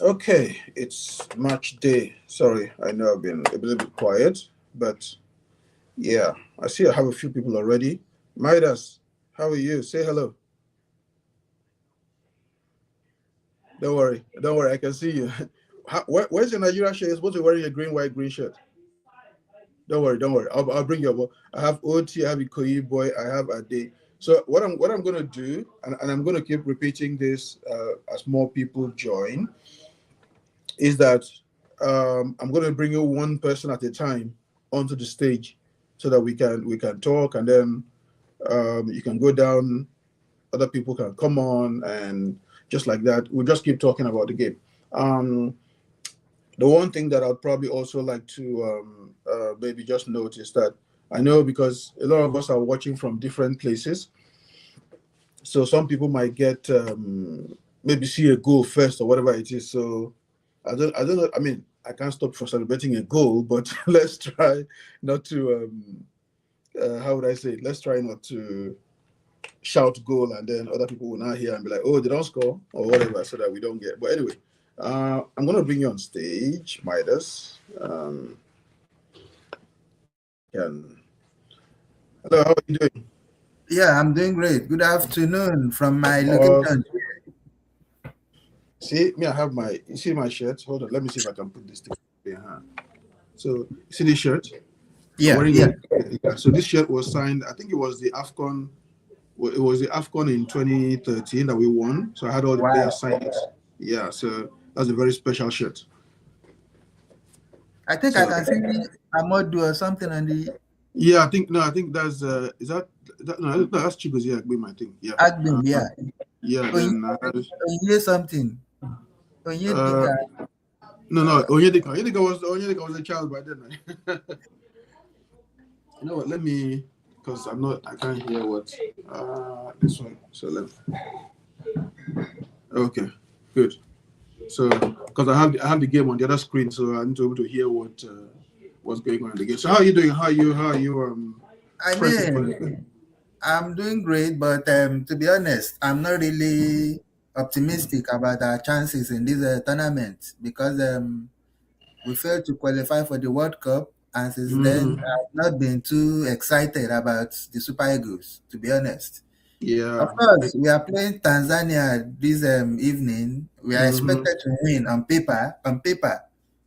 Okay, it's match day. Sorry, I know I've been a little bit quiet, but yeah, I see I have a few people already. Midas, how are you? Say hello. Don't worry, I can see you. Where's your Nigeria shirt? You're supposed to be wearing a green, white, green shirt. Don't worry. I'll bring you up. I have OT, I have Ikoyi boy, I have Ade. So what I'm gonna do, and I'm gonna keep repeating this as more people join, is that I'm going to bring you one person at a time onto the stage so that we can talk, and then you can go down, other people can come on, and just like that we'll just keep talking about the game. um, the one thing that I'd probably also like to maybe just notice that I know because a lot of us are watching from different places, so some people might get maybe see a goal first or whatever it is. So I don't know. I mean, I can't stop for celebrating a goal, but let's try not to how would I say it? Let's try not to shout goal and then other people will not hear and be like, oh, they don't score or whatever, so that we don't get. But anyway, I'm gonna bring you on stage, Midas. Can Hello, how are you doing? Yeah, I'm doing great. Good afternoon from my Uh, location. see me, I have my you see my shirt. Hold on, let me see if I can put this thing behind. So you see this shirt? I'm Yeah, wearing yeah. it. Yeah. So this shirt was signed. I think it was the Afcon. Well, it was the Afcon in 2013 that we won. So I had all the players Wow. sign it. Yeah. So that's a very special shirt. I think I So can see Amodu or something on the yeah, I think no, I think that's is that no, that's Chigozie Agbim, I think. Yeah. Agbim, yeah. Yeah. Onye, Then Onye something. Onye uh, Dika. no, Onyedika was a child by then. You know what? Let me because I can't hear what this one. So let okay, good. So, because I have the game on the other screen, so I need to be able to hear what's going on in the game. So, how are you doing? How are you I pressing for this mean, thing? I'm doing great, but to be honest, I'm not really optimistic about our chances in this tournament because we failed to qualify for the World Cup, and since then, Hmm. I've not been too excited about the Super Eagles, to be honest. Yeah. Of course, we are playing Tanzania this evening. We are Hmm. expected to win on paper,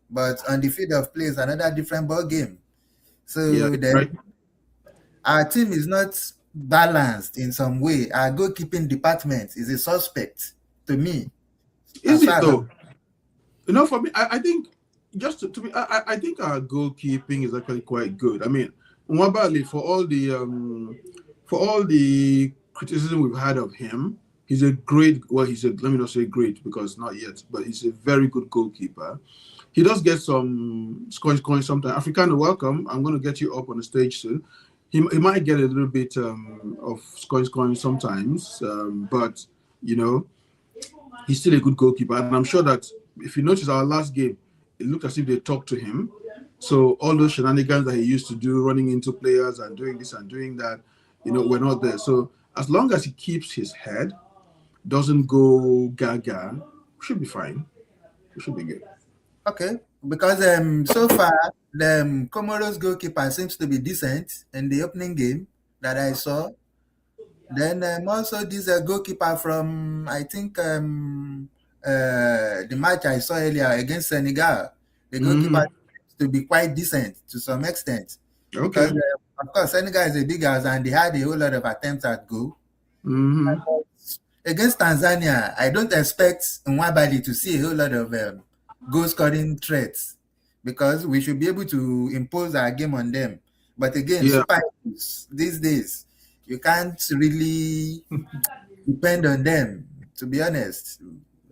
but on the field of play is another different ball game. Yeah. So Right. then our team is not balanced in some way. Our goalkeeping department is a suspect to me, Is as it far as though? For me, I think just to be, I think our goalkeeping is actually quite good. I mean, Nwabali, for all the criticism we've had of him, he's a great. Well, he's a let me not say great because not yet, but he's a very good goalkeeper. He does get some scoring coins sometimes. Africano, welcome. I'm going to get you up on the stage soon. He might get a little bit of scoring sometimes, but you know he's still a good goalkeeper, and I'm sure that if you notice our last game, it looked as if they talked to him. So all those shenanigans that he used to do, running into players and doing this and doing that, we're not there. So as long as he keeps his head, doesn't go gaga, we should be fine. We should be good. okay, because so far the Comoros goalkeeper seems to be decent in the opening game that I saw. Then also this goalkeeper from I think the match I saw earlier against Senegal, the goalkeeper Hmm. seems to be quite decent to some extent because Okay. of course Senegal is a big house and they had a whole lot of attempts at goal. Hmm. Against Tanzania, I don't expect Nwabali to see a whole lot of goal scoring threats because we should be able to impose our game on them. But again, Yeah. Super Eagles these days, you can't really depend on them, to be honest.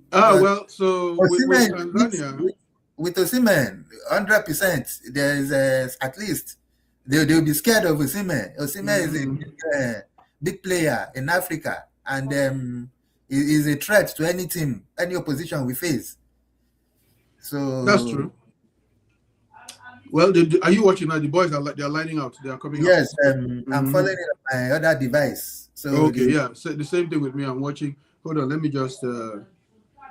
But Well, so with Osimhen, Tanzania. with Osimhen, 100%, there is at least they'll be scared of Osimhen. Osimhen is a Hmm. big player in Africa, and is a threat to any team, any opposition we face. That's So true. Well, are you watching now? The boys are they're lining out. They are coming out. yes, I'm Hmm. following it on my other device. So Okay, the yeah. So the same thing with me. I'm watching. Hold on, let me just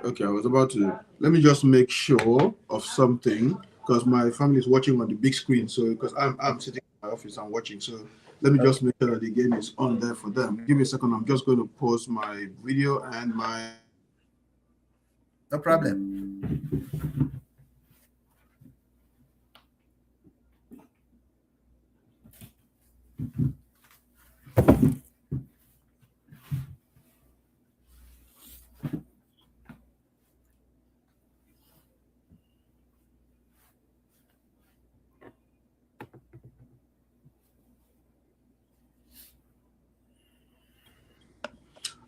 Okay, I was about to. Let me just make sure of something because my family is watching on the big screen. So because I'm sitting in my office, I'm watching. So let me Okay, just make sure that the game is on there for them. Give me a second. I'm just going to pause my video and my. no problem.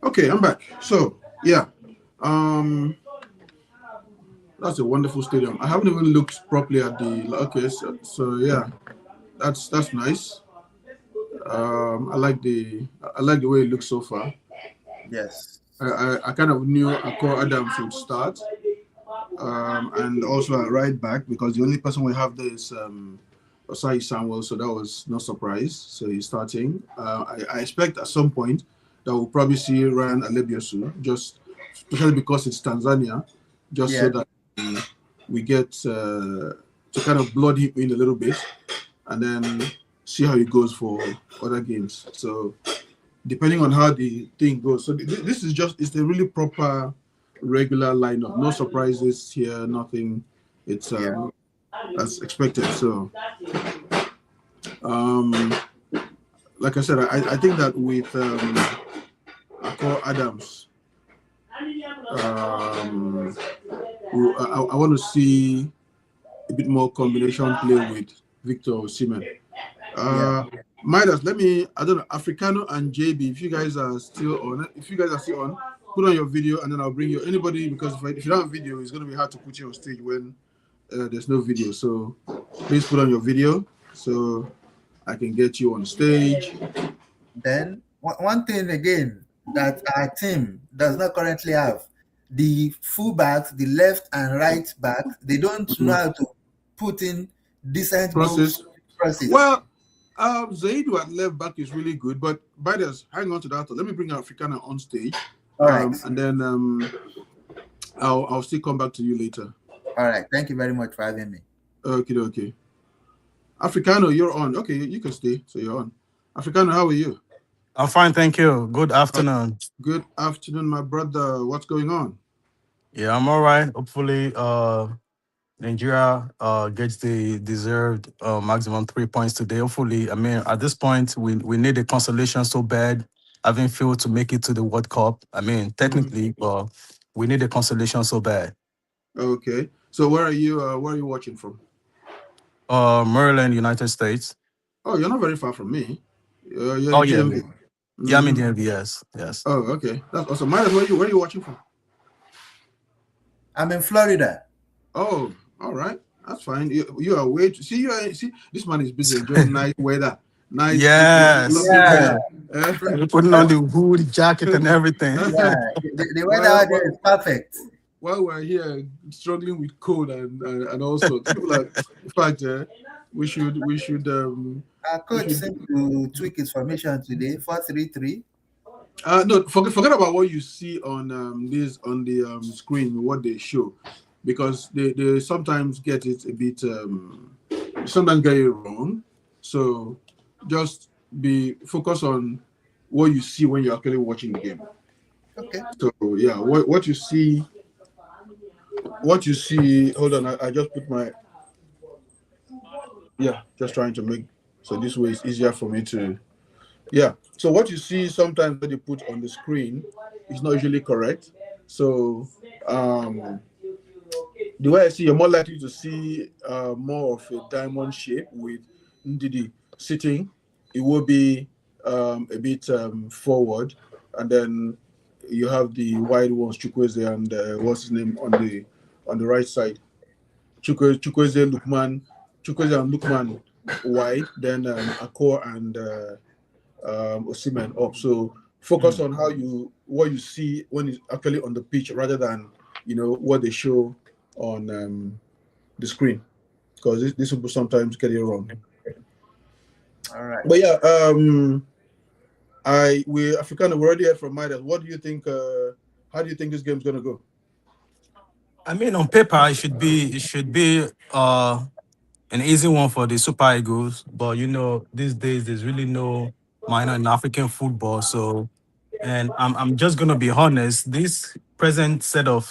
Okay, I'm back. So yeah, um, that's a wonderful stadium. I haven't even looked properly at the. Okay, so yeah, that's nice. I like the way it looks so far. Yes. I kind of knew Akor Adams would start, and also a right back because the only person we have there is Osai Samuel, so that was no surprise. So he's starting. I expect at some point that we'll probably see Ryan Alebiosu, just especially because it's Tanzania, just so Yeah. that we get to kind of blood him in a little bit, and then see how it goes for other games. So depending on how the thing goes. So this is just it's a really proper regular lineup. No surprises here, nothing. It's Yeah. as expected. So um like I said, I think that with Akor Adams, um I want to see a bit more combination play with Victor Osimhen. Yeah. Uh, Midas, let me, I don't know, Africano and JB, if you guys are still on, if you guys are still on, put on your video and then I'll bring you anybody because if you don't have video, it's going to be hard to put you on stage when there's no video. So please put on your video so I can get you on stage. Then one thing again that our team does not currently have, the fullbacks, the left and right back, they don't know Mhm. how to put in decent goals Process. crosses. Well, Zaidu at left back is really good, but Midas, hang on to that. Let me bring Africano on stage All right. and then I'll still come back to you later. All right. Thank you very much for having me. Okay, okay. Africano, you're on. Okay, you can stay. So you're on. Africano, how are you? I'm fine, thank you. Good Uh, afternoon. Good afternoon, my brother. What's going on? Yeah, I'm all right. Hopefully, Nigeria gets the deserved maximum 3 points today. Hopefully, I mean, at this point, we need a consolation so bad, having failed to make it to the World Cup. I mean, Mhm. technically, we need a consolation so bad. Okay. So where are you? Where are you watching from? Maryland, United States. Oh, you're not very far from me. You're Oh in yeah, GMV. yeah. I'm in Mm-hmm. the NVS. Yes. Oh, okay. That's awesome. Midas, where are you watching from? I'm in Florida. Oh, all right. That's fine. You are way. See, see. This man is busy enjoying nice weather, nice, Yes. lovely Yeah. weather. We're putting on the hood jacket and everything. Yeah. The weather while, out there while is perfect. while we're here struggling with cold and all sorts, people are. In fact, Our we coach should. seemed to tweak his formation today, 4-3-3. No, forget about what you see on this on the screen, what they show, because they sometimes get it a bit sometimes get it wrong. So just be focused on what you see when you're actually watching the game. Okay. So yeah, what you see. Hold on, I just put my yeah, just trying to make so this way it's easier for me to yeah. So what you see sometimes what they put on the screen is not usually correct. So um the way I see, you're more likely to see more of a diamond shape with Ndidi sitting. It will be a bit forward, and then you have the wide ones, Chukwueze and what's his name on the right side. Chukwueze, Lukman, Chukwueze and Lukman wide, then Akor and Osimhen up. So focus Hmm. on what you see when it's actually on the pitch rather than what they show on the screen because this will sometimes get it wrong. All right. But yeah, we Africano we already heard from Midas. What do you think? How do you think this game's gonna go? I mean, on paper, it should be an easy one for the Super Eagles, but these days there's really no minor in African football. So, and I'm just gonna be honest, this present set of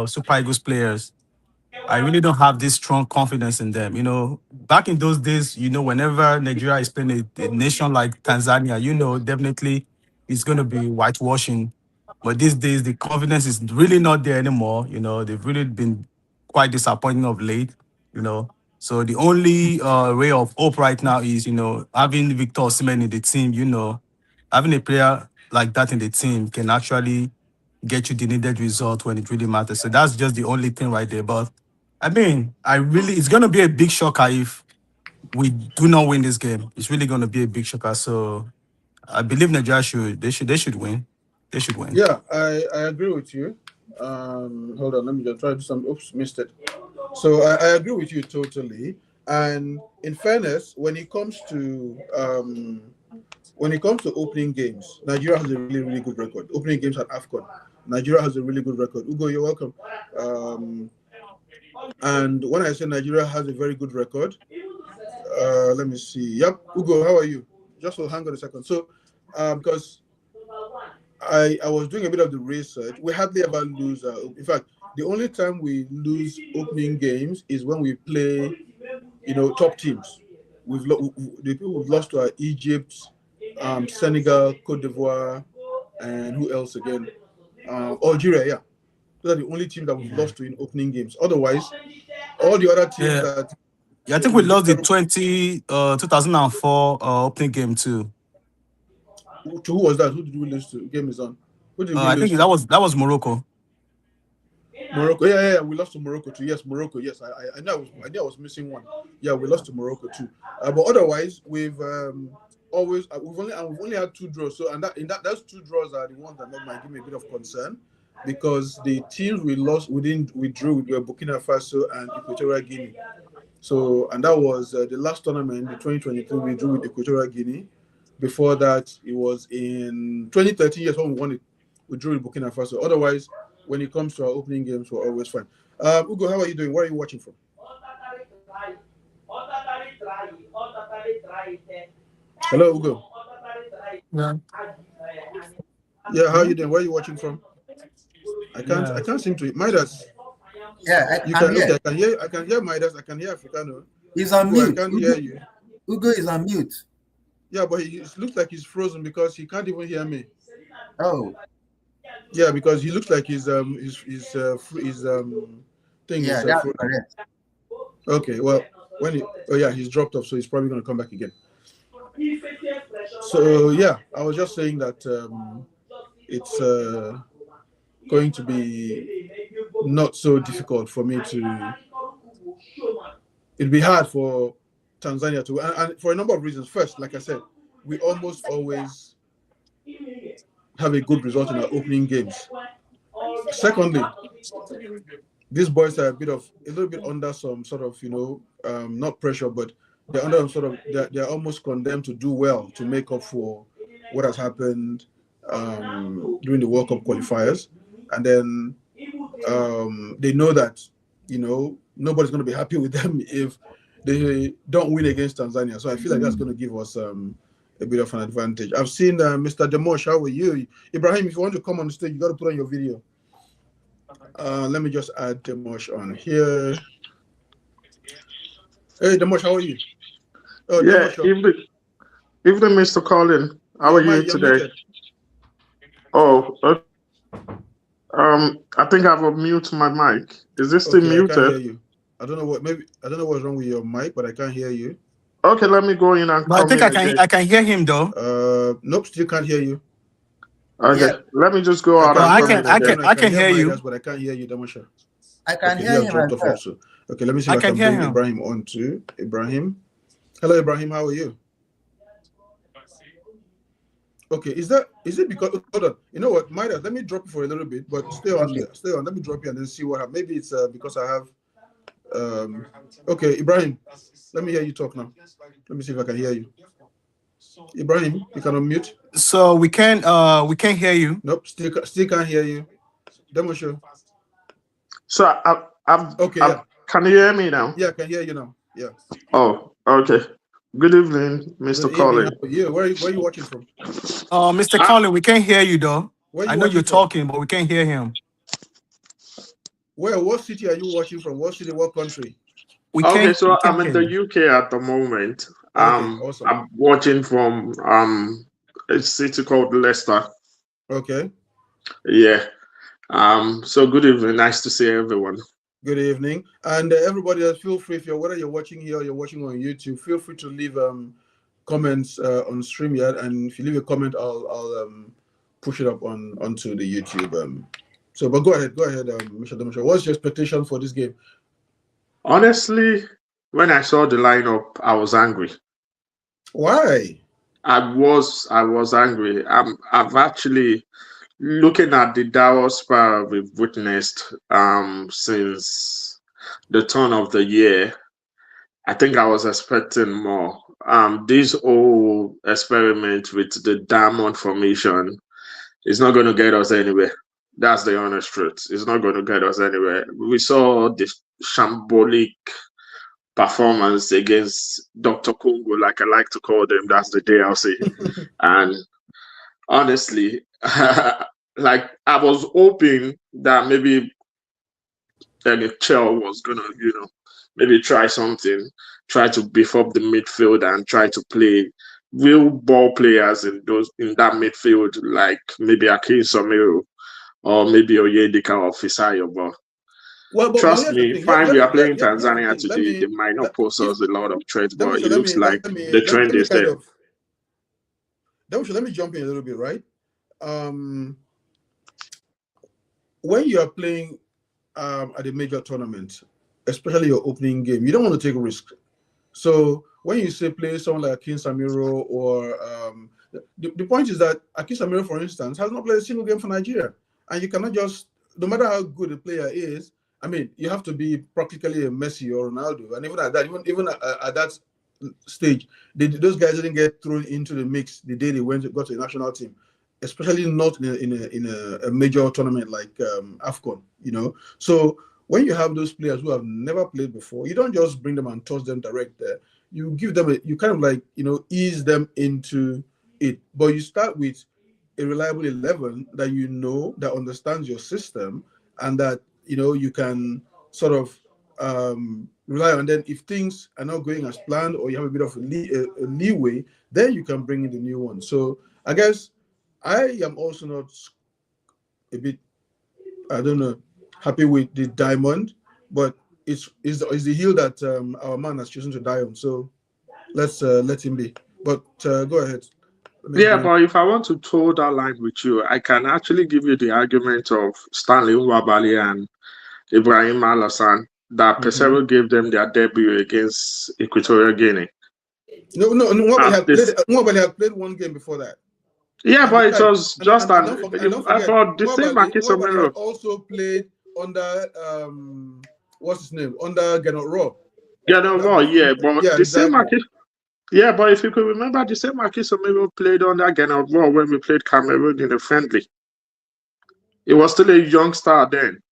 Super Eagles players, I really don't have this strong confidence in them. Back in those days, whenever Nigeria is playing a nation like Tanzania, definitely it's going to be whitewashing. But these days, the confidence is really not there anymore. They've really been quite disappointing of late. You know, so the only ray of hope right now is having Victor Osimhen in the team. Having a player like that in the team can actually get you the needed result when it really matters. So that's just the only thing right there. But I mean, it's gonna be a big shocker if we do not win this game. It's really gonna be a big shocker. So I believe Nigeria they should win. They should win. Yeah, I agree with you. Hold on, let me just try to do some. Oops, missed it. So I agree with you totally. And in fairness, when it comes to opening games, Nigeria has a really, really good record. Opening games at AFCON, Nigeria has a really good record. Ugo, you're welcome. Um, and when I say Nigeria has a very good record, let me see. Yep, Ugo, how are you? Just hold, hang on a second. So, because I was doing a bit of the research, we hardly ever lose. In fact, the only time we lose opening games is when we play, top teams. The people we've lost to are Egypt, Senegal, Cote d'Ivoire, and who else again? Algeria. Yeah, those are the only teams that we've lost to in opening games. Otherwise, all the other teams Yeah, that yeah. I think we we've lost beaten the them. 2004 opening game too. To who was that? Who did we lose to? Game is on. Who did we I lose think to? that was Morocco. Morocco. Yeah. We lost to Morocco too. Yes, Morocco. Yes, I knew I was missing one. Yeah, we lost to Morocco too. But otherwise, we've only had two draws. So those two draws are the ones that might give me a bit of concern, because the teams we drew with were Burkina Faso and Equatorial Guinea. So, and that was the last tournament, the 2023, we drew with Equatorial Guinea. Before that, it was in 2013, yes, when we won it, we drew with Burkina Faso. Otherwise, when it comes to our opening games, we're always fine. Ugo, how are you doing? Where are you watching from? Hello, Ugo. Yeah, Yeah, how are you Hmm? doing? Where are you watching from? I can't yeah, I can't seem to. Midas, Yeah, you I'm can here. okay. I can hear Midas. I can hear Africano. He's on Ugo, I mute. can't hear you. Ugo is on mute. Yeah, but it looks like he's frozen because he can't even hear me. Oh, Yeah, because he looks like his thing yeah, is that's frozen. correct. Okay, well, oh yeah, he's dropped off, so he's probably going to come back again. So yeah, I was just saying that it's going to be not so difficult for me to. It'd be hard for Tanzania to, and for a number of reasons. First, like I said, we almost always have a good result in our opening games. Secondly, these boys are a little bit under some sort of, not pressure, but they're under some sort of, they're almost condemned to do well to make up for what has happened during the World Cup qualifiers. And then they know that, nobody's going to be happy with them if they don't win against Tanzania. So I feel like that's going to give us a bit of an advantage. I've seen Mr. Demosh. How are you? Ibrahim, if you want to come on the stage, you got to put on your video. Let me just add Demosh on here. Hey, Demosh, how are you? Oh, Yeah, Demosh, evening, Mr. Colin. How are you you're today? muted. Oh, I think I've mute my mic. Is this still Okay, I can't hear muted? you. I don't know what's wrong with your mic, but I can't hear you. Okay, let me go in and but I come think in I can again. I can hear him though. Nope, still can't hear you. Okay, Yeah, let me just go I out No, can, and I come can in I again. can I I can can hear hear Midas, you. but I can't hear you, Demosh. I can Okay, he hear has him dropped as off well. also. Okay, let me see I if I can can hear bring him. Ibrahim on too. Ibrahim. Hello, Ibrahim, how are you? Okay, is it because hold on? You know what, Midas, let me drop you for a little bit, but stay on Okay. here. Stay on. Let me drop you and then see what happens. Maybe it's because I have okay, Ibrahim, let me hear you talk now. Let me see if I can hear you. Ibrahim, you can unmute. So we can hear you. Nope, still can't hear you. Demo show. So Okay, yeah. can you hear me now? Yeah, I can hear you now. Yeah. Oh, okay. Good evening, Mr. Good evening. How Colley. are you? Where are you watching from? Mr. Ah, Collin, we can't hear you though. Where are I you know you're watching from? talking, but we can't hear him. What city are you watching from? What city? What country? okay, We so I'm can't in hear the you. UK at the moment. Okay, awesome. I'm watching from a city called Leicester. Okay. Yeah. So good evening. Nice to see everyone. Good evening, and everybody else, feel free if you're whether you're watching here or you're watching on YouTube, feel free to leave comments on StreamYard, and if you leave a comment, I'll push it up onto the YouTube. So, but go ahead, Mr. Demisha. What's your expectation for this game? Honestly, when I saw the lineup, I was angry. Why? I was angry. I've actually looking at the downward spiral we've witnessed since the turn of the year. I think I was expecting more. This whole experiment with the diamond formation is not going to get us anywhere. That's the honest truth. It's not going to get us anywhere. We saw the shambolic performance against Dr. Congo, like I like to call them. That's the DLC. And honestly, like I was hoping that maybe NHL was gonna, maybe try something, try to beef up the midfield and try to play real ball players in that midfield, like maybe Akin Samiro or maybe Oyedika or Fisayo. But Well, but trust here's the me, thing. fine, we are playing Here's the Tanzania thing. Let today. They me might not let, pose if us a lot of threats, let me but show it let looks me like let me the let, trend let me is kind there. of let me jump in a little bit, right? Um, when you are playing at a major tournament, especially your opening game, you don't want to take risks. So when you say play someone like Akin Samiro or the point is that Akin Samiro, for instance, has not played a single game for Nigeria, and you cannot just, no matter how good a player is, I mean, you have to be practically a Messi or Ronaldo, and even at that, even at that stage, those guys didn't get thrown into the mix the day they got to the national team, especially not in a major tournament like AFCON. So when you have those players who have never played before, you don't just bring them and toss them direct there. You give them you kind of like ease them into it, but you start with a reliable 11 that that understands your system, and that you can sort of rely on. Then if things are not going as planned, or you have a bit of a leeway, then you can bring in the new one. So I guess I am also not a bit, I don't know, happy with the diamond, but it's the hill that our man has chosen to die on. So let's let him be. But go ahead. Let me Yeah, bring. but if I want to toe that line with you, I can actually give you the argument of Stanley Nwabali and Ibrahim Alassane that Mhm. Pesero gave them their debut against Equatorial Guinea. No. Nobody At had played. this, Nobody had played one game before that. yeah, And but it besides, was just and don't forget, about the same Nwabali had Akisomero. also played under what's his name, under Gennaro Raw. Yeah, no, That well, was yeah, but yeah, the same exactly. yeah, but if you could remember, the same Akisomero played on that Ghana when we played Cameroon in the friendly. He was still a young star then,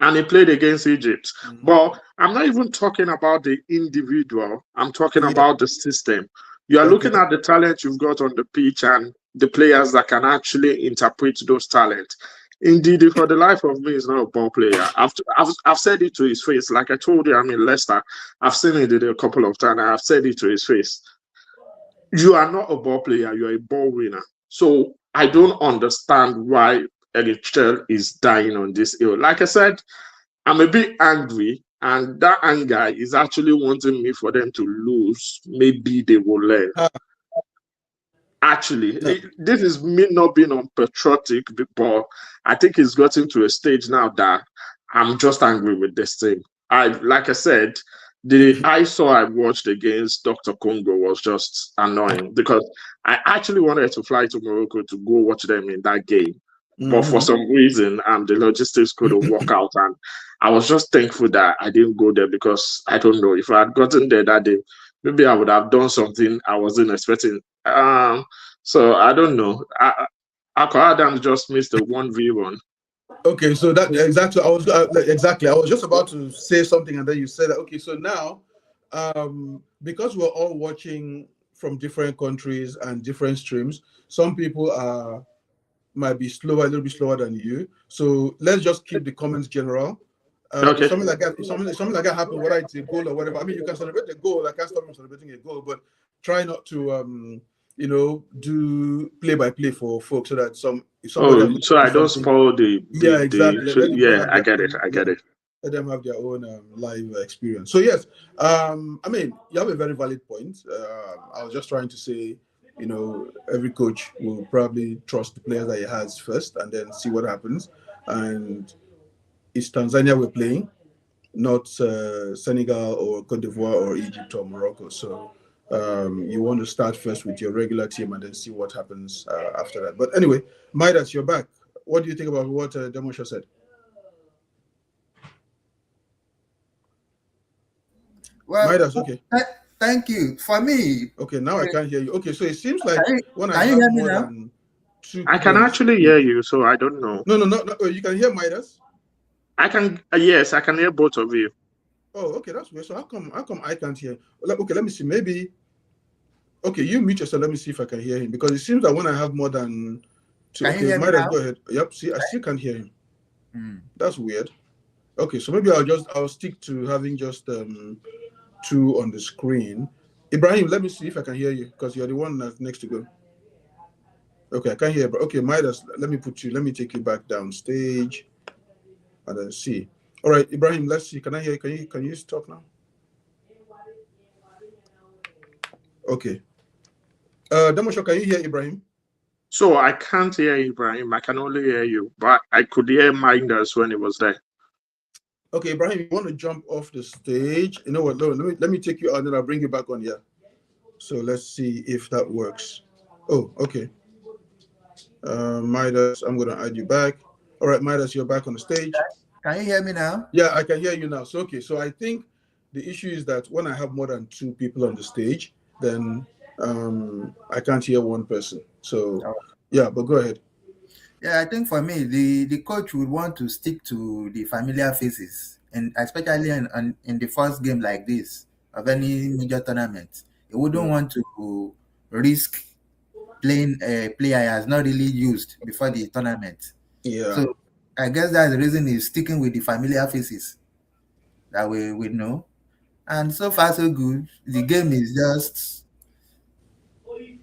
and he played against Egypt. Mhm. But I'm not even talking about the individual, I'm talking Yeah. about the system. You are Okay. looking at the talent you've got on the pitch and the players that can actually interpret those talents. Indeed, for the life of me, he's not a ball player. I've said it to his face. Like I told you, I'm in Leicester. I've seen it a couple of times. I've said it to his face. You are not a ball player, you're a ball winner. So I don't understand why NHL is dying on this hill. Like I said, I'm a bit angry, and that anger is actually wanting me for them to lose. Maybe they will learn. Ah, Actually, no. this is me not being unpatriotic, but I think it's gotten to a stage now that I'm just angry with this thing. Like I said, the I saw I watched against Dr. Congo was just annoying because I actually wanted to fly to Morocco to go watch them in that game. But for Mhm. some reason, the logistics couldn't work out. And I was just thankful that I didn't go there because I don't know if I had gotten there that day, maybe I would have done something I wasn't expecting. So I don't know. Akwa Adams just missed a 1v1. Okay, so that exactly. Exactly. I was just about to say something, and then you said that. Okay, so now, because we're all watching from different countries and different streams, some people are might be slower, a little bit slower than you. So let's just keep the comments general. If Okay. something like that, if something like that happens, whether it's a goal or whatever, I mean, you can celebrate the goal. I can't stop you from celebrating a goal, but try not to, do play by play for folks so that if somebody has Oh, not so seen I don't something, spoil the yeah, the. exactly. So Let the people yeah, have I their get it. own, I yeah, get it. let them have their own live experience. So yes, I mean, you have a very valid point. I was just trying to say, every coach will probably trust the players that he has first, and then see what happens. And it's Tanzania we're playing, not Senegal or Cote d'Ivoire or Egypt or Morocco. So you want to start first with your regular team and then see what happens after that. But anyway, Midas, you're back. What do you think about what Demosha said? Well, Midas, okay. thank you. For me, Okay, now I eh, can't hear you. Okay, so it seems like can you, when I can you have hear me more now? than two I people can on the actually hear screen. you, so I don't know. No, no, no, no. Oh, you can hear Midas? I can. Yes, I can hear both of you. Oh, okay, that's weird. So how come I can't hear? Okay, let me see. Maybe okay, you mute yourself. Let me see if I can hear him because it seems that when I have more than two. Can you Okay, hear me Midas, now? go ahead. Yep, see, I still can't hear him. Hmm. That's weird. Okay, so maybe I'll stick to having just two on the screen. Ibrahim, let me see if I can hear you because you're the one that's next to go. Okay, I can't hear, but okay, Midas, let me take you back down stage and then see. All right, Ibrahim, let's see. Can I hear you? Can you talk now? Okay. Demosho, can you hear Ibrahim? So I can't hear Ibrahim. I can only hear you, but I could hear Minders when it was there. Okay, Ibrahim, you want to jump off the stage? You know what? No, let me take you out, and then I'll bring you back on here. So let's see if that works. Oh, okay. Midas, I'm gonna add you back. All right, Midas, you're back on the stage. Can you hear me now? Yeah, I can hear you now. So okay, so I think the issue is that when I have more than two people on the stage, then I can't hear one person. So Oh. yeah, but go ahead. Yeah, I think for me, the coach would want to stick to the familiar faces, and especially in the first game like this of any major tournament, he wouldn't Mm, want to risk playing a player he has not really used before the tournament. yeah, So I guess that's the reason he's sticking with the familiar faces that we know. And so far so good. The game is just,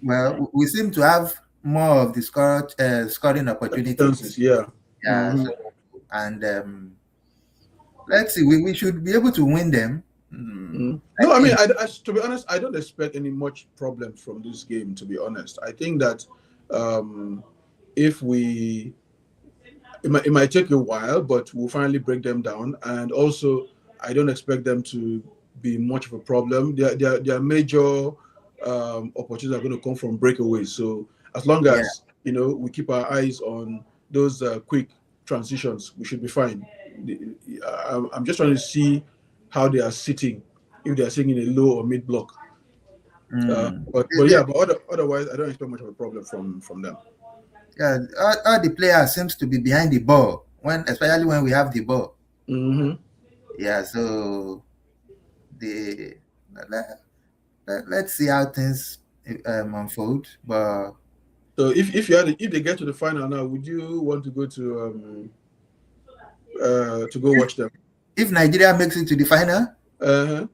well, we seem to have more of the scoring opportunities. chances. Yeah. Yeah. Hmm. So and let's see. We should be able to win them. I No, I mean, think. to be honest, I don't expect any much problem from this game. To be honest, I think that um, if we it might take a while, but we'll finally break them down. And also, I don't expect them to be much of a problem. Their major opportunities are going to come from breakaways. So as long Yeah. as we keep our eyes on those quick transitions, we should be fine. I'm just trying to see how they are sitting, if they are sitting in a low or mid block. Mm. But yeah, but otherwise, I don't expect much of a problem from them. Yeah. All the players seems to be behind the ball especially when we have the ball. Hmm. Yeah. So the let, let's see how things unfold. But So if they get to the final now, would you want to go to go if, watch them? if Nigeria makes it to the final,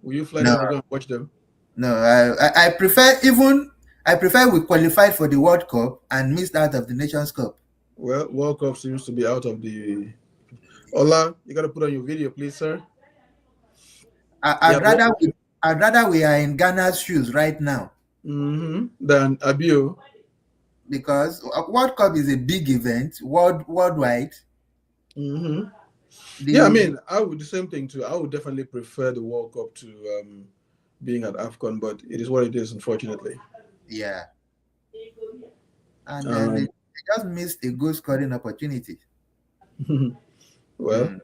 Will you fly no, down and go and watch them? no, I prefer we qualified for the World Cup and missed out of the Nations Cup. Well, World Cup seems to be out of the. Ola, you gotta put on your video, please, sir. I, Yeah, I'd rather we I'd rather we are in Ghana's shoes right now Then Abio. because World Cup is a big event worldwide. Mm-hmm. Yeah, I The mean, I would the same thing too. I would definitely prefer the World Cup to being at AFCON, but it is what it is, unfortunately. Yeah, and then Um, they just missed a goal scoring opportunity. well, Mm.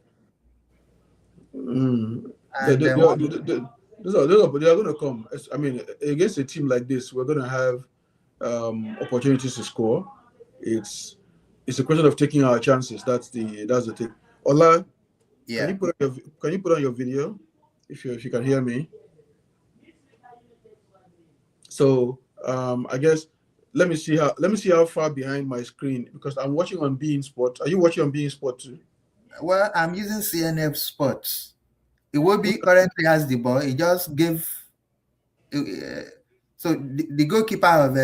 mm, the, And the, then the, the, the, they are going to come. I mean, against a team like this, we're going to have opportunities to score. It's It's a question of taking our chances. That's the thing. Ola, can Yeah. you put on your video if you can hear me? So I guess let me see how far behind my screen because I'm watching on Being Sport. Are you watching on Being Sport too? Well, I'm using CNF Sports. Iwobi currently has the ball. He just gave. So the goalkeeper of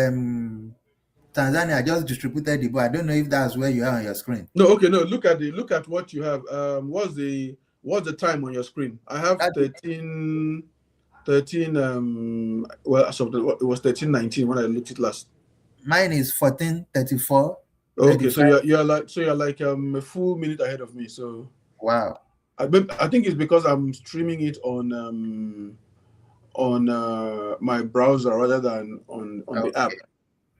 Tanzania just distributed the ball. I don't know if that's where you are on your screen. No, okay, no. Look at what you have. What's the time on your screen? I have That 13. Well, so it was 13:19 when I looked it last. mine is 14:34, Okay, so 35. you're like a full minute ahead of me. So Wow. I think it's because I'm streaming it on my browser rather than on the app. Okay.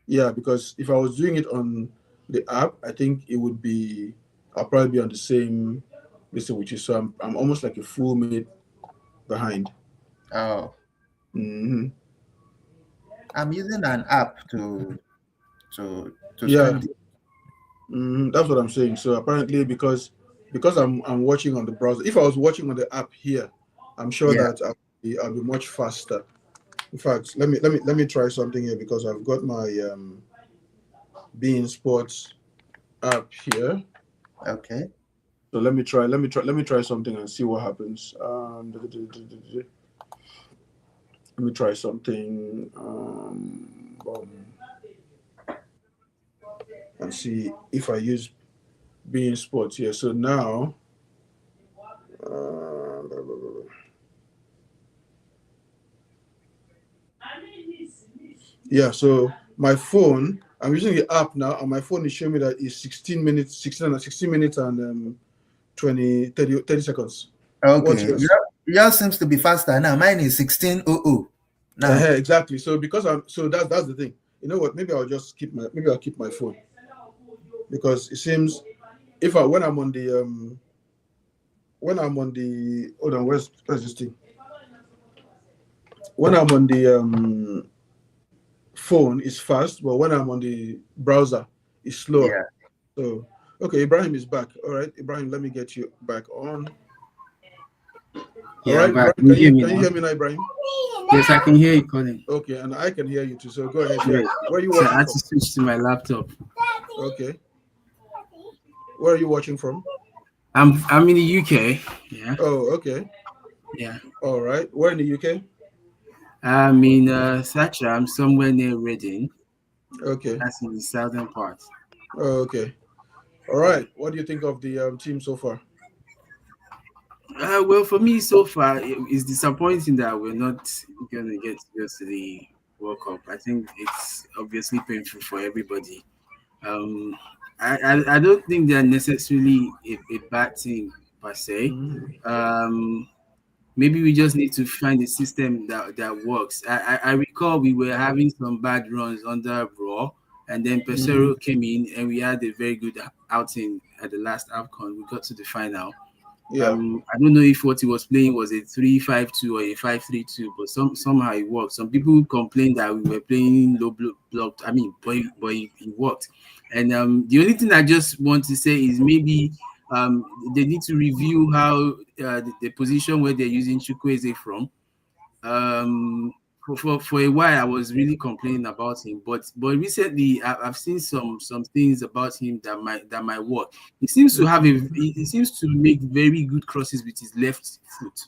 Yeah, because if I was doing it on the app, I think it would be I'll probably be on the same listen with you. So I'm almost like a full minute behind. Oh, Hmm. I'm using an app to Yeah, stream the. that's what I'm saying. So apparently, because I'm watching on the browser. If I was watching on the app here, I'm sure Yeah. that I'll be much faster. In fact, let me try something here because I've got my Being Sports app here. Okay. So let me try something and see what happens. Let me try something and see if I use Being Sports here. So now, yeah. So my phone, I'm using the app now, and my phone is showing me that it's 16 minutes, 16 minutes and 30 seconds. What's Okay. yours? Yours seems to be faster now. Mine is 16:00 now. Exactly. So because that's the thing. You know what? Maybe I'll keep my phone because it seems if I when I'm on the hold on, where's this thing? When I'm on the phone, it's fast, but when I'm on the browser, it's slower. Yeah. So okay, Ibrahim is back. All right, Ibrahim, let me get you back on. All Yeah, I'm right, back. Ibrahim, Can you can hear you me can you now? hear me now, Ibrahim? Yes, I can hear you, Colin. Okay, and I can hear you too. So go ahead. Yeah, Great. where are you So I watching had from? to switch to my laptop. Okay, where are you watching from? I'm in the UK. Yeah, Oh, okay. yeah. All right. Where in the UK? I'm in Thatcher. I'm somewhere near Reading. Okay. That's in the southern part. Oh, okay. All Yeah. right. What do you think of the team so far? Well, for me so far, it's disappointing that we're not gonna get to go to the World Cup. I think it's obviously painful for everybody. Um, I don't think they're necessarily a bad team per se. Mhm. Um, Maybe we just need to find a system that works. I recall we were having some bad runs under Raw, and then Mhm. Pesero came in, and we had a very good outing at the last AFCON. We got to the final. Yeah. I don't know if what he was playing was a 3-5-2 or a 5-3-2, but somehow it worked. Some people complained that we were playing low blocked. I mean, but it worked. And the only thing I just want to say is maybe they need to review how the position where they're using Chukwueze from. Um, for a while, I was really complaining about him, but recently I've seen some things about him that might work. He seems to make very good crosses with his left foot.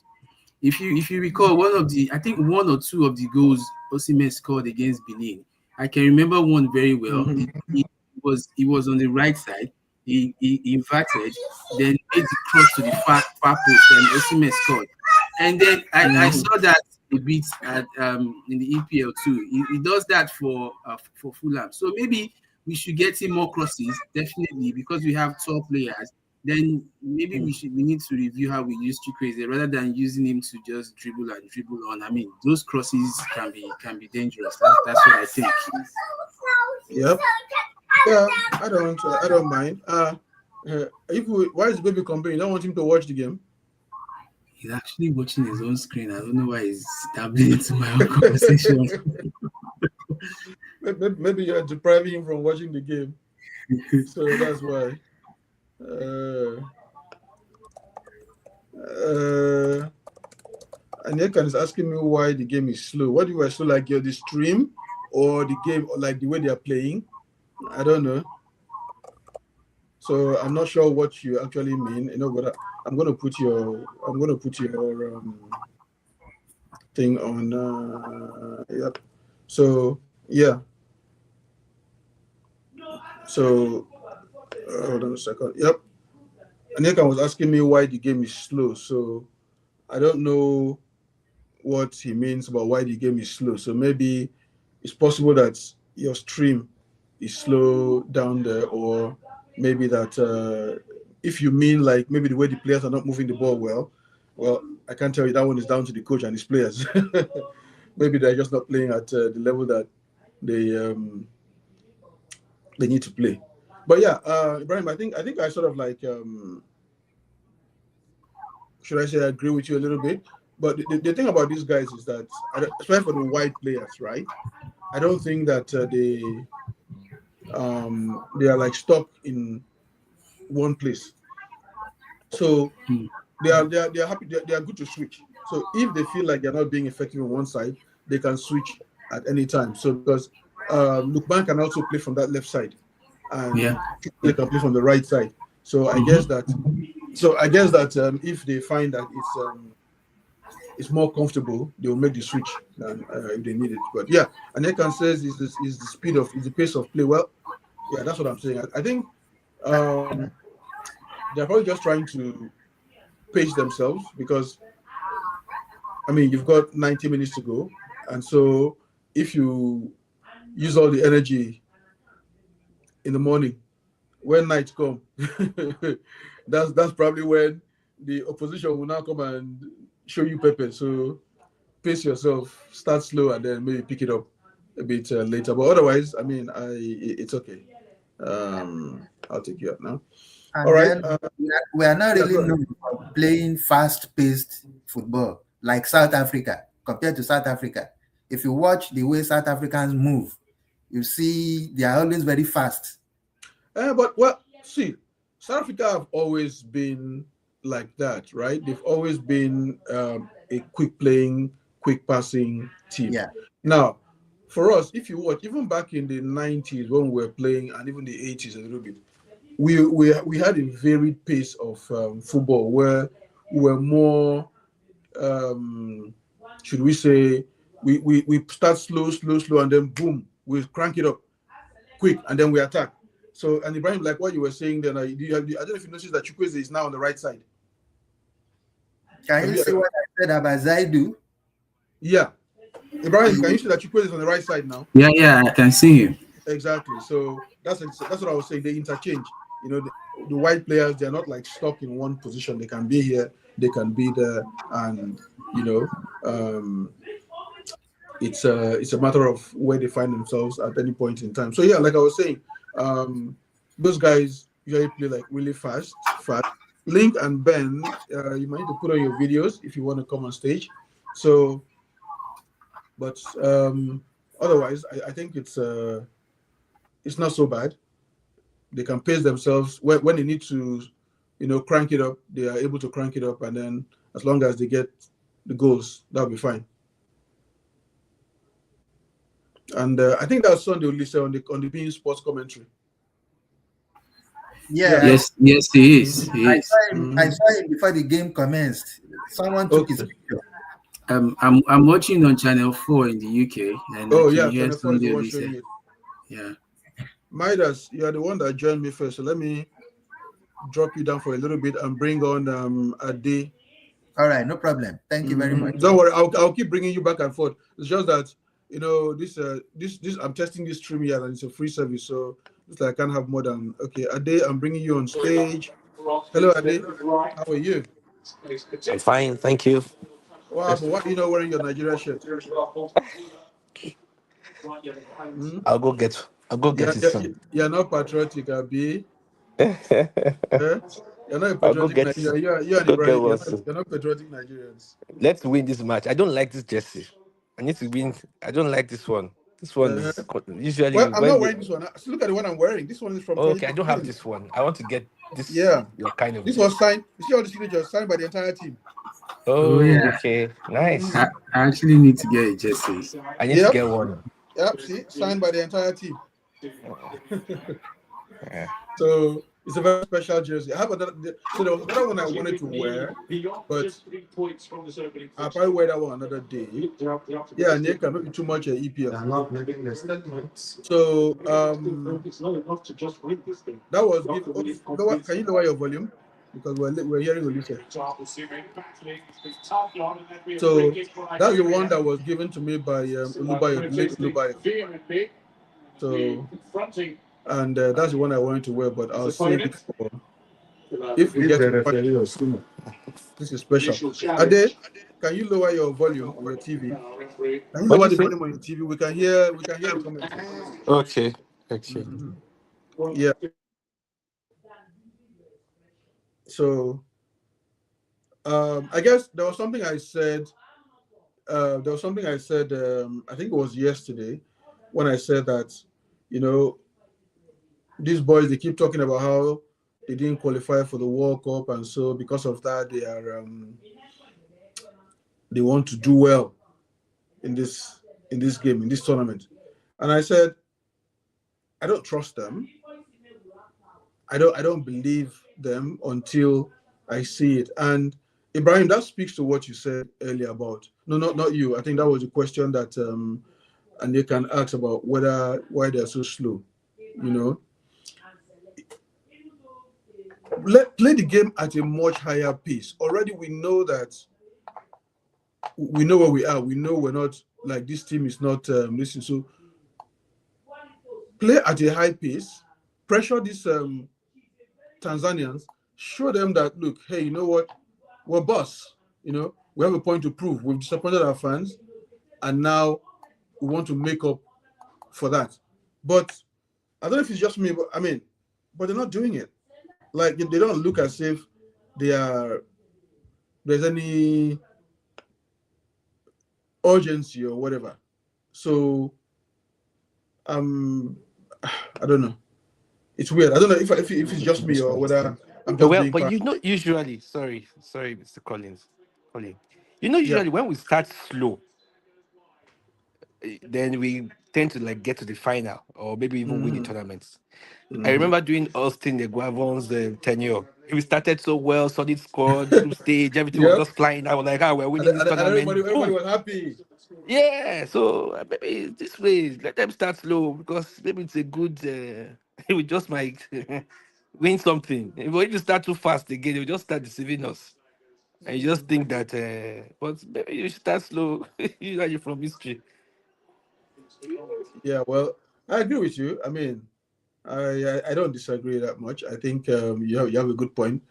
If you recall, I think one or two of the goals Osimhen scored against Benin, I can remember one very well. Mhm. He was on the right side. He inverted, then made the cross to the far post, and Osimhen scored. And then I Mhm. saw that a bit at in the EPL too. He does that for Fulham. So maybe we should get him more crosses, definitely, because we have top players. Then maybe we need to review how we use Chukwueze rather than using him to just dribble and dribble on. I mean, those crosses can be dangerous. That's what I think. Yep. Yeah. I don't mind. Why is the baby complaining? You don't want him to watch the game? He's actually watching his own screen. I don't know why he's dabbling into my own conversation. Maybe you're depriving him from watching the game. So that's why. Uh, uh, Aneka is asking me why the game is slow. What do you slow, like the stream or the game, or like the way they are playing? I don't know. So I'm not sure what you actually mean. But I'm gonna put your thing on. Yep. So yeah. So hold on a second. Yep. Aneka was asking me why the game is slow. So I don't know what he means about why the game is slow. So maybe it's possible that your stream is slow down there, or maybe that if you mean like maybe the way the players are not moving the ball well, I can't tell you. That one is down to the coach and his players. Maybe they're just not playing at the level that they they need to play. But yeah, Ibrahim, I think I sort of like should I say I agree with you a little bit. But the thing about these guys is that, especially for the white players, right? I don't think that they are like stuck in one place. So they are happy. They are good to switch. So if they feel like they're not being effective on one side, they can switch at any time. So because Lukman can also play from that left side, Yeah. and they can play from the right side. So I guess Mhm. that if they find that it's more comfortable, they will make the switch than if they need it. But yeah, and Ekan says is the pace of play. Well, yeah, that's what I'm saying. I think um, they're probably just trying to pace themselves because I mean you've got 90 minutes to go, and so if you use all the energy in the morning, when night come, that's probably when the opposition will now come and show you pepper. So pace yourself, start slow, and then maybe pick it up a bit later. But otherwise, I mean, it's okay. I'll take you up now. All And right. then we are not Yeah, really go ahead. known for playing fast-paced football like South Africa. Compared to South Africa, if you watch the way South Africans move, you see they are always very fast. But well, see, South Africa have always been like that, right? They've always been a quick playing, quick passing team. Yeah, Now, for us, if you watch, even back in the 90s when we were playing, and even the 80s a little bit, we had a varied pace of football where we were more, um, should we say, we start slow, and then boom, we crank it up quick, and then we attack. So, and Ibrahim, like what you were saying, then I don't know if you noticed that Chukwueze is now on the right side. can Have you you? see what I said about Zaidu? Yeah, Ibrahim, can you see that Chukwueze is on the right side now? Yeah, yeah, I can see him. Exactly. So that's what I was saying. They interchange. The white players, they're not like stuck in one position. They can be here, they can be there, and you know, um, it's a matter of where they find themselves at any point in time. So yeah, like I was saying, those guys usually play like really fast. Link and Ben, you might need to put on your videos if you want to come on stage. So, but otherwise, I think it's not so bad. They can pace themselves when they need to, crank it up. They are able to crank it up, and then as long as they get the goals, that'll be fine. And I think that's Sunday Olise on the being sports commentary. Yeah. Yeah, Yes, yes, he is. Mhm. He is. I Mhm. saw him before the game commenced. Someone took his Okay. picture. I'm watching on Channel 4 in the UK, and I Oh can yeah, hear Channel 4 is the Sunday one Lisa. showing it. Yeah. Midas, you are the one that joined me first. So let me drop you down for a little bit and bring on Ade. All right, no problem. Thank you very much. Don't worry, I'll keep bringing you back and forth. It's just that this I'm testing this stream here and it's a free service, so it's like I can't have more than okay. Ade, I'm bringing you on stage. Hello, Ade. How are you? I'm fine, thank you. Wow, but why are you not wearing your Nigeria shirt? Hmm? I'll go Yeah, get it yeah, soon. you're not patriotic, Abi. Eh? You're not a I'll go patriotic get it. Nigerian. You and Go get Ibrahim, one soon. you're not patriotic Nigerians. Let's win this match. I don't like this jersey. I need to win. I don't like this one. This one Uh, is usually well, I'm when not we. wearing this one. So look at the one I'm wearing. This one is from Oh, okay, I don't have 2016. this one. I want to get this. Yeah, Your kind of. this was signed. You see all the signatures signed by the entire team. Oh Oh, yeah, okay, nice. I actually need to get a jersey. I need to Yep, get one. yep. See, signed by the entire team. Yeah. So it's a very special jersey. I have another. So there was another one I wanted to wear, but I'll probably wear that one another day. Yeah, Nick, maybe too much EPL. So that was give. Oh, can you lower your volume because we're hearing Olise. So that's the one that was given to me by Olubayo, the late Olubayo. So and that's the one I wanted to wear, but I'll save it for if we get to the final. This is special. Ade, can you lower your volume on your TV? Can you What do lower you the say? volume on your TV? We can hear the comments. Okay. Okay. Mhm. Yeah. So I guess there was something I said. I think it was yesterday, when I said that, you know, these boys they keep talking about how they didn't qualify for the World Cup, and so because of that they want to do well in this game, in this tournament. And I said I don't trust them. I don't believe them until I see it. And Ibrahim, that speaks to what you said earlier about no, not you. I think that was a question that and they can ask about why they're so slow. You know, play the game at a much higher pace. Already we know that we know where we are. We know we're not like this team is not listen. So play at a high pace, pressure these Tanzanians, show them that look, hey, you know what, we're boss. You know, we have a point to prove. We've disappointed our fans, and now we want to make up for that. But I don't know if it's just me, but I mean, but they're not doing it. Like they don't look as if they are there's any urgency or whatever. So um I don't know. It's weird. I don't know if it's just me or whether I'm just Well, being but part. usually, sorry, Mr. Collins, Colin. Yeah. Usually when we start slow, then we tend to like get to the final or maybe even win the Hmm. tournaments. I Hmm. remember doing Austin the Guavon's tenure. We started so well, solid squad, group stage, everything was Yep. just flying. I was like, we're And, winning this and everybody tournament. everybody Boom. was happy. Yeah, so maybe this way, let them start slow because maybe it's a good. We just might win something. If you start too fast again, you just start deceiving us, and you just think that. But maybe you should start slow. Usually from history. Yeah, well, I agree with you. I mean, I don't disagree that much. I think you have a good point.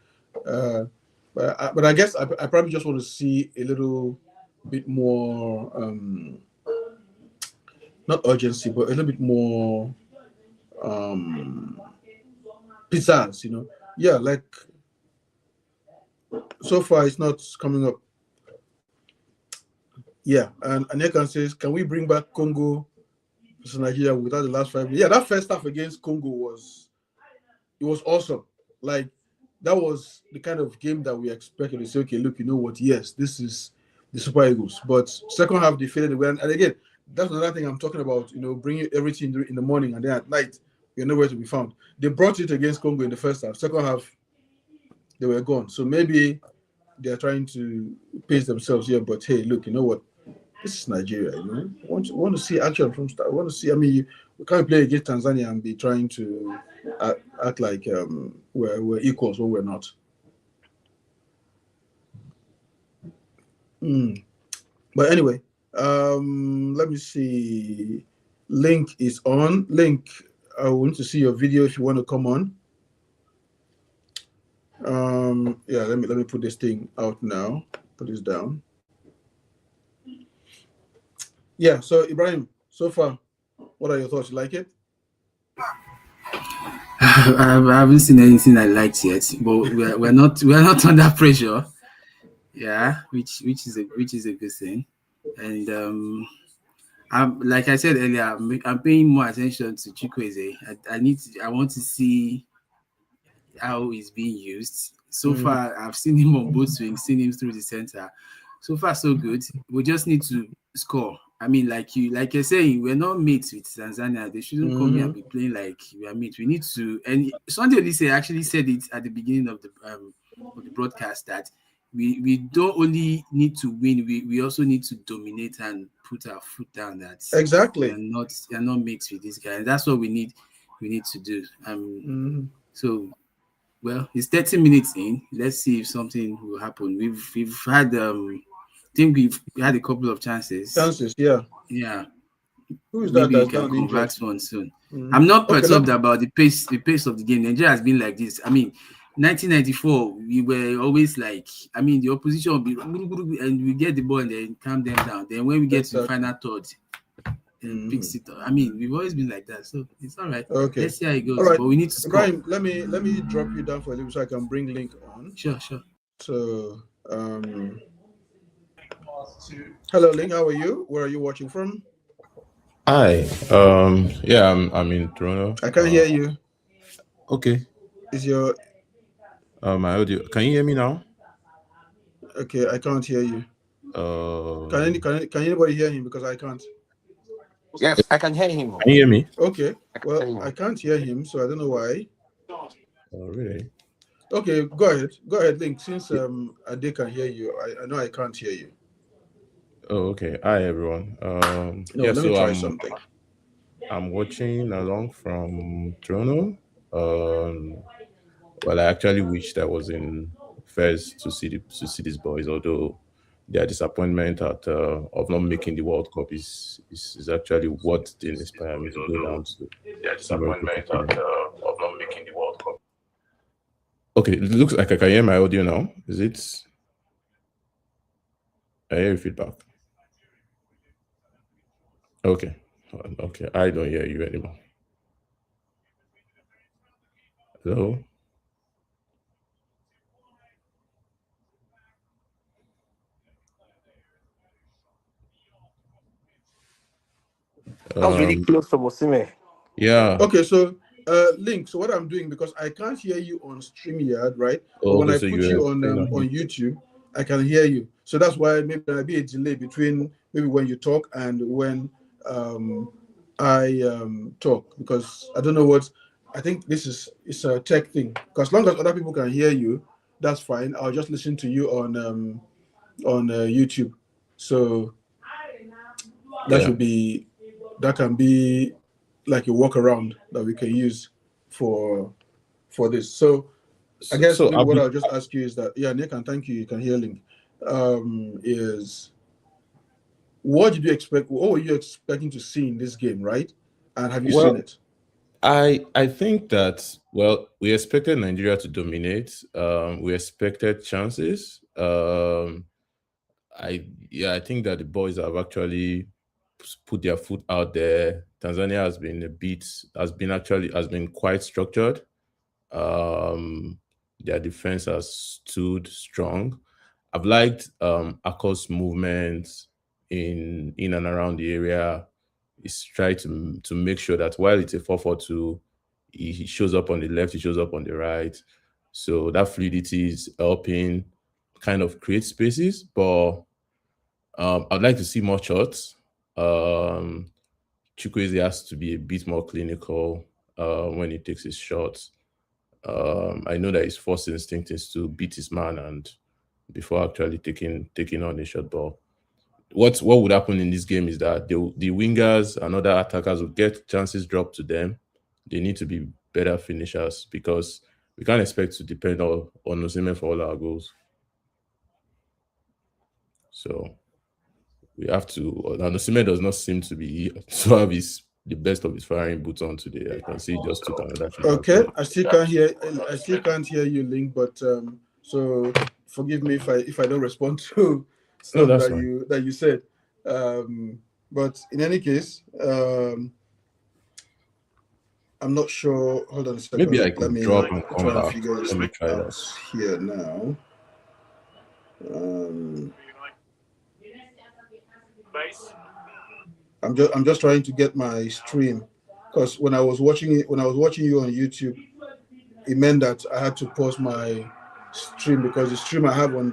Uh, but I guess I probably just want to see a little bit more not urgency, but a little bit more um pizzazz. Yeah, like so far it's not coming up. Yeah, and Aneka says, can we bring back Congo versus Nigeria without the last 5 minutes? Yeah, that first half against Congo was awesome. Like that was the kind of game that we expected to say, okay, look, you know what? Yes, this is the Super Eagles. But second half they faded away, and again, that's another thing I'm talking about. Bringing everything in the morning and then at night you're nowhere to be found. They brought it against Congo in the first half. Second half they were gone. So maybe they're trying to pace themselves here. But hey, look, you know what? This is Nigeria. Want to see action from start. Want to see. I mean, we can't play against Tanzania and be trying to act like we're equals when we're not. Mm. But anyway, let me see. Link is on. Link, I want to see your video if you want to come on. Yeah, let me put this thing out now. Put this down. Yeah. So Ibrahim, so far, what are your thoughts? You like it? I haven't seen anything I liked yet, but we're not under pressure. Yeah, which is a good thing, and Like I said earlier, I'm paying more attention to Chukwueze. I want to see how he's being used. So far, I've seen him on both swings, seen him through the center. So far, so good. We just need to score. I mean, like you're saying, we're not mates with Tanzania. They shouldn't come here and be playing like we are mates. We need to. And Sunday Olise actually said it at the beginning of the broadcast that we don't only need to win, we also need to dominate and put our foot down. That Exactly. we are not mates with this guy. And that's what we need to do. So well, it's 30 minutes in. Let's see if something will happen. We've had I think we've had a couple of chances. Yeah. Yeah. Who is Maybe that? we can convert one soon. I'm not Okay, perturbed about the pace of the game. Nigeria has been like this. I mean, 1994, we were always like, I mean, the opposition will be and we get the ball and then calm them down. Then when we get to the final third, then fix it up. I mean, we've always been like that, so it's all right. Okay. Let's see how it goes. All right. But we need to score. Ibrahim, let me drop you down for a little so I can bring Link on. Sure. So, hello, Link. How are you? Where are you watching from? Hi. Yeah, I'm in Toronto. I can't hear you. Okay. Is your my audio? Can you hear me now? Okay, I can't hear you. Can anybody hear him? Because I can't. Yes, I can hear him. Can you hear me? Okay. Well, I can't hear him, so I don't know why. Oh, really? Okay, go ahead, Link. Since Ade can hear you, I know I can't hear you. Oh, okay. Hi, everyone. Let me try something. I'm watching along from Toronto. Well, I actually wished I was in Fez to see these boys, although their disappointment of not making the World Cup is actually what didn't inspire me to go down to their disappointment of not making the World Cup. Okay, it looks like I can hear my audio now. Is it? I hear feedback. Okay, I don't hear you anymore. Hello? That was really close from Osime. Yeah. Okay, so Link. So what I'm doing, because I can't hear you on StreamYard, right? Oh, but when okay, I so put you on YouTube, I can hear you. So that's why maybe there'll be a delay between maybe when you talk and when I talk, because I don't know what. I think it's a tech thing. Because as long as other people can hear you, that's fine. I'll just listen to you on YouTube. So that can be like a workaround that we can use for this. So I guess what I'll just ask you is that, yeah, Nick, and thank you. You can hear Link. Is what did you expect? What were you expecting to see in this game, right? And have you seen it? I think that, well, we expected Nigeria to dominate. We expected chances. I think that the boys have actually put their foot out there. Tanzania has been quite structured. Their defense has stood strong. I've liked Akos' movements in and around the area. He's tried to make sure that while it's a 4-4-2, he shows up on the left, he shows up on the right. So that fluidity is helping kind of create spaces. But I'd like to see more shots. Chukwueze has to be a bit more clinical when he takes his shots. I know that his first instinct is to beat his man and before actually taking on a shot ball. What would happen in this game is that the wingers and other attackers will get chances dropped to them. They need to be better finishers because we can't expect to depend on Osimhen for all our goals. So we have to. And Osimhen does not seem to have the best of his firing boots on today. I can see he just took another shot. Okay, I still can't hear you, Link. But so forgive me if I don't respond to stuff that you said. But in any case, I'm not sure. Hold on a second. Maybe I can drop and come back. Let me try that here now. I'm just trying to get my stream because when I was watching you on YouTube, it meant that I had to pause my stream because the stream I have on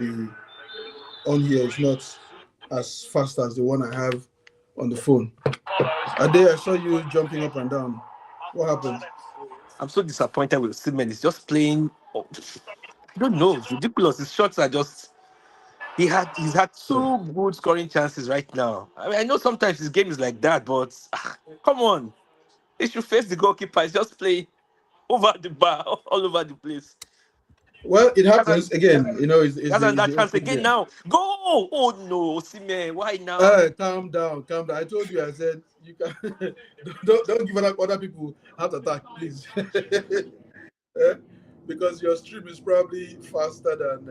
here is not as fast as the one I have on the phone. Ade, I saw you jumping up and down. What happened? I'm so disappointed with Simon. He's just playing. Oh, I don't know. It's ridiculous. His shots are just. He's had two good scoring chances right now. I mean, I know sometimes his game is like that, but come on, he should face the goalkeeper. He's just playing over the bar, all over the place. Well, it He hasn't, happens again. he It's hasn't it's that the chance open again game. now. Go! Oh no, Simon, why now? Calm down, calm down. I told you. I said you can don't give other people heart attack, please. Eh? Because your stream is probably faster than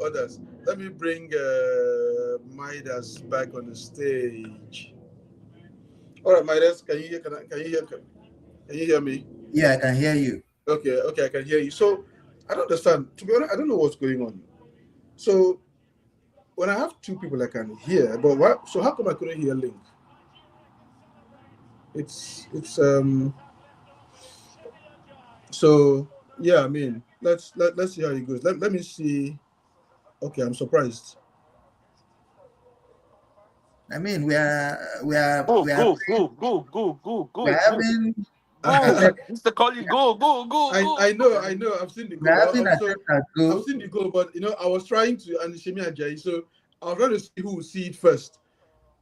others. Let me bring Midas back on the stage. All right, Midas, can you hear me? Yeah, I can hear you. Okay, okay, I can hear you. So I don't understand. To be honest, I don't know what's going on. So when I have two people I can hear, but what? So how come I couldn't hear Link? It's. So yeah, I mean, let's see how it goes. Let me see. Okay, I'm surprised. I mean, we are we are Go, we are go, go, go, go, go, we go, are go, having go. Mr. Collie, go, go, go, I go. know, I know. I've seen the we are goal. having attempt at I've goal. seen the goal, but I was trying to and Shemi Ajayi, so I was trying to see who would see it first.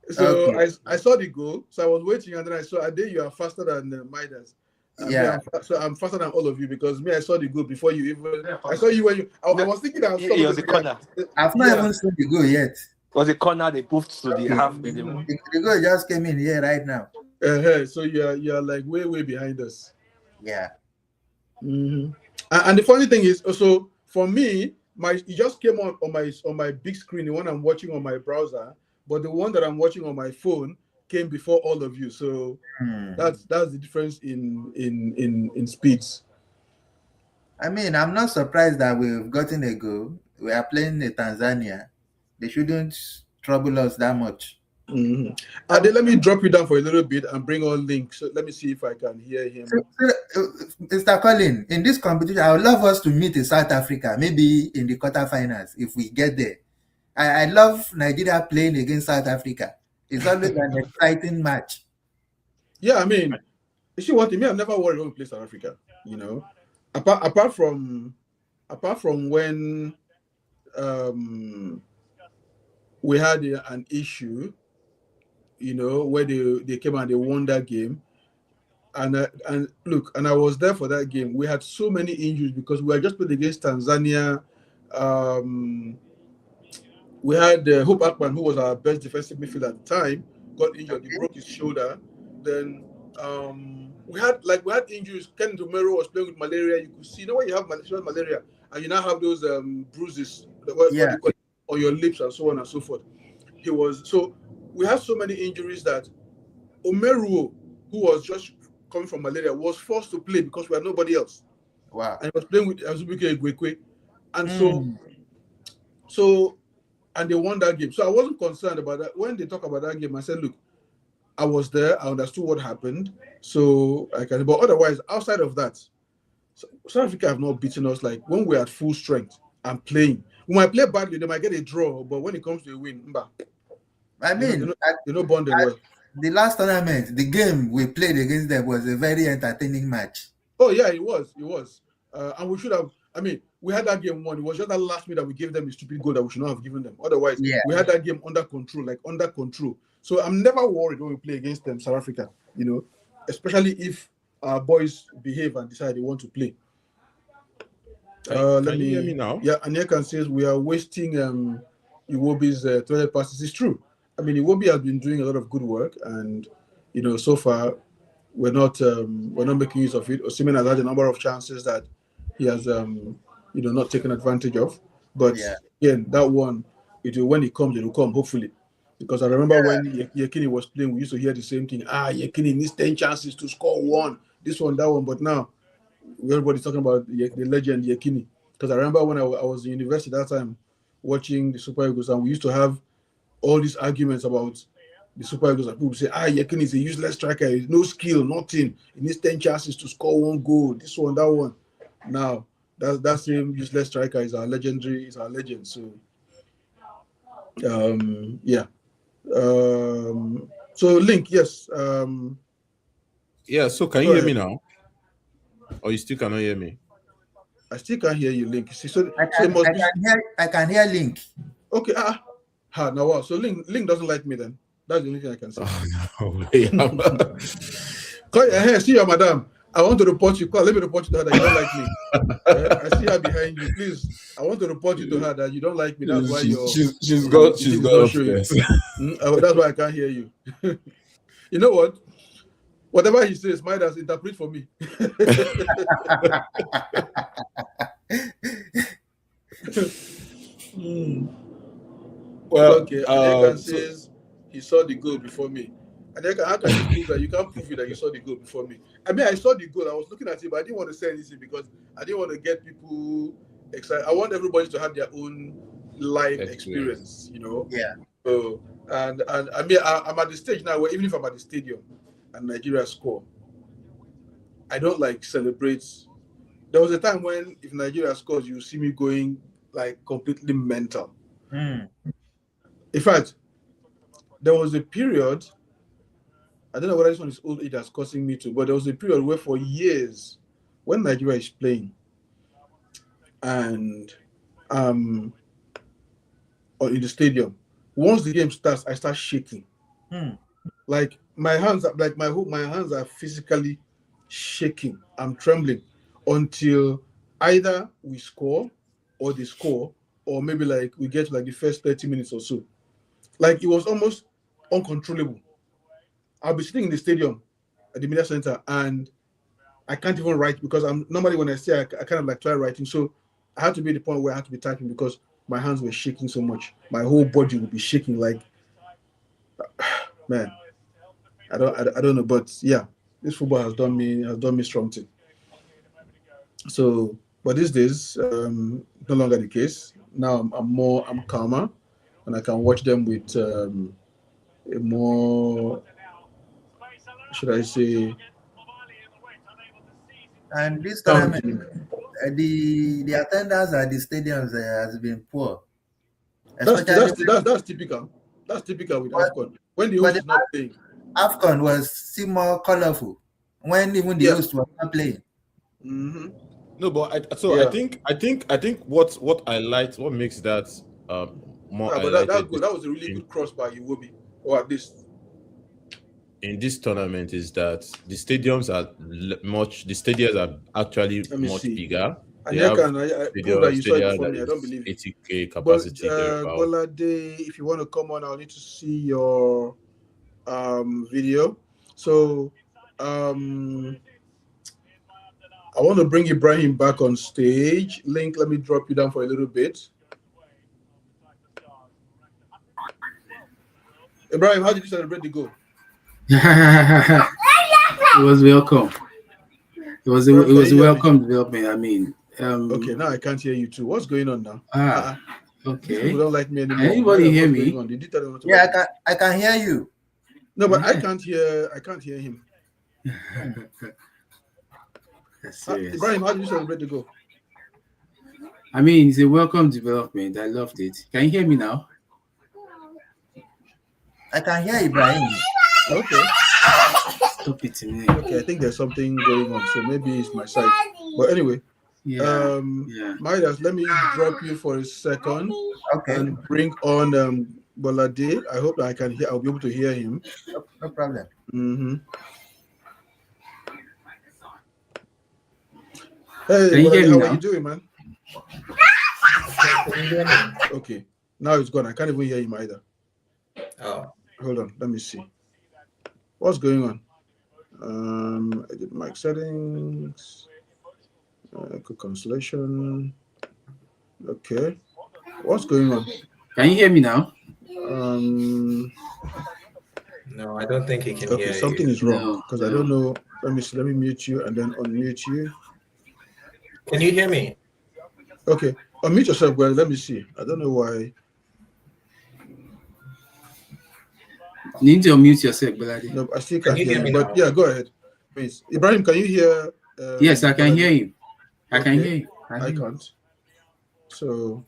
So Okay, I saw the goal, so I was waiting, and then I saw Ade, you are faster than Midas. Me, yeah. I'm faster than all of you because me, I saw the goal before you even. I saw you when you. I No, was thinking I was it coming to was a the guy. corner. I've not Yeah. even seen the goal yet. It was a corner. They moved to the Okay, half Mhm. minimum. the goal just came in here right now. So you're like way behind us. Yeah. Hmm. And the funny thing is, also for me, it just came on my big screen, the one I'm watching on my browser, but the one that I'm watching on my phone came before all of you. So Hmm. that's the difference in speeds. I mean, I'm not surprised that we've gotten a goal. We are playing in Tanzania. They shouldn't trouble us that much. Hmm. And Um, then let me drop you down for a little bit and bring on Link. So let me see if I can hear so, him. Mr. Colin, in this competition, I would love us to meet in South Africa, maybe in the quarterfinals if we get there. I love Nigeria playing against South Africa. It's always an exciting match. Yeah, I mean, you see what me, I've never worried when we play South Africa. You know, apart from when um we had an issue, where they came and they won that game. And look, and I was there for that game. We had so many injuries because we had just played against Tanzania. Um, we had Hope Akpan, who was our best defensive midfielder at the time, got injured. He Okay. broke his shoulder. Then we had injuries. Ken Romero was playing with malaria. You could see, when you have malaria and you now have those bruises, what do Yeah. you call it, on your lips and so on and so forth. We had so many injuries that Omeruo, who was just coming from malaria, was forced to play because we had nobody else, Wow. and he was playing with Azubuike Egwekwe, and so Hmm. so and they won that game. So I wasn't concerned about that. When they talk about that game, I said, look, I was there, I understood what happened, so I can. But otherwise, outside of that, South Africa have not beaten us like when we're at full strength and playing. We might play badly, they might get a draw, but when it comes to a win, I they know they mean, know they know bonded at well. the last tournament, the game we played against them was a very entertaining match. Oh yeah, it was, and we should have. I mean, we had that game won. It was just that last minute that we gave them a stupid goal that we should not have given them. Otherwise, Yeah. we had that game under control, like under control. So I'm never worried when we play against them, South Africa. Especially if our boys behave and decide they want to play. Let Can you hear me me. now? Yeah, Anyeka says we are wasting Iwobi's toilet passes. It's true. I mean, Iwobi has been doing a lot of good work, and so far we're not making use of it. Osimhen has had a number of chances that he has not taken advantage of. But Yeah. again, that one, when it comes, it will come hopefully. Because I remember when Yekini was playing, we used to hear the same thing. Yekini needs 10 chances to score one, this one, that one. But now everybody's talking about the legend Yekini. Because I remember when I was in university that time watching the Super Eagles, and we used to have all these arguments about the Super Eagles, and people say, Yekini is a useless striker. He's no skill, nothing. He needs 10 chances to score 1 goal. This one, that one. Now, that same useless striker is our legend. So, yeah. So, Link, yes. Yeah, so can you Go hear me ahead. now? Or you still cannot hear me? I still can't hear you, Link. See, so I it must be. I can hear Link. Okay. Now what? So Link doesn't like me then. That's the only thing I can say. Oh, no way. Call your hair. See your madam. I want to report you. Let me report you to her that you don't like me. I see her behind you. Please, I want to report you to her that you don't like me. That's why she's got upstairs. That's why I can't hear you. You know what? Whatever he says, Midas interpret for me. Well, okay. Adekan says he saw the goal before me. Adekan, how can you prove that? You can't prove it that you saw the goal before me. I mean, I saw the goal. I was looking at it, but I didn't want to say anything because I didn't want to get people excited. I want everybody to have their own life experience, you know. Yeah. So and I mean, I'm at the stage now where even if I'm at the stadium and Nigeria score, I don't like celebrate. There was a time when if Nigeria scores, you see me going like completely mental. In fact, there was a period, I don't know whether this one is old age that's causing me to, but there was a period where for years, when Nigeria is playing and in the stadium, once the game starts, I start shaking. Like my hands are physically shaking. I'm trembling until either we score or they score, or maybe like we get like the first 30 minutes or so. Like it was almost uncontrollable. I'll be sitting in the stadium at the media center and I can't even write because I'm normally when I say I kind of like try writing. So I had to be at the point where I had to be typing because my hands were shaking so much. My whole body would be shaking like, man, I don't know, but yeah, this football has done me strong too. So, but these days, no longer the case. Now I'm calmer, and I can watch them with a more, should I say, And this calm tournament, demeanor. the attendance at the stadiums has been poor, That's especially that's typical. That's typical with but, AFCON. When the but host the is not playing. AFCON was still more colorful when even the Yeah. host was not playing. Mm-hmm. No, but I Yeah. think what I liked, what makes that more But highlighted that was a really good cross by Iwobi, or at least. in this tournament is that the stadiums are actually Let me much see. bigger. And They have I prove that you saw it stadia before that me. I don't is believe you. 80K But capacity thereabout. Bolade, if you want to come on, I'll need to see your video. So I want to bring Ibrahim back on stage. Link, let me drop you down for a little bit. Ibrahim, how did you celebrate the goal? It was welcome. It was a welcome development. I mean, okay, now I can't hear you too. What's going on now? Okay. These people don't like me anymore. Can anybody hear What's me? going on? Did you tell them not to Yeah, like I can hear you. No, but I can't hear him. Ibrahim, how did you celebrate the goal? I mean, it's a welcome development. I loved it. Can you hear me now? I can hear Ibrahim. Okay. Stop it, man. Okay, I think there's something going on, so maybe it's my side. But anyway, Midas, let me drop you for a second. Okay. And bring on Bolade. I hope that I'll be able to hear him. No problem. Mm-hmm. Hey, can you hear me how now? are you doing, man? Okay, now it's gone. I can't even hear him either. Oh, hold on. Let me see. What's going on? I did mic settings. Quick cancellation. Okay. What's going on? Can you hear me now? no, I don't think he can hear Okay, something you. is wrong because I don't know. Let me see. Let me mute you and then unmute you. Can you hear me? Okay, unmute yourself. Well, let me see. I don't know why. You need to unmute yourself, Baladi. No, I still Can can't you hear hear you. me But now? yeah, go ahead. Please. Ibrahim, can you hear? Yes, I can Baladi? hear you. I can Okay. hear you. I can't. So,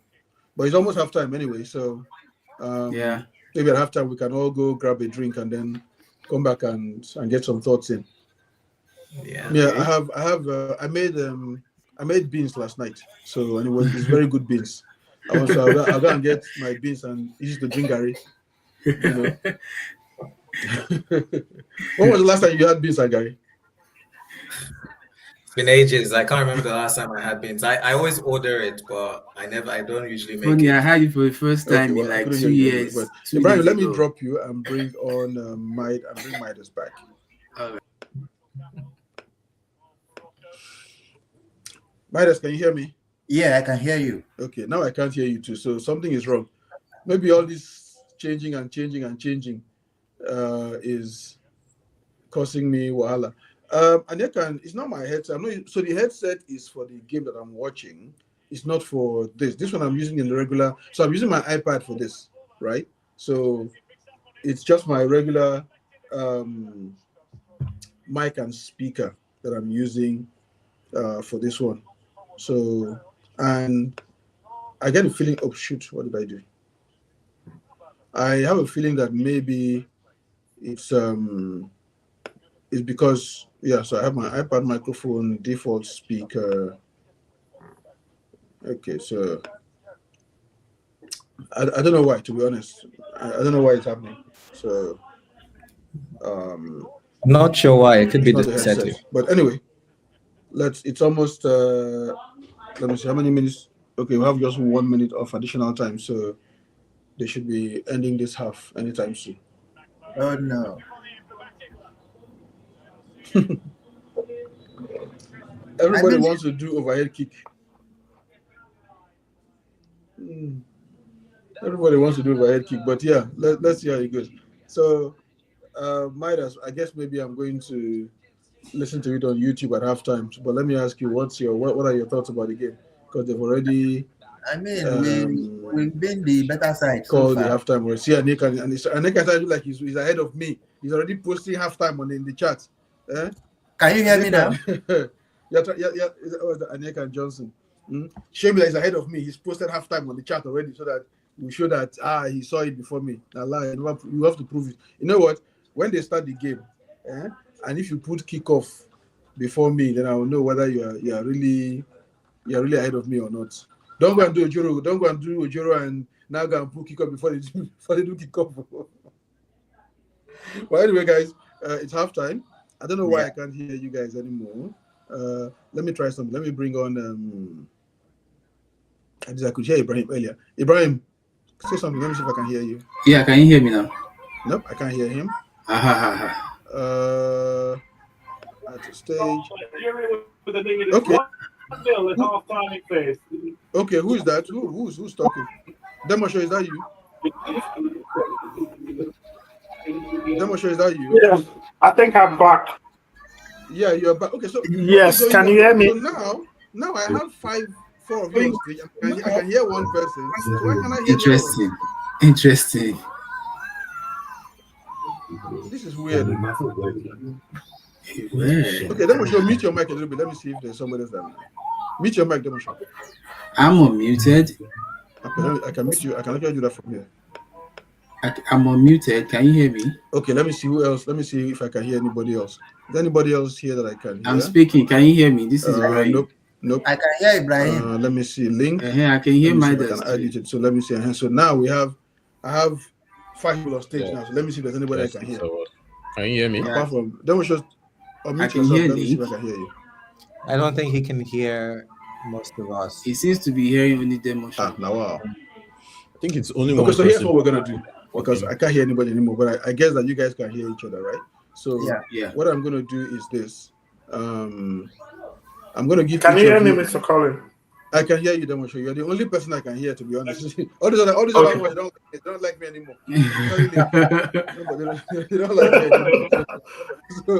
but it's almost halftime anyway. So, Yeah. maybe at halftime we can all go grab a drink and then come back and get some thoughts in. Yeah. Yeah, Okay. I made beans last night. So, and it's very good beans. I'll go and get my beans and use to drink Gary. You know. When was the last time you had beans and Gary? It's been ages. I can't remember the last time I had beans. I always order it, but I don't usually make Funny, I it. had it for the first Okay, time in well, I like couldn't 2 hear you anyway. years, But 2 Ibrahim, days let me ago. drop you and bring on bring Midas back. All right. Midas, can you hear me? Yeah, I can hear you. Okay, now I can't hear you too. So something is wrong. Maybe all this changing and changing and changing is causing me wahala. And it's not my headset. So the headset is for the game that I'm watching. It's not for this. This one I'm using in the regular. So I'm using my iPad for this, right? So it's just my regular mic and speaker that I'm using for this one. So, and I get a feeling, oh shoot, what did I do? I have a feeling that maybe it's because so I have my iPad microphone default speaker. Okay, so I don't know why, to be honest. I don't know why it's happening. So Not sure why. It could it's be not the the headset. setting. But anyway, it's almost let me see how many minutes. Okay, we have just 1 minute of additional time, so they should be ending this half anytime soon. Oh no. Everybody I wants to do overhead kick. Everybody wants to do overhead kick, but yeah, let's see how it goes. So, Midas, I guess maybe I'm going to listen to it on YouTube at halftime. But let me ask you, what are your thoughts about the game? Because they've already mean, we've been the better side so called the far. halftime. Well, see, Anika started like he's ahead of me. He's already posting halftime in the chat. Eh? Can you hear me now? Anika and Johnson. Shame that he's ahead of me. He's posted halftime on the chat already, so that we show that he saw it before me. Now, you have to prove it. You know what? When they start the game, and if you put kickoff before me, then I will know whether you're really ahead of me or not. Don't go and do Ojoro. Don't go and do Ojoro and now go and put kickoff before they do kickoff. Well, anyway, guys, it's halftime. I don't know why I can't hear you guys anymore. Let me try something. Let me bring on. I could hear Ibrahim earlier. Ibrahim, say something. Let me see if I can hear you. Yeah, can you hear me now? Nope, I can't hear him. At the stage. Okay. Okay, who is that? Who's talking? Demosho, is that you? Demosho, is that you? Yes, I think I'm back. Yeah, you're back. Okay, so Yes, can you hear me? So now I have four of you on stage. I can hear one person. So why can't I hear the other one? Interesting. This is weird. Yeah. Okay, Demosho, mute your mic a little bit. Let me see if there's somebody else that mute your mic, Demosho. I'm unmuted. Okay, I can mute you. I can actually do that from here. I'm unmuted. Can you hear me? Okay, let me see who else. Let me see if I can hear anybody else. Is there anybody else here that I can hear? I'm speaking. Can you hear me? This is Ibrahim. Nope. I can hear Ibrahim. Let me see. Link. I can hear Midas. I can add it. So let me see. So now I have 5 people on stage now. So let me see if there's anybody I can hear. Can you hear me? Apart from, then we should unmute yourself. Let me see if I can hear you. I don't think he can hear most of us. He seems to be hearing only Demosho. Now wow. I think it's only one. Okay, so here's what we're gonna do, because I can't hear anybody anymore. But I guess that you guys can hear each other, right? So yeah. What I'm gonna do is this. I'm gonna give. Can you hear me, Mr. Colin? I can hear you, Demosho. You're the only person I can hear, to be honest. all these other ones don't like me anymore. They don't like me anymore. So,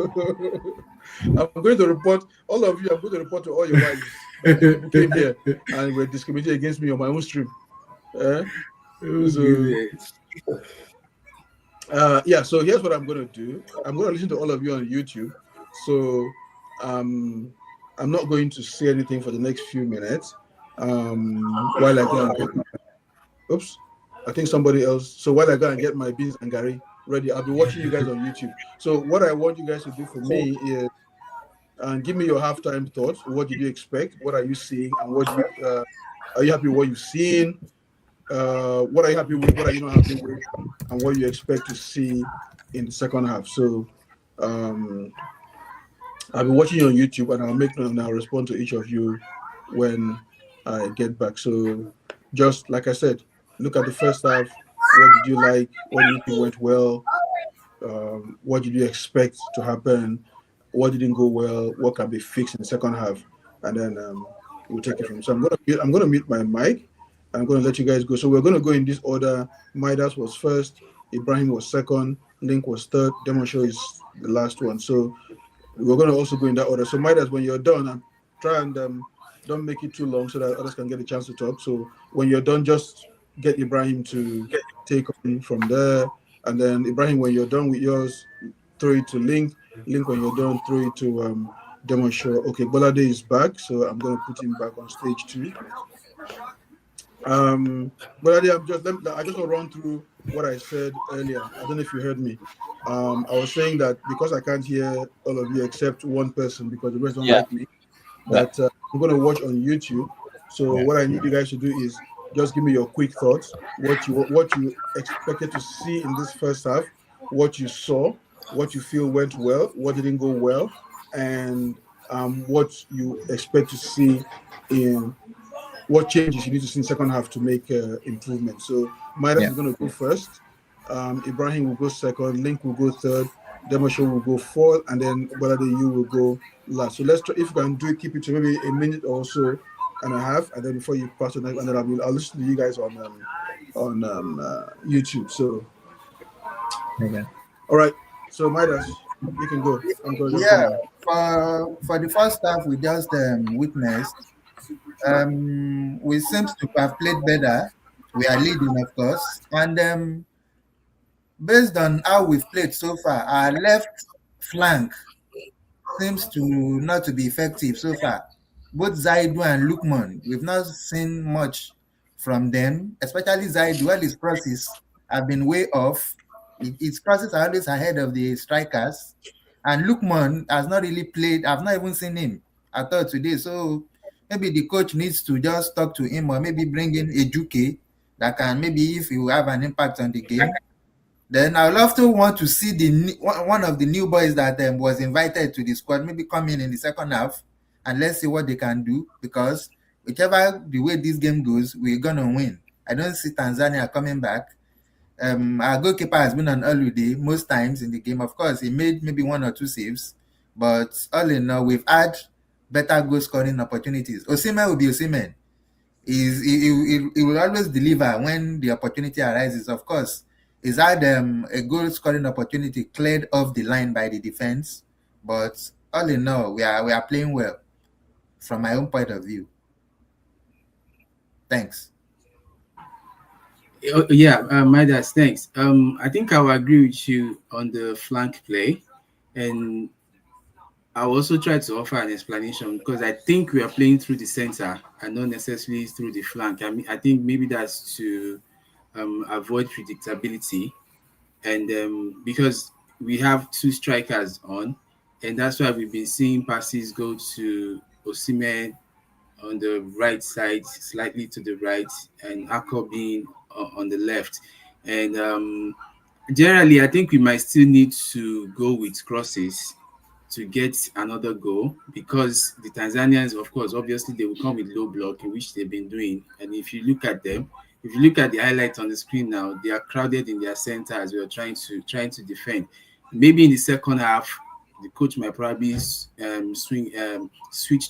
I'm going to report all of you. I'm going to report to all your wives who came here and were discriminating against me on my own stream. Yeah, so here's what I'm gonna do. I'm gonna listen to all of you on YouTube. So um I'm not going to say anything for the next few minutes. While I go and get my oops, I think somebody else. So while I go and get my beans and gari ready, I'll be watching you guys on YouTube. So what I want you guys to do for me is give me your halftime thoughts. What did you expect? What are you seeing? And what do you are you happy with what you've seen? What are you happy with? What are you not happy with? And what you expect to see in the second half. So um, I'll be watching you on YouTube, and I'll make note and I'll respond to each of you when I get back. So just like I said, look at the first half. What did you like? What do you think went well? What did you expect to happen? What didn't go well? What can be fixed in the second half? And then we'll take it from. So I'm gonna mute my mic. I'm gonna let you guys go. So we're gonna go in this order. Midas was first. Ibrahim was second. Link was third. Demoshow is the last one. So we're going to also go in that order. So, Midas, when you're done, try and don't make it too long so that others can get a chance to talk. So, when you're done, just get Ibrahim to take on from there. And then, Ibrahim, when you're done with yours, throw it to Link. Link, when you're done, throw it to Demo Show. Okay, Bolade is back. So, I'm going to put him back on stage too. Bolade, I just want to run through what I said earlier. I don't know if you heard me. I was saying that because I can't hear all of you except one person because the rest don't Yeah, like me, yeah, that I'm going to watch on YouTube. So yeah, what I need you guys to do is just give me your quick thoughts, what you expected to see in this first half, what you saw, what you feel went well, what didn't go well, and what you expect to see in what changes you need to see in the second half to make improvement. So Midas yeah. is going to go first. Ibrahim will go second. Link will go third. Demoshow will go fourth, and then Balade you will go last. So let's try if you can do it, keep it to maybe a minute or so and a half, and then before you pass on, and then I'll listen to you guys on YouTube. So Okay. all right. So Midas, you can go. I'm gonna just go Yeah, now. for the first half, we just witnessed. We seems to have played better. We are leading, of course, and based on how we've played so far, our left flank seems to not to be effective so far. Both Zaidu and Lukman, we've not seen much from them, especially Zaidu. All his crosses have been way off. His crosses are always ahead of the strikers. And Lukman has not really played. I've not even seen him at all today. So maybe the coach needs to just talk to him or maybe bring in a Juke that can maybe if he will have an impact on the game. Then I will also want to see one of the new boys that was invited to the squad maybe come in the second half and let's see what they can do because whichever the way this game goes, we're gonna win. I don't see Tanzania coming back. Our goalkeeper has been on holiday most times in the game. Of course, he made maybe one or two saves, but all in all, we've had better goal scoring opportunities. Osimhen will be Osimhen. He will always deliver when the opportunity arises. Of course, he's had a goal scoring opportunity cleared off the line by the defense, but all in all, we are playing well from my own point of view. Thanks. Yeah, Midas, thanks. I think I'll agree with you on the flank play, and I'll also try to offer an explanation because I think we are playing through the center and not necessarily through the flank. I mean, I think maybe that's to avoid predictability, and because we have two strikers on, and that's why we've been seeing passes go to Osimhen on the right side, slightly to the right, and Akko being on the left. And generally, I think we might still need to go with crosses to get another goal because the Tanzanians, of course, obviously they will come with low block, in which they've been doing. And if you look at them, if you look at the highlights on the screen now, they are crowded in their center as we are trying to defend. Maybe in the second half, the coach might probably switch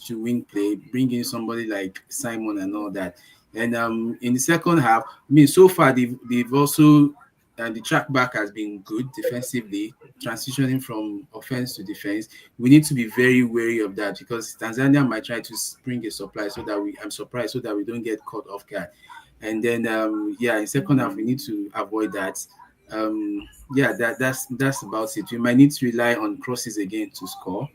to wing play, bring in somebody like Simon and all that. And in the second half, I mean, so far they've also the track back has been good defensively, transitioning from offense to defense. We need to be very wary of that because Tanzania might try to spring a supply so that I'm surprised so that we don't get caught off guard. And then yeah, in second half we need to avoid that. Yeah, that's about it. We might need to rely on crosses again to score.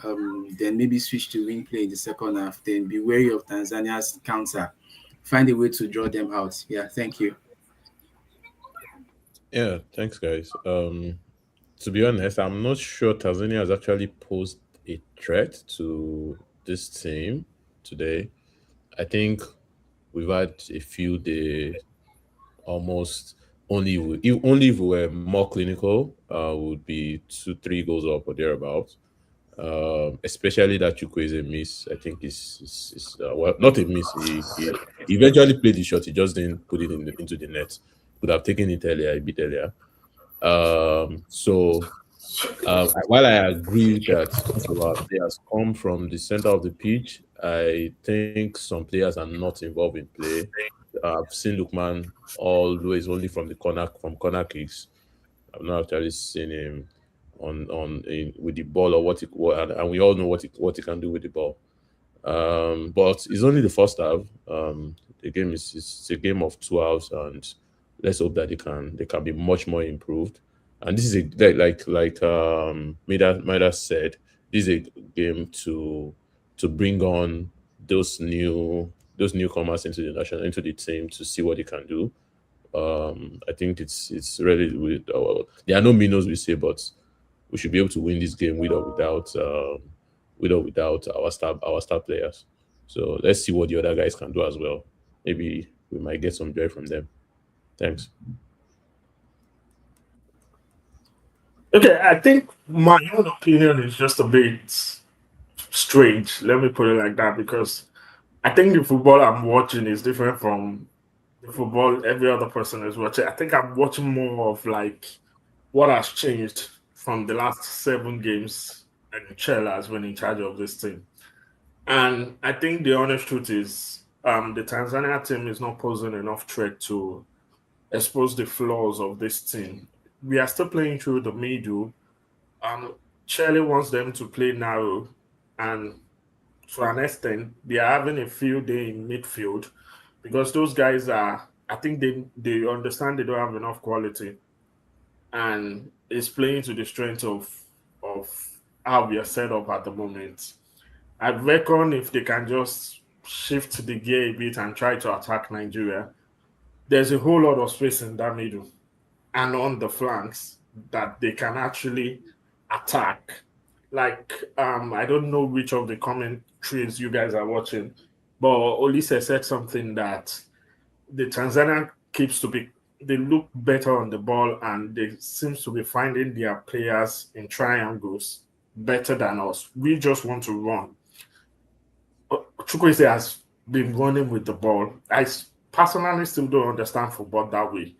Then maybe switch to wing play in the second half. Then be wary of Tanzania's counter. Find a way to draw them out. Yeah, thank you. Yeah, thanks, guys. To be honest, I'm not sure Tanzania has actually posed a threat to this team today. I think we've had a few days almost only if we were more clinical, would be 2-3 goals up or thereabouts. Especially that Chukwueze miss, I think is well, not a miss. He eventually played the shot. He just didn't put it into the net. Could have taken it earlier, a bit earlier. So while I agree that most of our players come from the center of the pitch, I think some players are not involved in play. I've seen Lukman always only from the corner kicks. I've not actually seen him with the ball or and we all know what he can do with the ball. But it's only the first half. The game is it's a game of 2 hours, and let's hope that they can be much more improved. And this is like Mida said, this is a game to bring on those newcomers into the team to see what they can do. I think it's really there are no minnows we say, but we should be able to win this game with or without our star players. So let's see what the other guys can do as well. Maybe we might get some joy from them. Thanks. Okay, I think my own opinion is just a bit strange. Let me put it like that because I think the football I'm watching is different from the football every other person is watching. I think I'm watching more of like what has changed from the last 7 games and Chella has been in charge of this team. And I think the honest truth is the Tanzania team is not posing enough threat to expose the flaws of this team. We are still playing through the middle. Shirley wants them to play narrow, and to an extent, they are having a field day in midfield because those guys are. I think they understand they don't have enough quality, and it's playing to the strength of how we are set up at the moment. I reckon if they can just shift the gear a bit and try to attack Nigeria, there's a whole lot of space in that middle and on the flanks that they can actually attack. Like I don't know which of the commentaries you guys are watching, but Olise said something that the Tanzania keeps to be they look better on the ball and they seems to be finding their players in triangles better than us. We just want to run. Chukwueze has been running with the ball. Personally still don't understand football that way.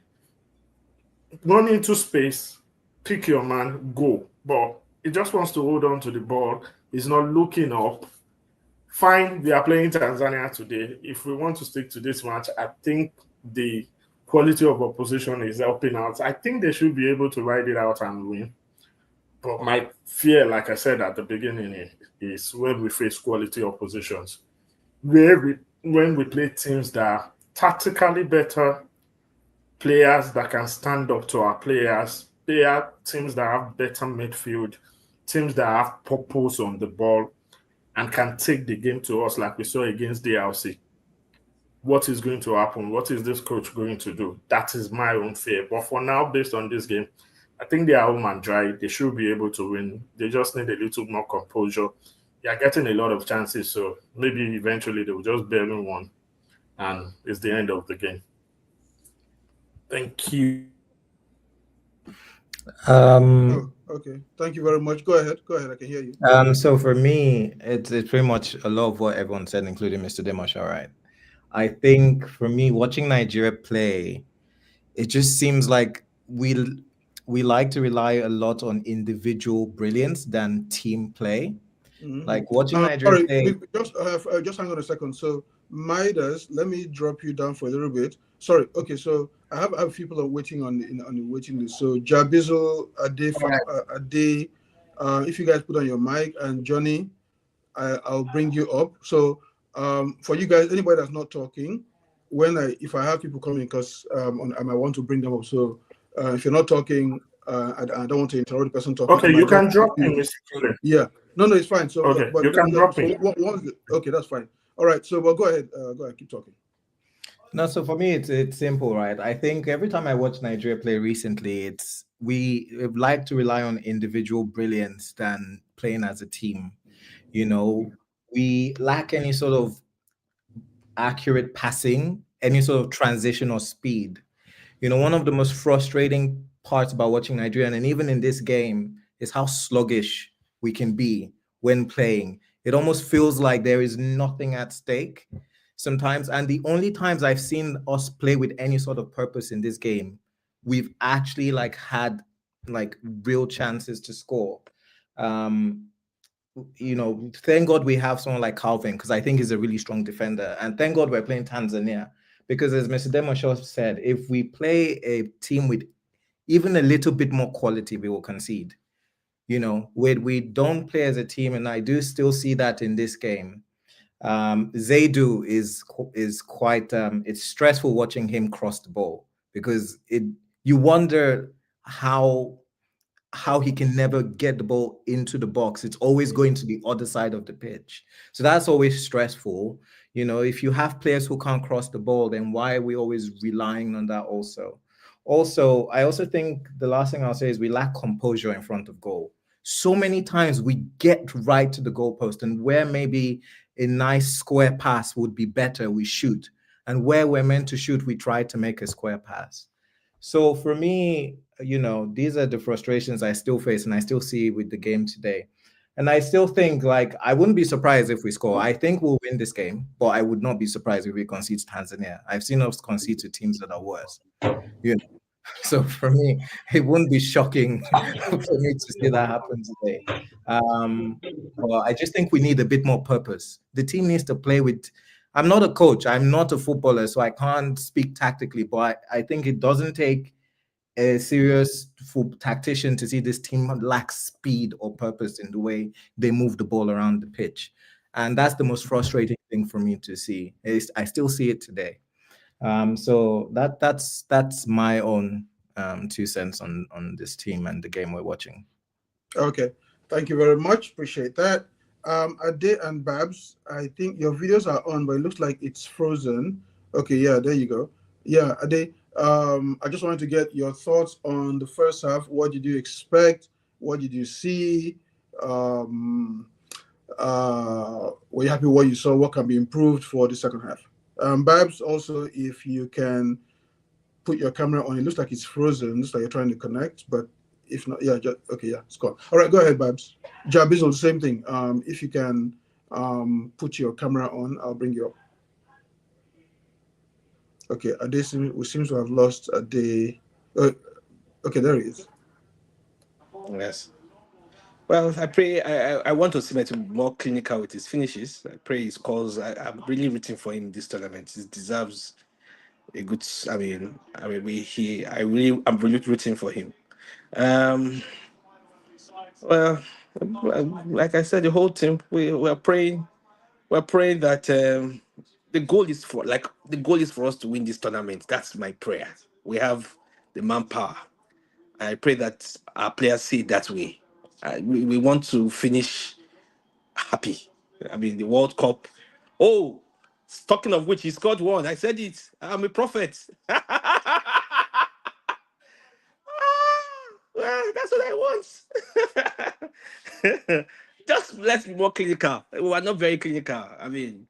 Run into space, pick your man, go. But he just wants to hold on to the ball. He's not looking up. Fine, we are playing Tanzania today. If we want to stick to this match, I think the quality of opposition is helping out. I think they should be able to ride it out and win. But my fear, like I said at the beginning, is when we face quality oppositions. When we play teams that are tactically better, players that can stand up to our players, teams that have better midfield, teams that have purpose on the ball and can take the game to us like we saw against DLC. What is going to happen? What is this coach going to do? That is my own fear. But for now, based on this game, I think they are home and dry. They should be able to win. They just need a little more composure. They are getting a lot of chances, so maybe eventually they will just barely one, and it's the end of the game. Thank you. Um, Oh, okay. Thank you very much. Go ahead. Go ahead. I can hear you. so for me, it's pretty much a lot of what everyone said, including Mr. Dimash. Right. I think for me, watching Nigeria play, it just seems like we like to rely a lot on individual brilliance than team play. Like watching Nigeria Sorry, play. just hang on a second. So, Midas, let me drop you down for a little bit. Sorry. Okay, so I have people are waiting on the waiting list. So, Jabizel, Ade, if you guys put on your mic, and Johnny, I'll bring you up. So, for you guys, anybody that's not talking, if I have people coming, because I might want to bring them up. So, If you're not talking, I don't want to interrupt the person talking. Okay, you can drop me, Mr. Kule. Yeah. No, it's fine. So, Okay, you can drop me. Okay, that's fine. All right. So, well, go ahead. Go ahead. Keep talking. No, so for me, it's simple, right? I think every time I watch Nigeria play recently, we like to rely on individual brilliance than playing as a team. You know, we lack any sort of accurate passing, any sort of transition or speed. You know, one of the most frustrating parts about watching Nigeria, and even in this game, is how sluggish we can be when playing. It almost feels like there is nothing at stake sometimes. And the only times I've seen us play with any sort of purpose in this game, we've actually like had like real chances to score. Um, you know, thank God we have someone like Calvin, because I think he's a really strong defender. And thank God we're playing Tanzania, because as Mr. Demoshaw said, if we play a team with even a little bit more quality, we will concede. You know, we don't play as a team, and I do still see that in this game. Zaidu is quite it's stressful watching him cross the ball, because you wonder how he can never get the ball into the box. It's always going to the other side of the pitch. So that's always stressful. You know, if you have players who can't cross the ball, then why are we always relying on that also? Also, I also think the last thing I'll say is we lack composure in front of goal. So many times we get right to the goalpost, and where maybe a nice square pass would be better, we shoot. And where we're meant to shoot, we try to make a square pass. So for me, you know, these are the frustrations I still face and I still see with the game today. And I still think, like, I wouldn't be surprised if we score. I think we'll win this game, but I would not be surprised if we concede to Tanzania. I've seen us concede to teams that are worse. You know, so for me, it wouldn't be shocking for me to see that happen today. But I just think we need a bit more purpose. The team needs to play with. I'm not a coach. I'm not a footballer, so I can't speak tactically. But I think it doesn't take a serious tactician to see this team lacks speed or purpose in the way they move the ball around the pitch. And that's the most frustrating thing for me to see. I still see it today. So that's my own 2 cents on this team and the game we're watching. Okay, thank you very much. Appreciate that. Ade and Babs, I think your videos are on, but it looks like it's frozen. Okay, yeah, there you go. Yeah, Ade, I just wanted to get your thoughts on the first half. What did you expect? What did you see? Were you happy with what you saw? What can be improved for the second half? Babs, also, if you can put your camera on, it looks like it's frozen. It looks like you're trying to connect, but if not, yeah, okay, yeah, it's gone. All right, go ahead, Babs. Jabizo, the same thing. If you can put your camera on, I'll bring you up. Okay, we seem to have lost Ade. Okay, there he is. Yes. Well, I pray. I want to see him to be more clinical with his finishes. I pray his calls. I'm really rooting for him in this tournament. He deserves a good. I'm really rooting for him. Um. Well, like I said, the whole team we're praying. We're praying that the goal is for us to win this tournament. That's my prayer. We have the manpower. I pray that our players see it that way. We want to finish happy. I mean, the World Cup. Oh, talking of which, he scored one. I said it. I'm a prophet. Well, that's what I want. Just let's be more clinical. We are not very clinical. I mean,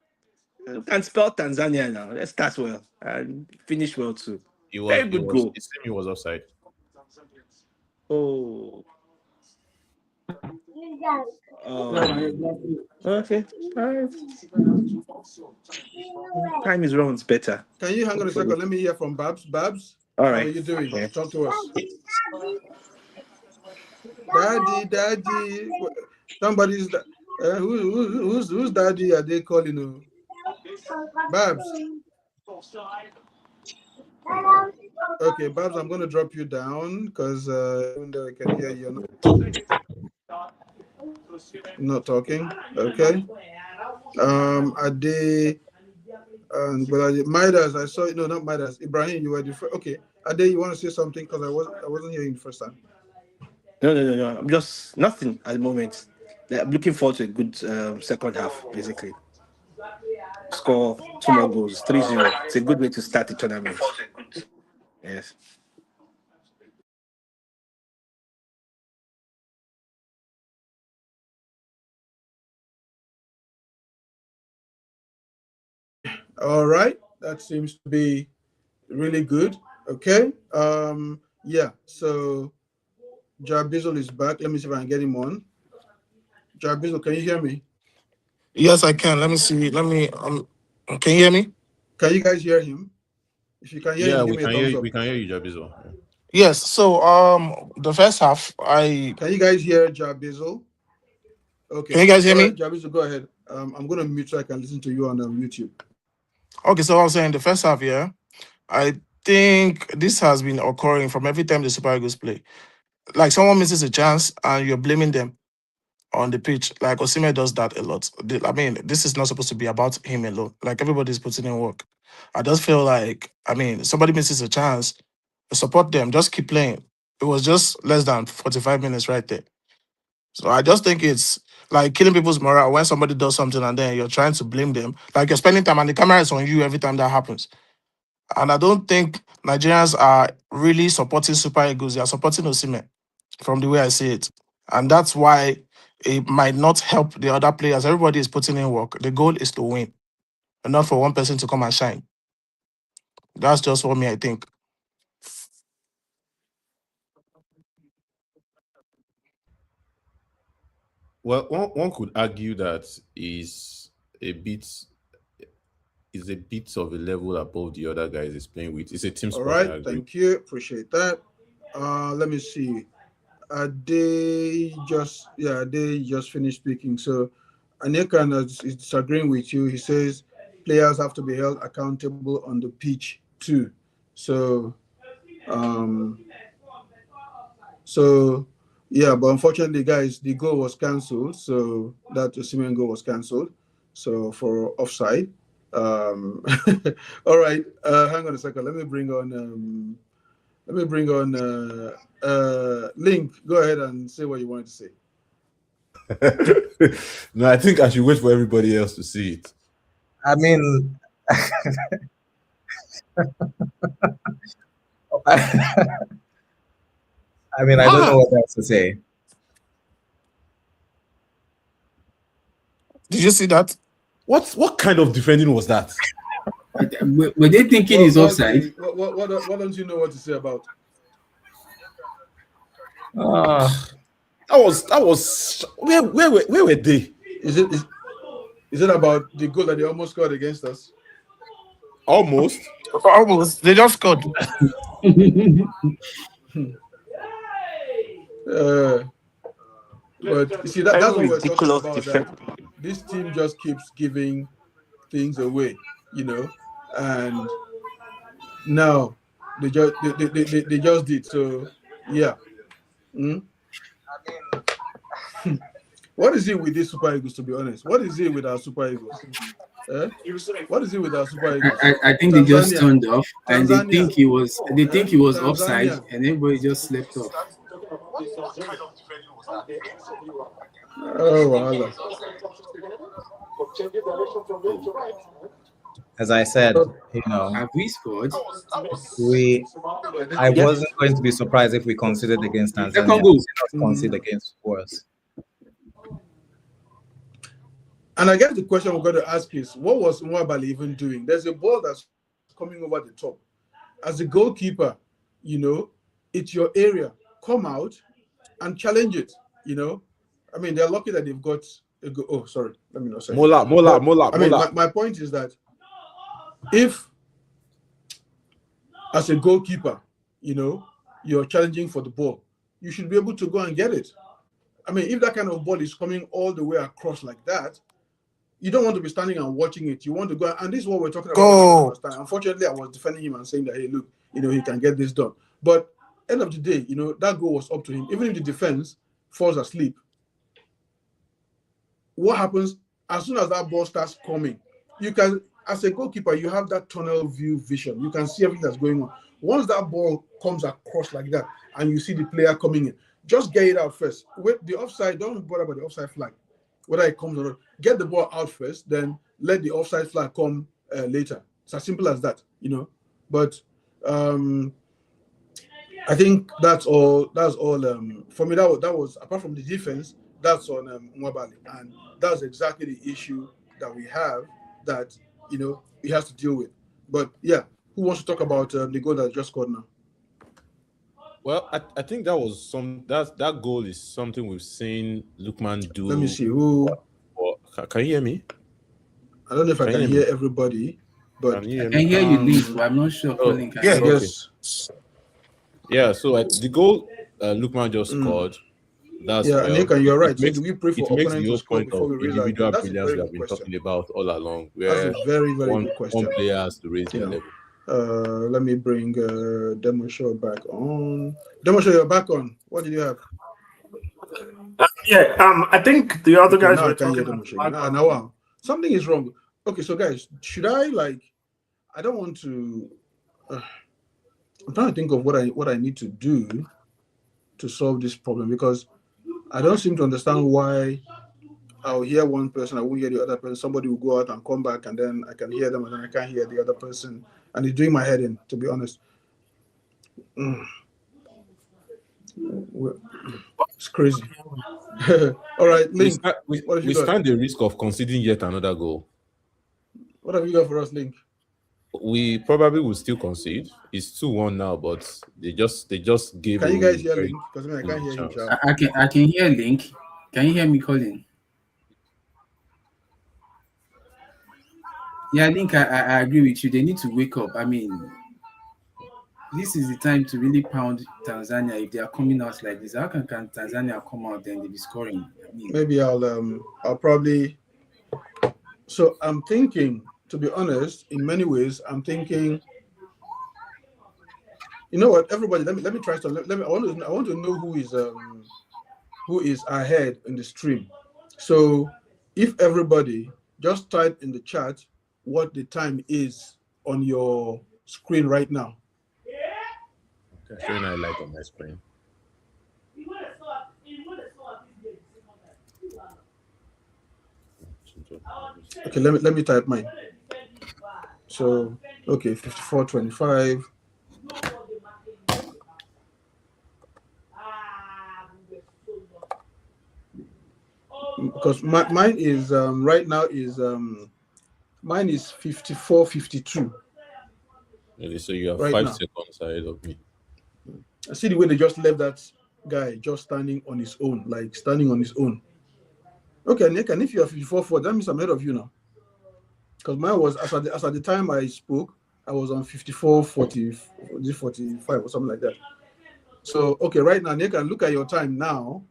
you can spell Tanzania now. Let's start well and finish well too. Very good goal. It seemed he was offside. Oh. Okay. All right. Time is wrong. It's better. Can you hang on a second? Let me hear from Babs. Babs, All how right. are you doing? Okay. Talk to us. Daddy. Somebody's who's daddy are they calling you? Babs. Okay, Babs, I'm gonna drop you down because even though I can hear you not talking. Okay. Ade, And but Midas, I saw no, not Midas. Ibrahim, you were the first. Okay, Ade, you want to say something because I wasn't hearing the first time. No. I'm just nothing at the moment. Like, I'm looking forward to a good second half, basically. Score two more goals, 3-0. It's a good way to start the tournament. Yes. All right, that seems to be really good. Okay. Yeah. So Jabizol is back. Let me see if I can get him on. Jabizol, can you hear me? Yes, I can. Let me see. Can you hear me? Can you guys hear him? If you can hear Yeah, him, give me a thumbs up. we can hear you, Jabizo. Yeah. Yes. So the first half, Can you guys hear Jabizol? can Okay. you guys hear All right, me? Jabizol, go ahead. I'm gonna mute so I can listen to you on YouTube. Okay, so I was saying the first half, yeah. I think this has been occurring from every time the Super Eagles play. Like someone misses a chance and you're blaming them on the pitch. Like Osimhen does that a lot. I mean, this is not supposed to be about him alone. Like everybody's putting in work. I just feel like, I mean, somebody misses a chance, support them, just keep playing. It was just less than 45 minutes right there. So I just think it's like killing people's morale when somebody does something and then you're trying to blame them. Like you're spending time and the camera is on you every time that happens. And I don't think Nigerians are really supporting Super Eagles. They are supporting Osimhen from the way I see it. And that's why it might not help the other players. Everybody is putting in work. The goal is to win, and not for one person to come and shine. That's just what me I think. Well, one could argue that a bit is a bit of a level above the other guys is playing with. It's a team All sport, I right, agree. thank you. Appreciate that. Let me see. They just finished speaking. So Aneka is disagreeing with you. He says players have to be held accountable on the pitch too. So um so yeah, but unfortunately, guys, the goal was cancelled. So that Osimhen goal was cancelled. So for offside. All right. Hang on a second. Let me bring on Link. Go ahead and say what you wanted to say. No, I think I should wait for everybody else to see it. I mean, I don't know Ah, what else to say. did you see that? What kind of defending was that? Were they thinking What it's what's offside? the what don't you know what to say about? Uh, That was where were they? Is it about the goal that they almost scored against us? Almost. Almost. They just scored. Uh, but you see that's Very what we're talking ridiculous about. That defense. this team just keeps giving things away, and now they just did. So yeah. Mm. What is it with these Super Eagles? To be honest, what is it with our Super Eagles? Eh? What is it with our Super Eagles? I think they just Tanzania, turned off and Tanzania, they think he was offside Tanzania. and everybody just slept off. Oh, wow. as I said, Have we scored? we I Yes. wasn't going to be surprised if we conceded against Second Tanzania. We goal. did not concede against us. And I guess the question we're going to ask is, what was Nwabali even doing? There's a ball that's coming over the top. As a goalkeeper, it's your area. Come out and challenge it. I mean, they're lucky that they've got a go. Oh, sorry, let me not say. Mola. I mean, my point is that if, as a goalkeeper, you're challenging for the ball, you should be able to go and get it. I mean, if that kind of ball is coming all the way across like that, you don't want to be standing and watching it. You want to go, and this is what we're talking about Go. last time. Unfortunately, I was defending him and saying that, hey, look, he can get this done. But end of the day, that goal was up to him. Even if the defense falls asleep, what happens as soon as that ball starts coming? You can as a goalkeeper, you have that tunnel view vision. You can see everything that's going on. Once that ball comes across like that, and you see the player coming in, just get it out first. With the offside, don't bother about the offside flag, whether it comes or not. Get the ball out first, then let the offside flag come later. It's as simple as that, But I think that's all. That's all. For me, that was apart from the defense. That's on Nwabali, and that's exactly the issue that we have that he has to deal with. But yeah, who wants to talk about the goal that just scored now? Well, I think that goal is something we've seen Lukman do. Let me see who. Can you hear me? I don't know if I can hear everybody, but I can hear you, Link, but I'm not sure. Colin can hear. Yes. Yeah. So the goal Lukman just scored. That's you're right. So do we pray for it makes opponent the to whole score point before of we raise our individual game? That's a brilliance very we have good been question. talking about all along. That's a Where very, very good question. one player has to raise their level. Let me bring Demo Show back on. Demo Show, you're back on. What did you have? I think the other guys now were I can't hear talking Demo Show. Now, something is wrong. Okay, so guys, should I I don't want to. I'm trying to think of what I need to do to solve this problem, because I don't seem to understand why I'll hear one person, I won't hear the other person. Somebody will go out and come back, and then I can hear them, and then I can't hear the other person, and it's doing my head in, to be honest. It's crazy. All right, Link. We stand the risk of conceding yet another goal. What have you got for us, Link? We probably will still concede. It's 2-1 now, but they just gave. Can you guys hear Link? Because I can't hear him. I can hear Link. Can you hear me, Colin? Yeah, Link, I agree with you. They need to wake up. I mean, this is the time to really pound Tanzania if they are coming out like this. How can Tanzania come out and they be scoring? I mean, maybe I'll probably. So I'm thinking, to be honest, in many ways, I'm thinking. You know what? Everybody, let me try something. I want to know who is ahead in the stream. So if everybody just type in the chat what the time is on your screen right now. Okay, showing a light on my screen. Okay, let me type mine. So 54:25. Because mine is right now is mine is 54:52. Okay, so you have right 5 now. seconds ahead of me. I see the way they just left that guy just standing on his own, Okay, Nick, and if you are 54:4, that means I'm ahead of you now. Because mine was as at the time I spoke, I was on 54:40, 45 or something like that. So okay, right now, Nick, and look at your time now,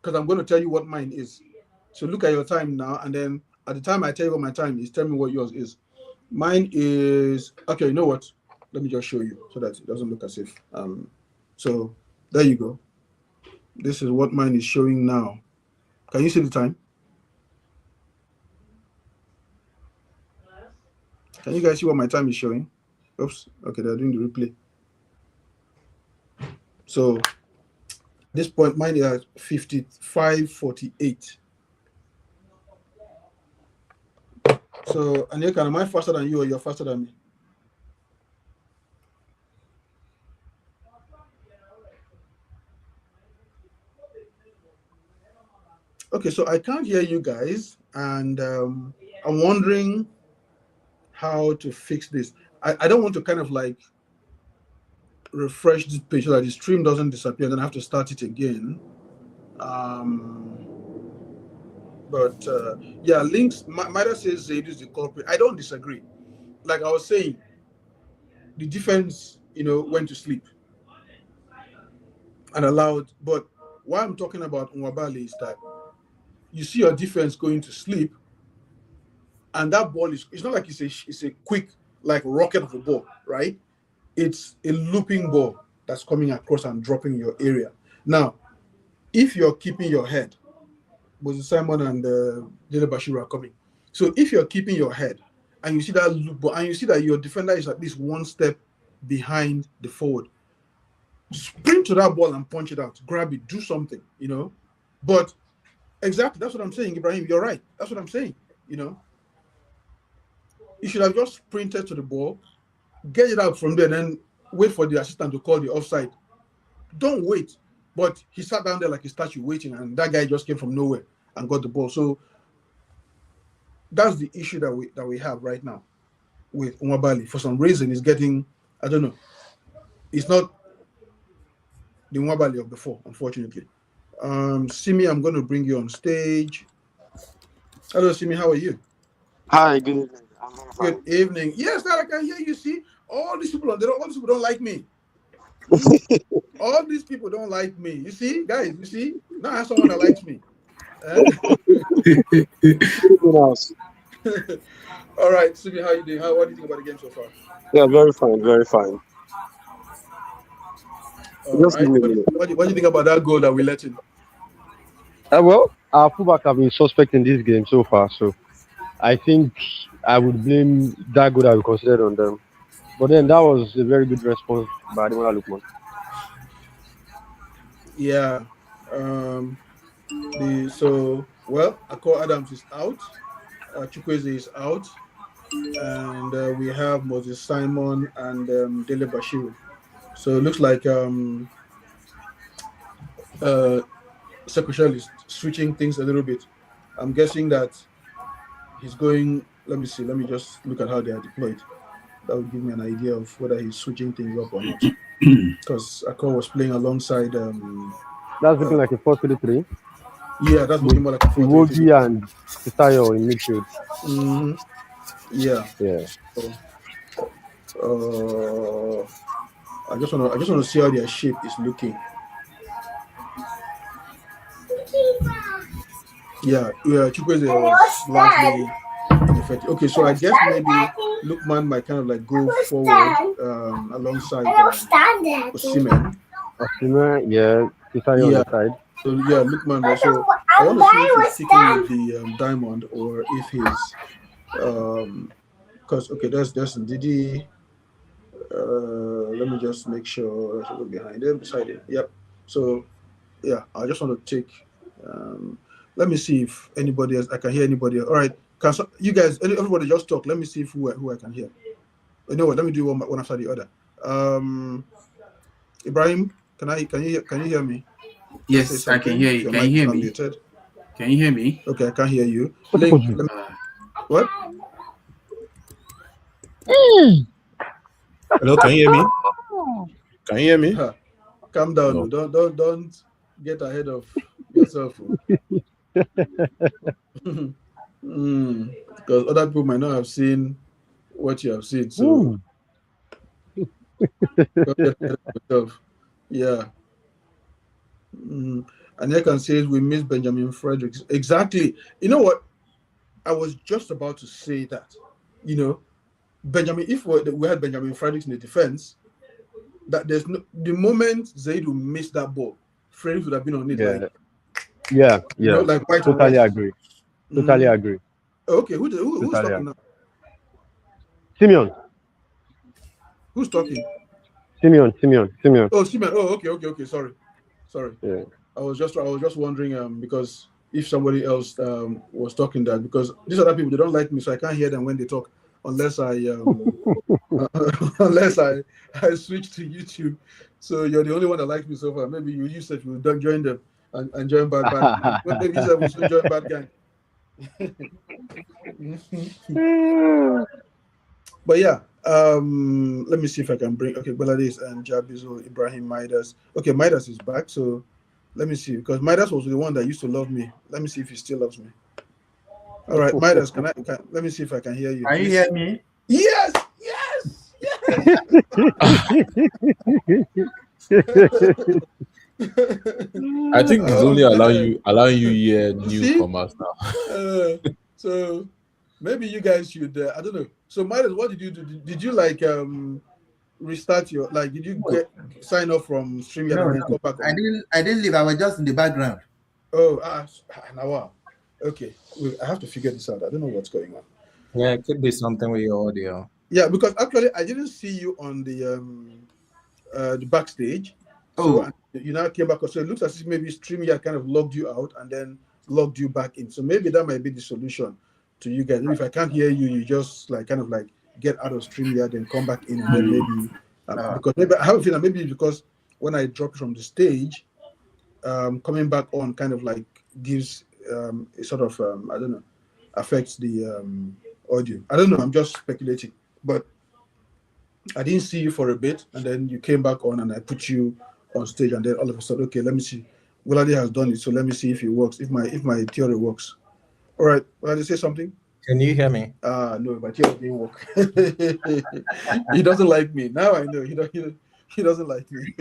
because I'm going to tell you what mine is. So look at your time now, and then at the time I tell you what my time is, tell me what yours is. Mine is okay. You know what? Let me just show you so that it doesn't look as if. So there you go. This is what mine is showing now. Can you see the time? Can you guys see what my time is showing? Oops. Okay, they're doing the replay. So at this point, mine is at 55:48. So, Anyeka, am I faster than you or you're faster than me? Okay, so I can't hear you guys, and I'm wondering how to fix this. I don't want to kind of refresh this page so that the stream doesn't disappear, then I have to start it again. But yeah, Links, Maida says Zaid is the culprit. I don't disagree. Like I was saying, the defense, went to sleep and allowed. But what I'm talking about Nwabali is that you see your defense going to sleep, and that ball it's not like it's a quick rocket of a ball, right? It's a looping ball that's coming across and dropping your area. Now, if you're keeping your head, was Simon and Dele Bashir are coming. So if you're keeping your head and you see that loop ball, and you see that your defender is at least one step behind the forward, sprint to that ball and punch it out, grab it, do something, But exactly, that's what I'm saying, Ibrahim. You're right. That's what I'm saying. You should have just sprinted to the ball, get it out from there, then wait for the assistant to call the offside. Don't wait. But he sat down there like a statue waiting, and that guy just came from nowhere and got the ball. So that's the issue that we have right now with Nwabali. For some reason, he's getting, I don't know. It's not the Nwabali of before, unfortunately. Simi, I'm going to bring you on stage. Hello, Simi. How are you? Hi, good evening. Good evening. Yes, that I can hear you. See, all these people don't like me. All these people don't like me. You see, guys. You see, now I have someone that likes me. All right, Simi, how you doing? What do you think about the game so far? Yeah, very fine, very fine. All right. What do you think about that goal that we let in? Well, our fullback have been suspect in this game so far, so I think I would blame that goal that we considered on them. But then that was a very good response by Ademola Lookman. Yeah. Akko Adams is out. Chukwueze is out, and we have Moses Simon and Dele Bashiru. So it looks like Sekou is switching things a little bit. I'm guessing that he's going. Let me see. Let me just look at how they are deployed. That would give me an idea of whether he's switching things up or not. Because Akko was playing alongside. That's looking like a 4-3-3. Yeah, that's looking more like a 4-3-3. Iwobi and Fisayo in midfield. Mm-hmm. Yeah. Yeah. So, I just want to see how their shape is looking. Yeah. Chukwueze was largely ineffective. Okay, so I guess maybe Lookman might kind of like go forward alongside Osimhen. Osimhen, yeah. Fisayo on the side. So yeah, Lookman. So I want to see if he's sticking with the diamond or if he's because there's Ndidi. Let me just make sure I should look behind him, beside him. Yep. So yeah, I just want to take. Let me see if anybody else. I can hear anybody else. All right, you guys? Everybody just talk. Let me see who I can hear. You know what? Let me do one after the other. Ibrahim, can you hear me? Yes, I can hear you. Can you hear me? Can you hear me? Okay, I can hear you. What? Hello, can you hear me? Can you hear me? Calm down. No. Don't get ahead of yourself. Because other people might not have seen what you have seen. So don't get ahead of yourself. Yeah. And I can say we miss Benjamin Fredericks. Exactly. You know what? I was just about to say that. Benjamin, if we had Benjamin Fredericks in the defense, that the moment Zaidu missed that ball, Fredericks would have been on it. Yeah. Totally agree. Totally agree. Okay, who's talking now? Simeon. Who's talking? Simeon. Oh, Simeon. Oh, okay. Sorry. Yeah. I was just wondering because if somebody else was talking that, because these other people, they don't like me, so I can't hear them when they talk unless I switch to YouTube. So you're the only one that likes me so far. Maybe you said you would join them and join bad. Maybe you said we should join bad gang. But yeah, let me see if I can bring Beladis and Jabizo, Ibrahim, Midas. Okay, Midas is back, so let me see, because Midas was the one that used to love me. Let me see if he still loves me. All right, Midas, let me see if I can hear you. Can you hear me? Yes. I think it's only allowing you hear newcomers now. So maybe you guys should. I don't know. So Midas, what did you do? Did you restart your Did you sign up from StreamYard? No. I didn't leave. I was just in the background. Oh, now wow. Okay, I have to figure this out. I don't know what's going on. Yeah, it could be something with your audio. Yeah, because actually I didn't see you on the backstage. So Oh, and you now came back. So it looks as if maybe StreamYard kind of logged you out and then logged you back in. So maybe that might be the solution to you guys. Maybe if I can't hear you, you just like kind of like get out of StreamYard and come back in, and then maybe because maybe I have a feeling maybe it's because when I dropped from the stage, coming back on kind of like gives a sort of I don't know, affects the audio. I don't know. I'm just speculating, but I didn't see you for a bit, and then you came back on, and I put you on stage, and then all of a sudden, okay, let me see. Wilade has done it, so let me see if it works. If my theory works. All right, Wilade, say something. Can you hear me? No, my theory didn't work. He doesn't like me now. I know he doesn't like me.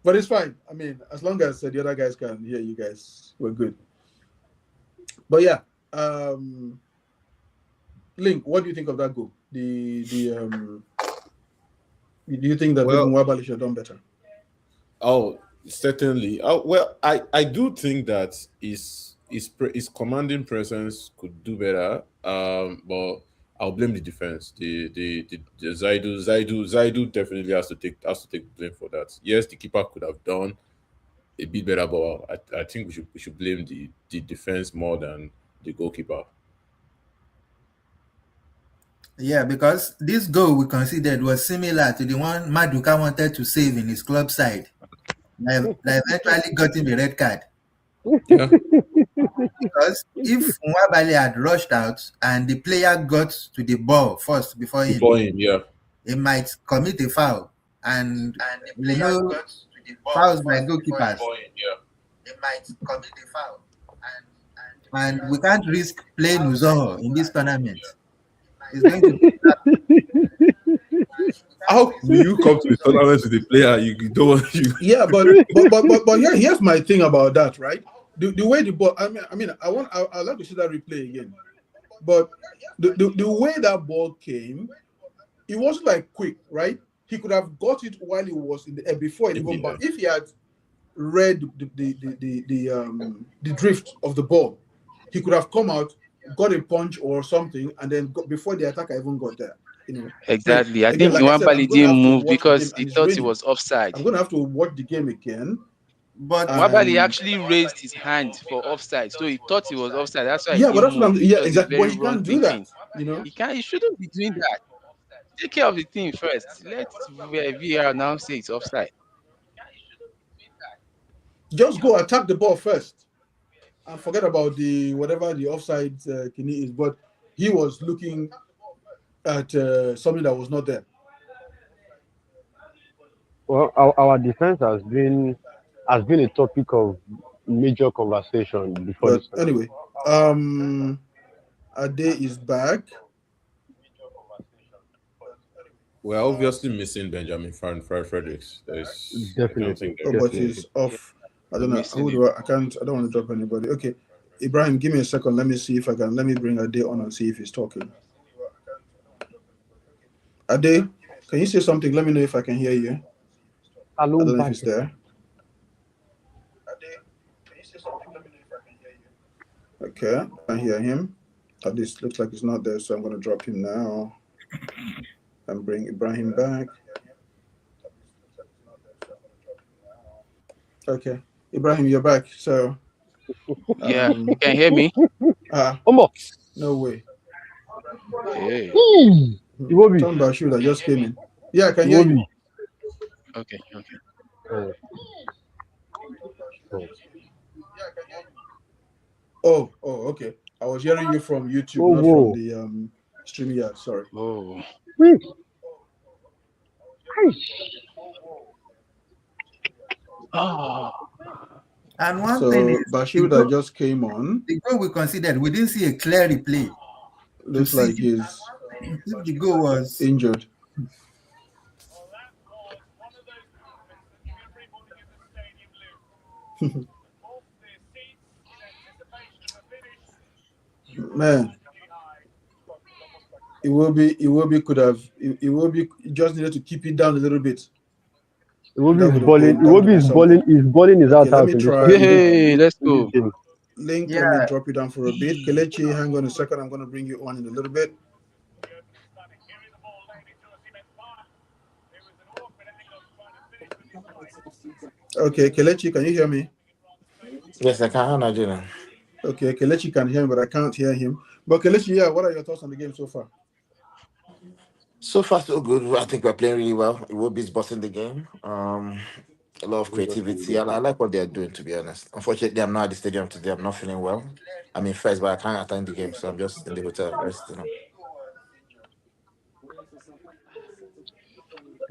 But it's fine. I mean, as long as the other guys can hear you guys, we're good. But yeah, Link, what do you think of that goal? Do you think that maybe Well, Nwabali should have done better? oh, certainly. Oh, well, I do think that his commanding presence could do better. But I'll blame the defense. The Zaidu definitely has to take blame for that. Yes, the keeper could have done a bit better, but I think we should blame the defense more than the goalkeeper. Yeah, because this goal we considered was similar to the one Maduka wanted to save in his club side. That eventually got him the red card. Yeah, Because if Nwabali had rushed out and the player got to the ball first before him, before him. Yeah. he might commit a foul. And we know fouls by goalkeepers. He might commit a foul. And we can't risk playing Uzoho in this tournament. It's going to be How will you come to the tournament with a player you don't you? Yeah, but here's my thing about that, right? The way the ball, I'd like to see that replay again. But the way that ball came, it wasn't like quick, right? He could have got it while he was in the air before it even bounced. If he had read the drift of the ball, he could have come out, got a punch or something, and then before the attacker even got there. Exactly. I Again, think like I said, I'm Nwabali gonna didn't have to move watch the game, because and he it's thought he raining. was offside. I'm gonna have to watch the game again. But Nwabali actually raised his hand for offside, so he thought he was offside. That's why he Yeah, but didn't that's what move. I'm. Yeah, It was a exactly. But very he wrong can't do thinking. that. He shouldn't be doing that. Take care of the team first. Let VAR now say it's offside. Just go attack the ball first, and forget about the whatever the offside kini is. But he was looking at something that was not there. Well, our defense has been a topic of major conversation before But this tournament. anyway, Ade is back. We're obviously missing Benjamin Fredericks. I don't Definitely, think Oh, there but is. definitely. he's off. I We're don't know. missing Who him. do I can't. I don't want to drop anybody. Okay, Ibrahim, give me a second. Let me see if I can. Let me bring Ade on and see if he's talking. Ade, can you say something? Let me know if I can hear you. I don't know if he's there. Okay, I can hear him. At least looks like he's not there, so I'm going to drop him now and bring Ibrahim back. Okay, Ibrahim, you're back. So, Yeah, you can hear me. No way. Hey. Tom Bashir that just came in. Yeah, I can hear you. Okay. Oh, okay. I was hearing you from YouTube, not from the StreamYard. Sorry. Oh. And one So thing is, Bashir that just came on. the goal we considered, we didn't see a clear replay. Looks like he's if the goal was injured. Man, it will be just needed to keep it down a little bit. Iwobi is balling his ass out. Let me try. Hey, let's go. Link, let me Yeah. drop you down for a bit. Kelechi, hang on a second. I'm going to bring you on in a little bit. Okay, Kelechi, can you hear me? Yes, I can. How Nigeria? Okay, Kelechi can hear me, but I can't hear him. But Kelechi, yeah, what are your thoughts on the game so far? So far, so good. I think we're playing really well. Iwobi's bossing the game. A lot of creativity. I like what they're doing, to be honest. Unfortunately, I'm not at the stadium today. I'm not feeling well. I'm in first, but I can't attend the game, so I'm just in the hotel resting up.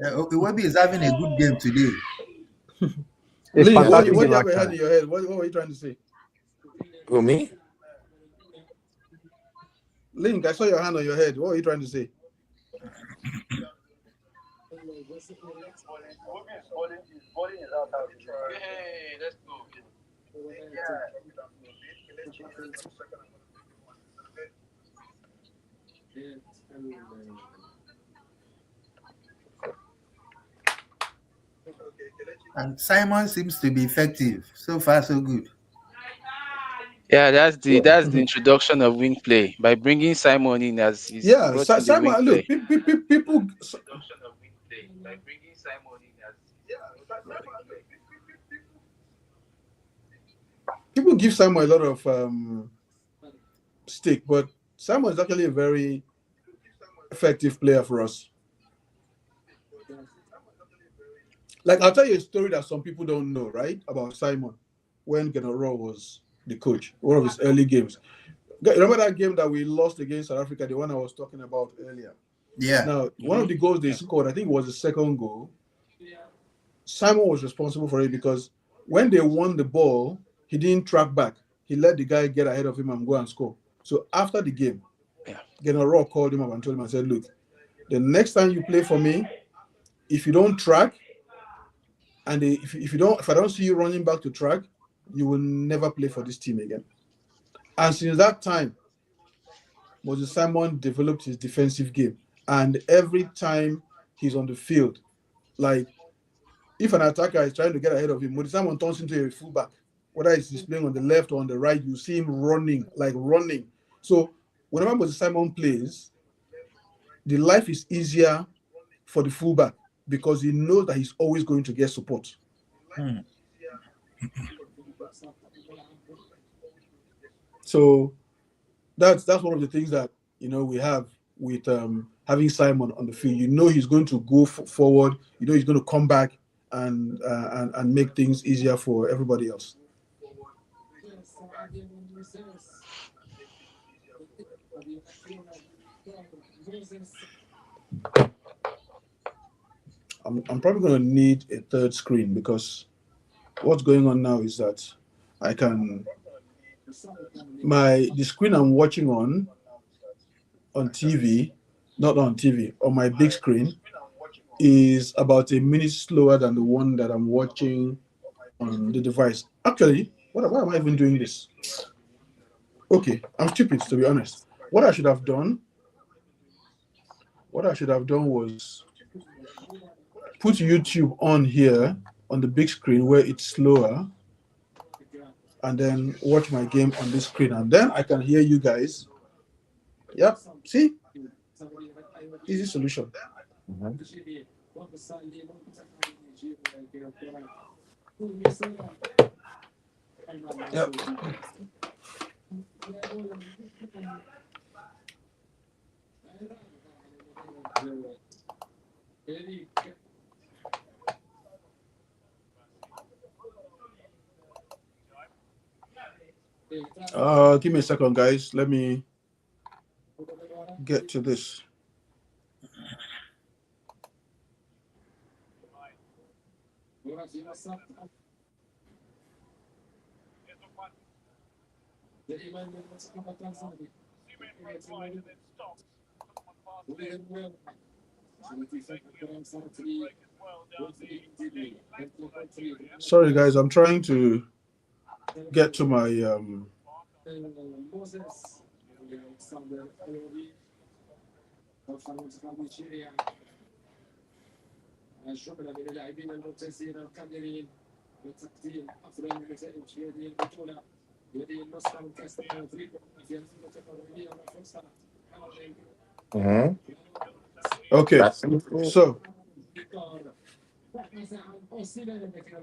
Iwobi is having a good game today. A Link, fantastic what do game you have ahead actually. in your head? What were you trying to say? Who, me? Link, I saw your hand on your head. What were you trying to say? And Simon seems to be effective. So far, so good. Yeah, that's the introduction of wing play by bringing Simon in as he's Yeah, brought in the wing Simon, look, play. people give Simon a lot of stick, but Simon is actually a very effective player for us. Like, I'll tell you a story that some people don't know, right? About Simon when Genaro was the coach, one of his early games. Remember that game that we lost against South Africa, the one I was talking about earlier? Yeah. Now, one of the goals they scored, I think it was the second goal. Simon was responsible for it because when they won the ball, he didn't track back. He let the guy get ahead of him and go and score. So after the game, Yeah. Genaro called him up and told him and said, look, the next time you play for me, if you don't track, and if I don't see you running back to track, you will never play for this team again. And since that time, Moses Simon developed his defensive game. And every time he's on the field, like if an attacker is trying to get ahead of him, Moses Simon turns into a fullback. Whether he's playing on the left or on the right, you see him running, like running. So whenever Moses Simon plays, the life is easier for the fullback because he knows that he's always going to get support. Hmm. So that's one of the things that we have with having Simon on the field. You know he's going to go forward. You know he's going to come back and make things easier for everybody else. I'm probably going to need a third screen because what's going on now is that I can the screen I'm watching on TV, not on TV, on my big screen is about a minute slower than the one that I'm watching on the device. Actually, why am I even doing this? Okay, I'm stupid to be honest. What I should have done, was put YouTube on here on the big screen where it's slower, and then watch my game on this screen, and then I can hear you guys. Yep. See, easy solution. Mhm. Yep. Give me a second, guys. Let me get to this. Sorry, guys. I'm trying to get to my Mm-hmm. Okay, That's so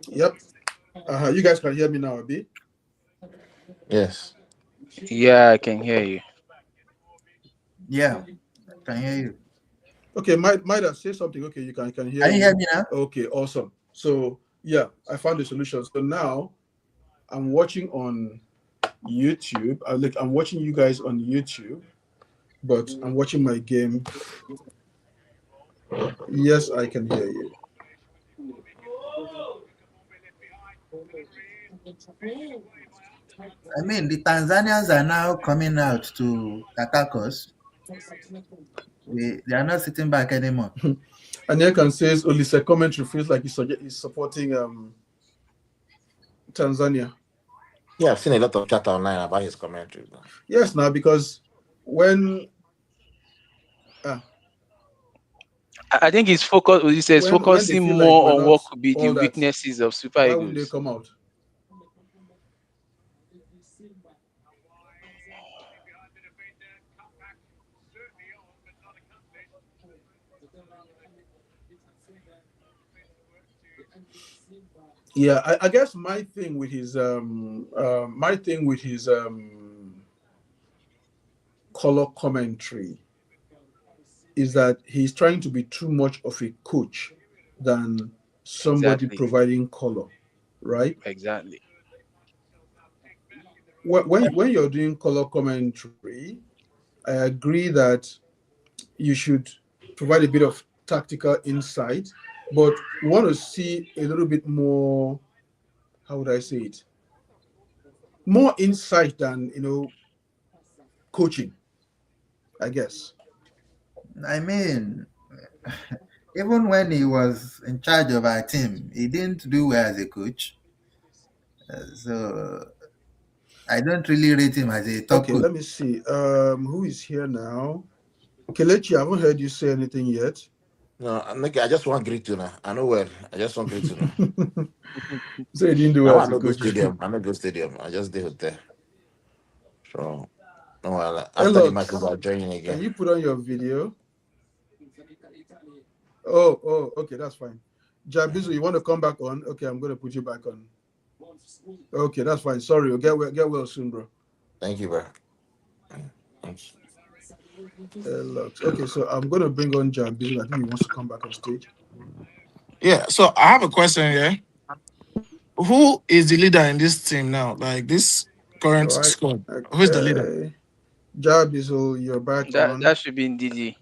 yep. You guys can hear me now, Abi. yes. Yeah, I can hear you. Yeah, can hear you. Okay, might I say something? Okay, you can hear Can you hear you. me now? Okay, awesome. So yeah, I found the solution. So now I'm watching on YouTube. I'm watching you guys on YouTube, but I'm watching my game. Yes, I can hear you. I mean, the Tanzanians are now coming out to attack us. They are not sitting back anymore. And Anelkan says Olise commentary feels like he's supporting Tanzania. Yeah, I've seen a lot of chat online about his commentary. Yes, now because when uh, I think he's focus. He says when they focusing feel like more we're on not what could be the all that, weaknesses of Super why wouldn't they Eagles. come out? Yeah, I guess my thing with his color commentary is that he's trying to be too much of a coach than somebody Exactly. providing color, right? Exactly. When you're doing color commentary, I agree that you should provide a bit of tactical insight, but we want to see a little bit more, how would I say it, more insight than coaching, I guess. I mean, even when he was in charge of our team, he didn't do well as a coach. So I don't really rate him as a top Okay, coach. let me see. Who is here now? Kelechi, I haven't heard you say anything yet. No, I just want greet you now. I know where. I just want greet you now. So you didn't do well Now I as a no go coach. stadium. I no go stadium. I just did hotel. So no, after the match, Elox, we'll join can again. you put on your video? Oh, okay, that's fine. Jabizu, you want to come back on? Okay, I'm going to put you back on. Okay, that's fine. Sorry, get well soon, bro. Thank you, bro. Thanks. Elox. Okay, so I'm going to bring on Jabizu. I think he wants to come back on stage. Yeah, so I have a question here. Who is the leader in this team now? Like this All current right. squad? Who is the leader? Okay. Jabizu, you're back That on. should be in DD.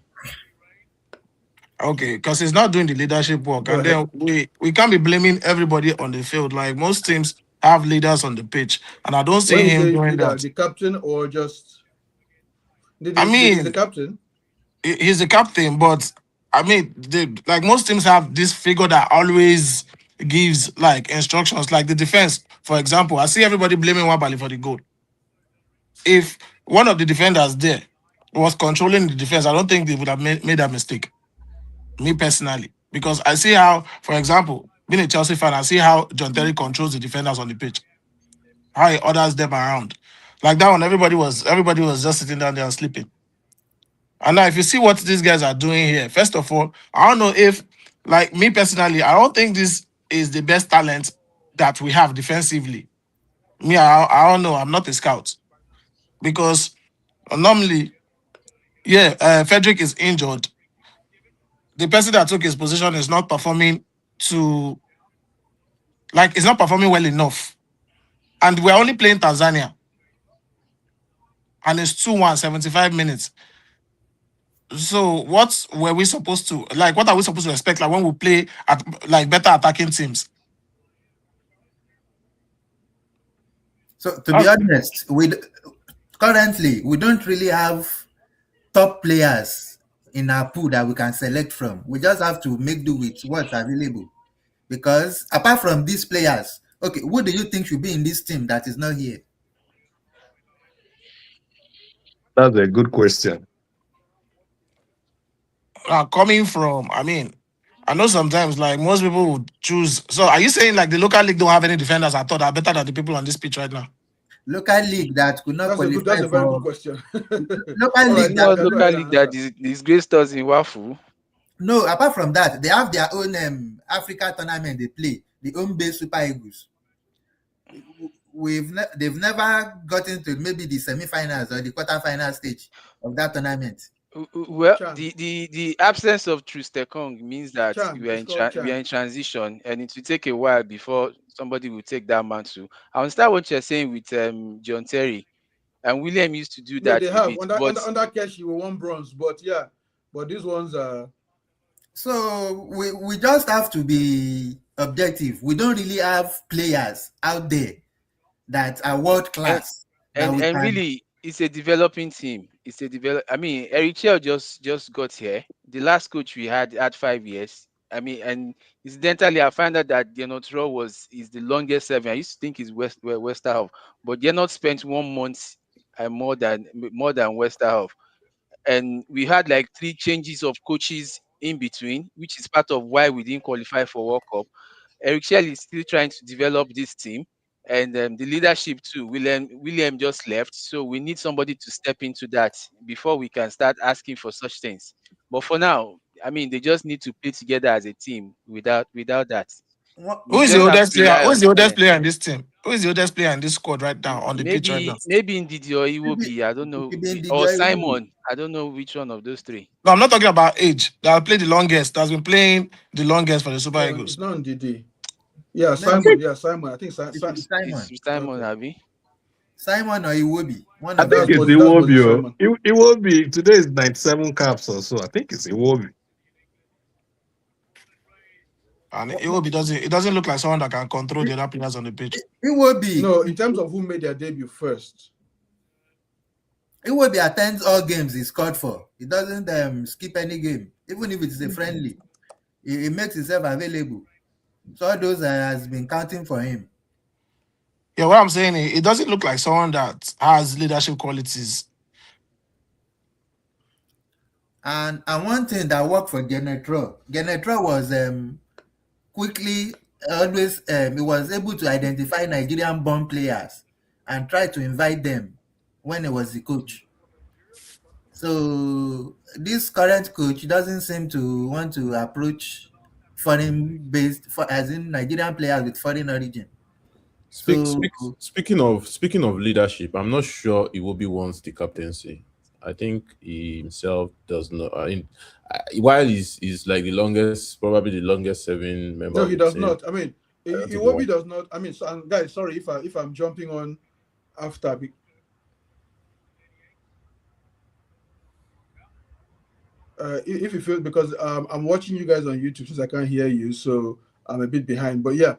Okay, because he's not doing the leadership work, Go and ahead. then we can't be blaming everybody on the field. Like most teams have leaders on the pitch, and I don't see When you him say doing leader, that. the captain or just I the mean, captain? he's the captain, but I mean, like most teams have this figure that always gives like instructions, like the defense, for example. I see everybody blaming Wabali for the goal. If one of the defenders there was controlling the defense, I don't think they would have made that mistake. Me personally, because I see how, for example, being a Chelsea fan, I see how John Terry controls the defenders on the pitch, how he orders them around. Like that one, everybody was just sitting down there and sleeping. And now, if you see what these guys are doing here, first of all, I don't know if, like me personally, I don't think this is the best talent that we have defensively. Me, I don't know. I'm not a scout because normally, yeah, Frederick is injured. The person that took his position is not performing to like it's not performing well enough. And we're only playing Tanzania. And it's 2-1, 75 minutes. So what were we supposed to like? What are we supposed to expect like when we play at like better attacking teams? So to be That's honest, currently we don't really have top players in our pool that we can select from. We just have to make do with what's available. Because apart from these players, okay, who do you think should be in this team that is not here? That's a good question. coming from. I mean, I know sometimes like most people would choose. So are you saying like the local league don't have any defenders at all that are better than the people on this pitch right now? local league that could not qualify That's a very good for question. local All right, league It's that not Nneka, could go not. local ahead and league that answer. disgraced us in Wafu. No, apart from that, they have their own Africa tournament they play, the home base Super Eagles. They've never gotten to maybe the semi-finals or the quarter-final stage of that tournament. Well, Chan, the absence of Trustekong means that Chan, it's called we are Chan. in transition, and it will take a while before somebody will take that mantle. I understand what you're saying with John Terry, and William used to do Yeah, that they a have bit, but under Keshi we won bronze, but yeah, but these ones are So we just have to be objective. We don't really have players out there that are world and class that we and can. really, it's a developing team. It's a develop. I mean, Eric Chell just got here. The last coach we had 5 years. I mean, and incidentally, I found out that Dienotro is the longest serving. I used to think it's Westerhoff, but Dienot spent 1 month more than Westerhoff, and we had like 3 changes of coaches in between, which is part of why we didn't qualify for World Cup. Eric Shell is still trying to develop this team, and the leadership too. William just left, so we need somebody to step into that before we can start asking for such things. But for now, I mean, they just need to play together as a team. Without that, Who we is the just have to oldest player? rely Who is on the oldest talent. player in this team? Who is the oldest player in this squad right now on the pitch right now? Maybe Ndidi or Maybe Iwobi, I don't it know, could be in the or joy. Simon. I don't know which one of those three. No, I'm not talking about age. That has played the longest. That has been playing the longest for the Super no, it's Eagles. not on DD. Yeah, Maybe Simon. Yeah, Simon. I think it could be It's Simon. Simon, Okay, Abi. Simon or Iwobi. One I of think them. it's That's Moses Iwobi. Simon. It will be today is 97 caps or so. I think it's Iwobi. And it doesn't look like someone that can control the other players on the pitch. Iwobi. No, in terms of who made their debut first. Iwobi attends all games he scored for. He doesn't skip any game, even if it's a friendly. He makes himself available. So all those has been counting for him. Yeah, what I'm saying is, it doesn't look like someone that has leadership qualities. And one thing that worked for Genetro was quickly always he was able to identify Nigerian born players and try to invite them when he was the coach. So this current coach doesn't seem to want to approach as in Nigerian players with foreign origin. So Speaking of leadership, I'm not sure Iwobi wants the captaincy. I think he himself does not. While he's like probably the longest serving member No, of he the does team. not. I mean, I don't think he Iwobi wants. does not. I mean, so, guys, sorry if I'm jumping on after. If you feel because I'm watching you guys on YouTube since I can't hear you, so I'm a bit behind. But yeah,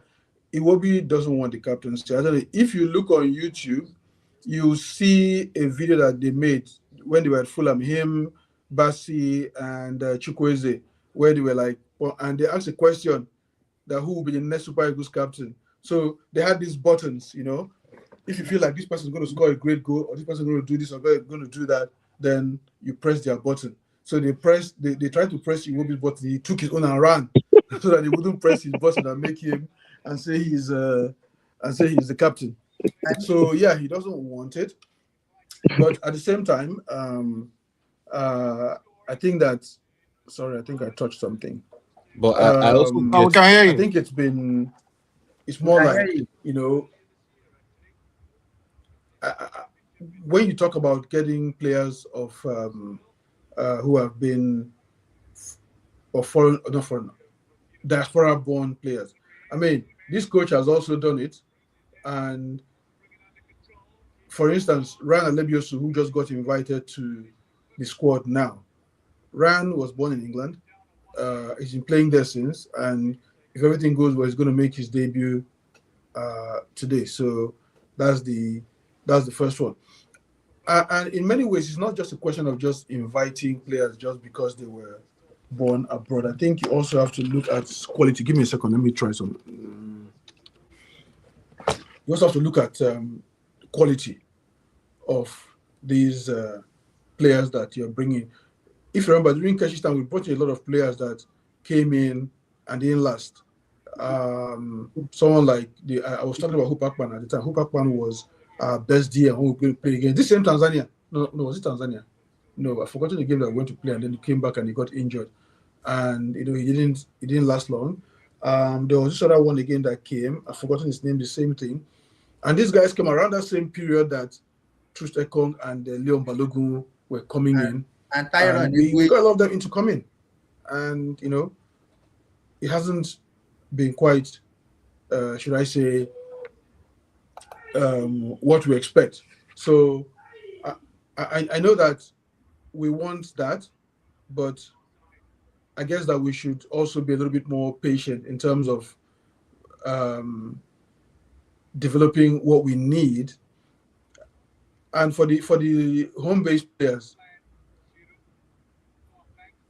Iwobi doesn't want the captaincy. I don't know if you look on YouTube, you see a video that they made when they were at Fulham, him, Basi, and Chukwueze, where they were like, and they asked a question that who will be the next Super Eagles captain. So they had these buttons, if you feel like this person is going to score a great goal or this person is going to do this or going to do that, then you press their button. So they tried to press Iwobi's button. He took his own and ran so that they wouldn't press his button and make him and say he's the captain. So yeah, he doesn't want it. But at the same time, I think that sorry, I think I touched something. But I also Oh, we get. can hear I you. think it's we more can hear like you. when you talk about getting players of who have been or foreign, not foreign, diaspora-born players. I mean, this coach has also done it, and for instance, Ryan Alebiosu, who just got invited to the squad now. Ryan was born in England. He's been playing there since, and if everything goes well, he's going to make his debut today. So that's the first one. And in many ways, it's not just a question of just inviting players just because they were born abroad. I think you also have to look at quality. Give me a second. Let me try some. You also have to look at quality of these players that you're bringing. If you remember, during Keshi's time, we brought in a lot of players that came in and didn't last. Someone like I was talking about Hupakman at the time. Hupakman was best D and who will play again. This same Tanzania. No, no, was it Tanzania? No, I forgotten the game that I went to play, and then he came back and he got injured, and he didn't last long. There was this other one again that came. I've forgotten his name. The same thing, and these guys came around that same period that Truth Ekong and Leon Balogun were coming and, in, and Tyron and we Igwe. got a lot of them into coming, and it hasn't been quite, should I say, what we expect. So I know that we want that, but I guess that we should also be a little bit more patient in terms of um, developing what we need. And for the home based players,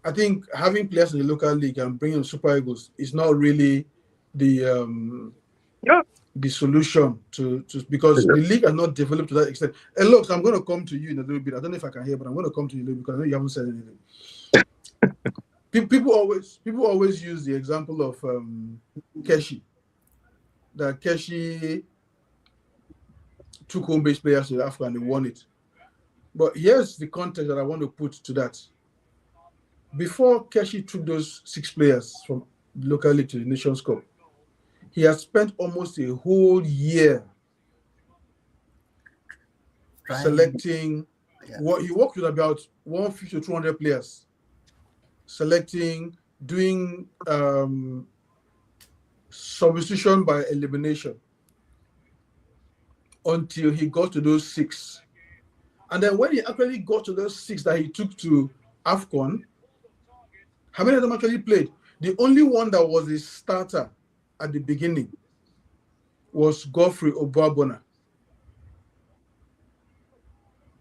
I think having players in the local league and bringing Super Eagles is not really the Yeah. the solution to because the league are not developed to that extent. And look, I'm going to come to you in a little bit. I don't know if I can hear, but I'm going to come to you a little bit because I know you haven't said anything. People always use the example of Keshi. That Keshi took home based players to Africa and they won it. But here's the context that I want to put to that. Before Keshi took those 6 players from the local league to the Nations Cup, he has spent almost a whole year selecting. Yeah. What he worked with about 150 to 200 players, selecting, doing substitution by elimination until he got to those 6. And then when he actually got to those 6 that he took to AFCON, how many of them actually played? The only one that was a starter at the beginning was Godfrey Obuabona.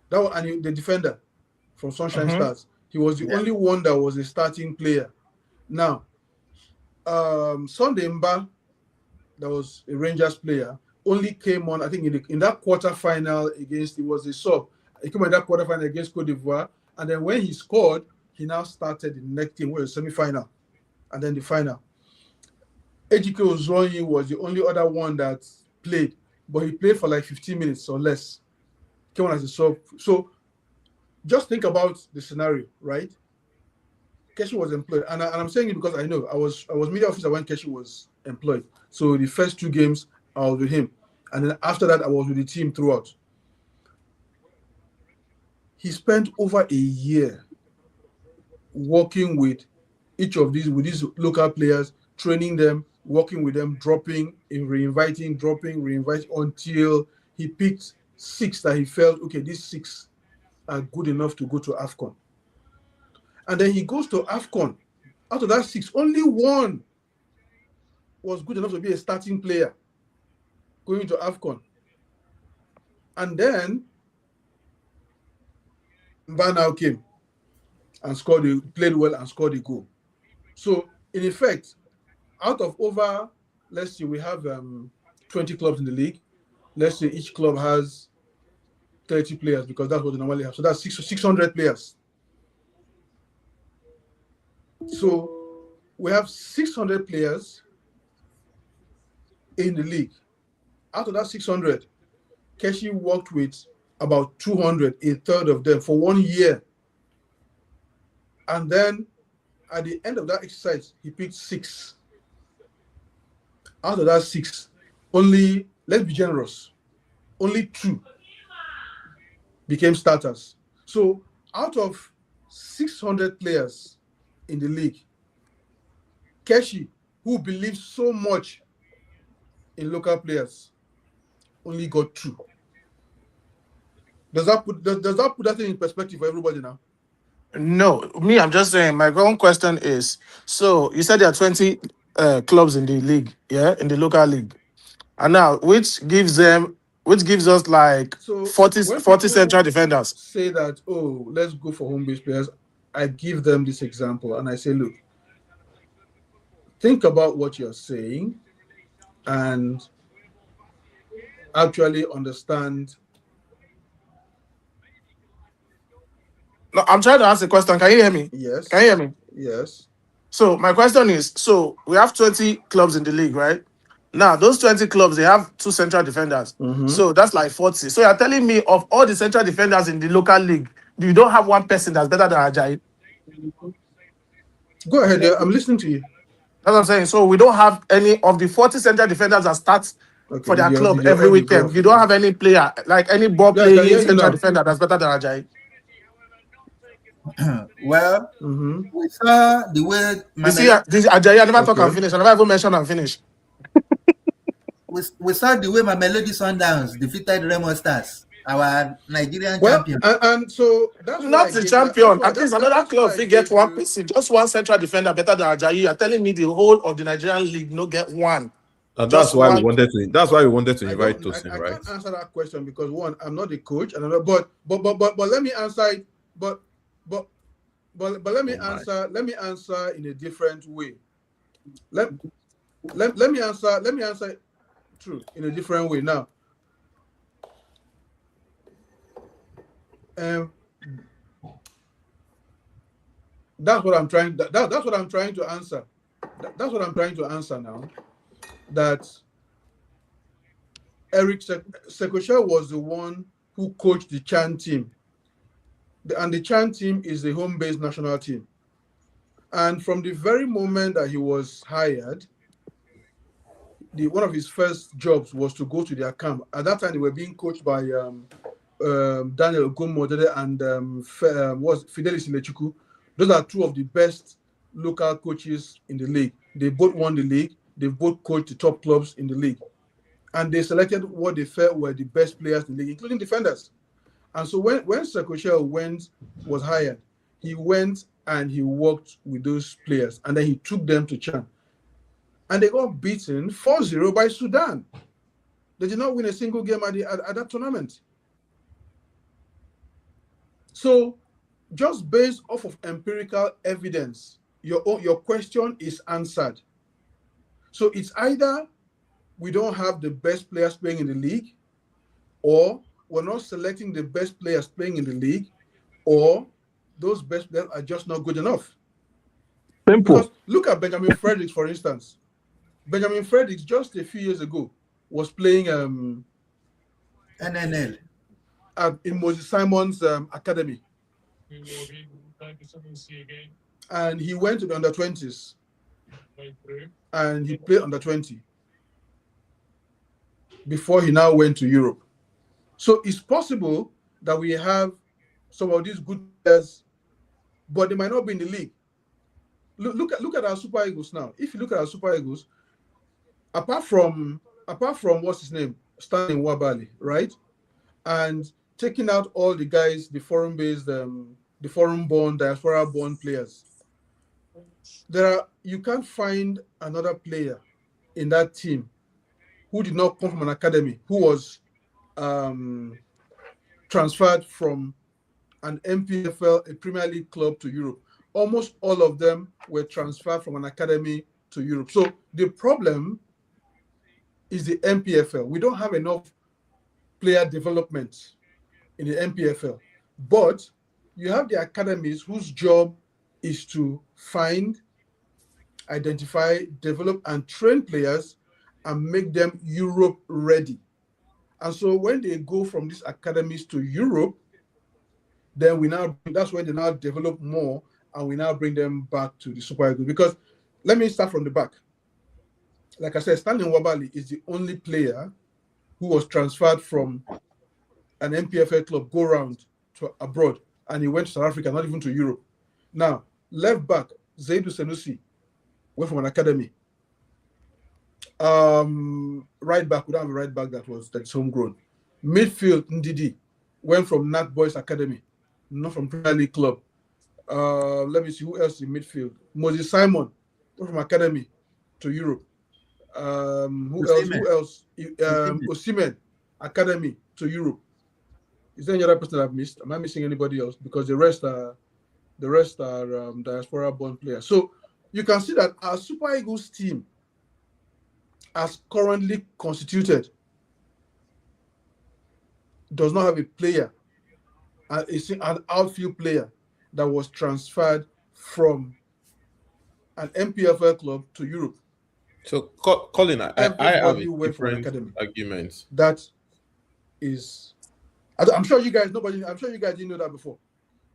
That was, and the defender from Sunshine Stars. He was the only one that was a starting player. Now, Sunday Mba, that was a Rangers player, only came on, I think, in that quarterfinal against, it was a sub. He came on that quarterfinal against Cote d'Ivoire. And then when he scored, he now started the next game, where the semi-final, and then the final. Ejike Ozonyi was the only other one that played, but he played for like 15 minutes or less. Came on as a sub. So just think about the scenario, right? Keshi was employed, and I'm saying it because I know I was media officer when Keshi was employed. So the first 2 games I was with him, and then after that I was with the team throughout. He spent over a year working with each of these local players, training them, working with them, dropping, reinviting, until he picked 6 that he felt, okay, these 6 are good enough to go to AFCON. And then he goes to AFCON. Out of that 6, only 1 was good enough to be a starting player going to AFCON. And then Mba now came and played well and scored a goal. So, in effect, out of over, let's see, we have 20 clubs in the league. Let's say each club has 30 players because that's what they normally have. So that's 600 players. So we have 600 players in the league. Out of that 600, Keshi worked with about 200, a third of them, for 1 year. And then at the end of that exercise, he picked 6. Out of that 6, only, let's be generous, only 2 became starters. So out of 600 players in the league, Keshi, who believes so much in local players, only got 2. Does that put that thing in perspective for everybody now? No, me, I'm just saying, my own question is, so you said there are 20 clubs in the league, yeah, in the local league. And now, which gives us like So 40 when 40 central people defenders. say that, oh, let's go for home-based players, I give them this example and I say, look, think about what you're saying and actually understand. No, I'm trying to ask a question. Can you hear me? Yes. Can you hear me? Yes. So my question is, so we have 20 clubs in the league, right? Now, those 20 clubs, they have 2 central defenders. So that's like 40. So you're telling me of all the central defenders in the local league, you don't have one person that's better than Ajayi? Go ahead. I'm listening to you. That's what I'm saying. So we don't have any of the 40 central defenders that start for their club every weekend. You don't have any player, like any ball playing central defender that's better than Ajayi. Well, we saw the way You see, this Ajayi, I never talk and finish. I never even mention and finish. we saw the way my Melody Sundowns defeated Remo Stars, our Nigerian Well, champion. and so that's not the champion. At least another club we get one person, just one central defender better than Ajayi. You're telling me the whole of the Nigerian league no get one. And that's why we wanted to. That's why we wanted to invite Tosin, I right? can't answer that question because one, I'm not the coach, and but let me answer it. But let me answer. Let me answer in a different way. Let me answer. Let me answer. True, in a different way now. That's what I'm trying. That's what I'm trying to answer. That's what I'm trying to answer now. That Eric Sekoshia was the one who coached the Chan team, and the Chan team is the home-based national team. And from the very moment that he was hired, one of his first jobs was to go to their camp. At that time, they were being coached by Daniel Ogumodede and was Fidelis Ilechukwu. Those are two of the best local coaches in the league. They both won the league. They both coached the top clubs in the league. And they selected what they felt were the best players in the league, including defenders. And so when Sekoshia was hired, he went and he worked with those players, and then he took them to Chan. And they got beaten 4-0 by Sudan. They did not win a single game at that tournament. So just based off of empirical evidence, your question is answered. So it's either we don't have the best players playing in the league, or we're not selecting the best players playing in the league, or those best players are just not good enough. Simple. Because look at Benjamin Fredericks, for instance. Benjamin Fredericks just a few years ago was playing NNL in Moses Simon's academy. And he went to the under-20s and he played under-20 before he now went to Europe. So it's possible that we have some of these good players, but they might not be in the league. Look at our Super Eagles now. If you look at our Super Eagles, apart from what's his name, Stanley Nwabali, right? And taking out all the guys, the foreign-based, the foreign-born, diaspora-born players, you can't find another player in that team who did not come from an academy, who was transferred from an MPFL, a Premier League club, to Europe. Almost all of them were transferred from an academy to Europe. So the problem is the MPFL. We don't have enough player development in the MPFL. But you have the academies whose job is to find, identify, develop, and train players and make them Europe ready. And so when they go from these academies to Europe, then that's when they now develop more, and we now bring them back to the Super Eagles. Because let me start from the back. Like I said, Stanley Nwabali is the only player who was transferred from an MPFL club go round to abroad, and he went to South Africa, not even to Europe. Now, left back, Zaidu Senusi went from an academy. Right back, we don't have a right back that's homegrown. Midfield, Ndidi went from Nat Boys Academy, not from Premier League club. Let me see who else in midfield. Moses Simon went from academy to Europe. Who else? Osimhen, academy to Europe. Is there any other person I've missed? Am I missing anybody else? Because the rest are diaspora-born players. So you can see that our Super Eagles team, as currently constituted, does not have a player, an outfield player that was transferred from an MPFL club to Europe. So, Colin, I have Everybody a went from an different academy. argument. That is, I'm sure you guys. I'm sure you guys didn't know that before.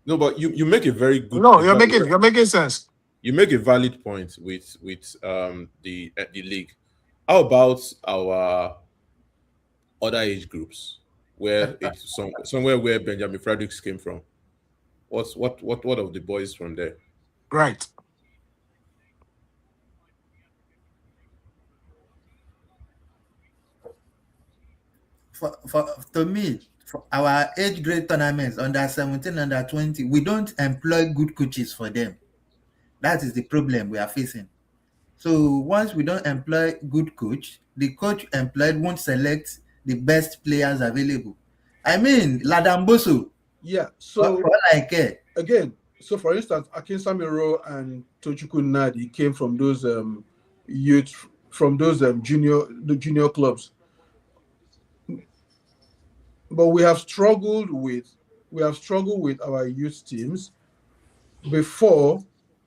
No, but you make a very good. No, you're making sense. You make a valid point with the league. How about our other age groups where it's somewhere where Benjamin Fredericks came from? What of the boys from there? Right. To me, for our age grade tournaments, under 17, under 20, we don't employ good coaches for them. That is the problem we are facing. So once we don't employ good coach, the coach employed won't select the best players available. I mean, Ladamboso. Yeah. For So all I care. again, so for instance, Akinsamiro and Tochukwu Nadi came from those youth, from those junior clubs. But we have struggled with our youth teams. Before,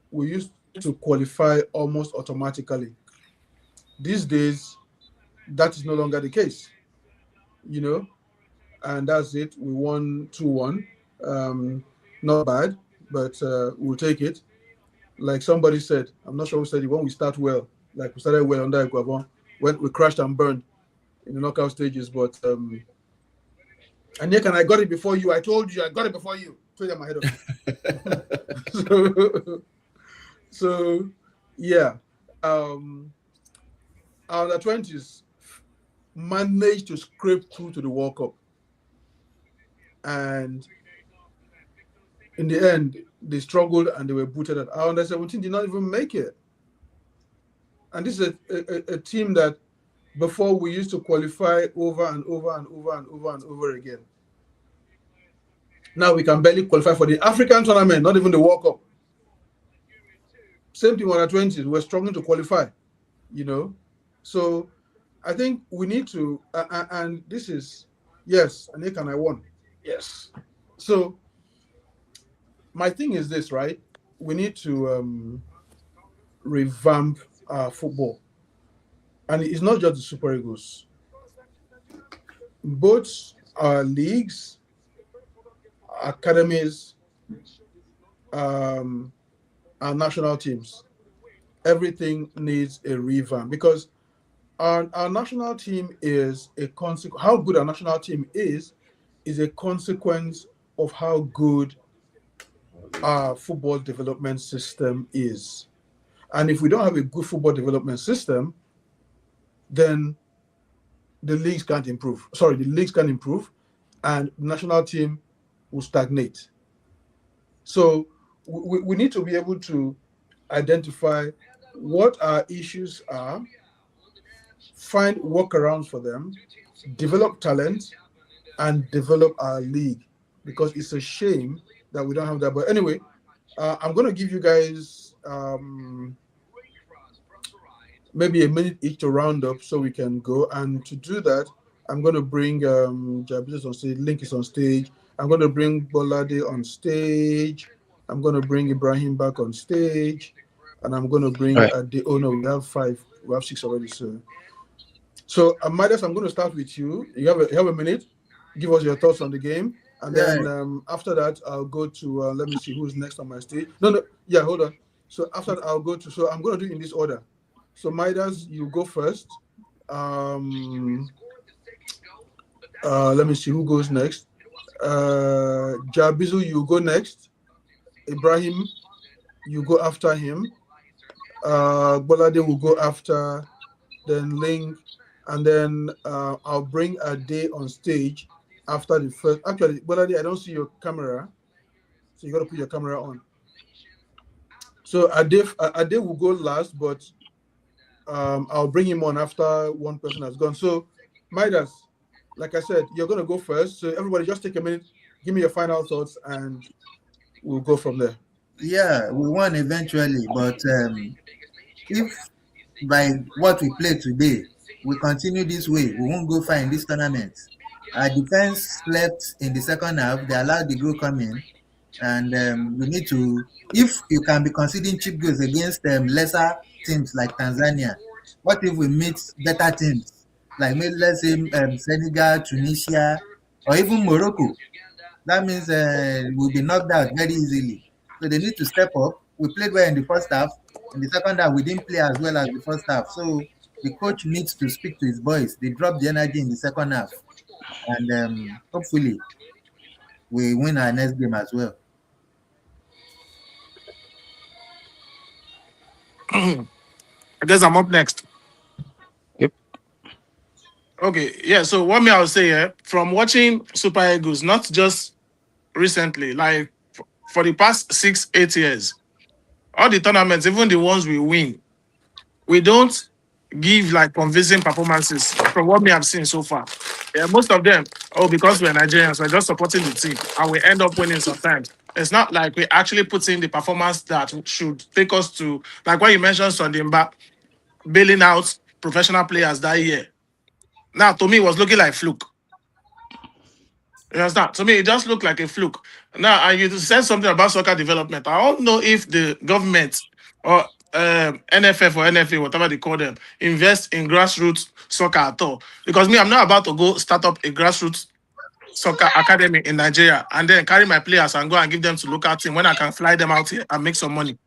we used to qualify almost automatically. These days, that is no longer the case. You know, and that's it. We won 2-1. Not bad, but we'll take it. Like somebody said, I'm not sure who said it, when we start well, like we started well under Eguavon, when we crashed and burned in the knockout stages. But and Nick, and I got it before you. I told you I got it before you. So I'm ahead of you. so yeah. Our under 20s managed to scrape through to the World Cup. And in the end, they struggled and they were booted out. Our under 17 did not even make it. And this is a team that before we used to qualify over and over and over and over and over again. Now we can barely qualify for the African tournament, not even the World Cup. Same thing with our 20s. We're struggling to qualify, you know. So I think we need to, and this is, yes, Anik and I won. Yes. So my thing is this, right? We need to revamp football. And it's not just the Super Eagles. Both our leagues, academies, our national teams, everything needs a revamp, because our national team is a consequence. How good our national team is a consequence of how good our football development system is. And if we don't have a good football development system, then the leagues can't improve. Sorry, the leagues can improve, and the national team will stagnate. So we need to be able to identify what our issues are, find workarounds for them, develop talent, and develop our league, because it's a shame that we don't have that. But anyway, I'm going to give you guys maybe a minute each to round up so we can go. And to do that, I'm going to bring Jabez on stage. Link is on stage. I'm going to bring Bolade on stage. I'm going to bring Ibrahim back on stage. And I'm going to bring oh no, we have 5. We have 6 already. So Midas, I'm going to start with you. You have a minute. Give us your thoughts on the game. And then after that, I'll go to, let me see who's next on my stage. No, yeah, hold on. So after that, I'll go to, so I'm going to do it in this order. So Midas, you go first. Let me see who goes next. Jabizu, you go next. Ibrahim, you go after him. Bolade will go after, then Link, and then I'll bring Ade on stage after the first. Actually, Bolade, I don't see your camera, so you got to put your camera on. So Ade will go last, but I'll bring him on after one person has gone. So Midas, like I said, you're going to go first. So everybody just take a minute, give me your final thoughts, and we'll go from there. Yeah, we won eventually, but if by what we play today, we continue this way, we won't go far in this tournament. Our defense slept in the second half. They allowed the goal come in, and we need to, if you can be conceding cheap goals against lesser teams like Tanzania, What if we meet better teams? Like maybe let's say Senegal, Tunisia, or even Morocco. That means we'll be knocked out very easily. So they need to step up. We played well in the first half. In the second half, we didn't play as well as the first half. So the coach needs to speak to his boys. They dropped the energy in the second half. And hopefully we win our next game as well. I guess I'm up next. Yep. Okay, yeah. So what me I would say, from watching Super Eagles, not just recently, like for the past 6, 8 years, all the tournaments, even the ones we win, we don't give like convincing performances from what me I've seen so far. Yeah, most of them, oh, because we're Nigerians, we're just supporting the team and we end up winning sometimes. It's not like we actually put in the performance that should take us to, like what you mentioned, Sunday back, bailing out professional players that year. Now, to me, it was looking like fluke. You understand? To me, it just looked like a fluke. Now, and you said something about soccer development. I don't know if the government or NFF or NFA, whatever they call them, invest in grassroots soccer at all. Because me, I'm not about to go start up a grassroots soccer academy in Nigeria and then carry my players and go and give them to local team when I can fly them out here and make some money.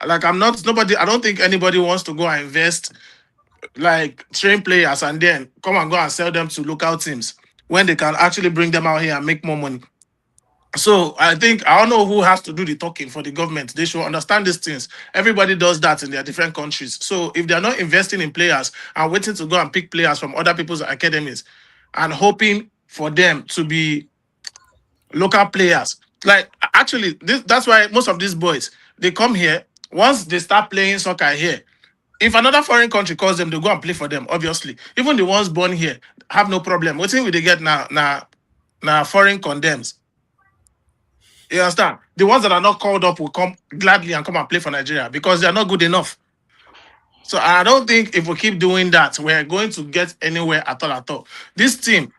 Like I'm not nobody. I don't think anybody wants to go and invest like train players and then come and go and sell them to local teams when they can actually bring them out here and make more money. So I think I don't know who has to do the talking for the government. They should understand these things. Everybody does that in their different countries. So if they're not investing in players and waiting to go and pick players from other people's academies and hoping for them to be local players, like actually that's why most of these boys they come here once they start playing soccer here. If another foreign country calls them, they go and play for them. Obviously, even the ones born here have no problem. What thing will they get now foreign condemns? You understand? The ones that are not called up will come gladly and come and play for Nigeria because they are not good enough. So I don't think if we keep doing that, we're going to get anywhere at all at all. This team,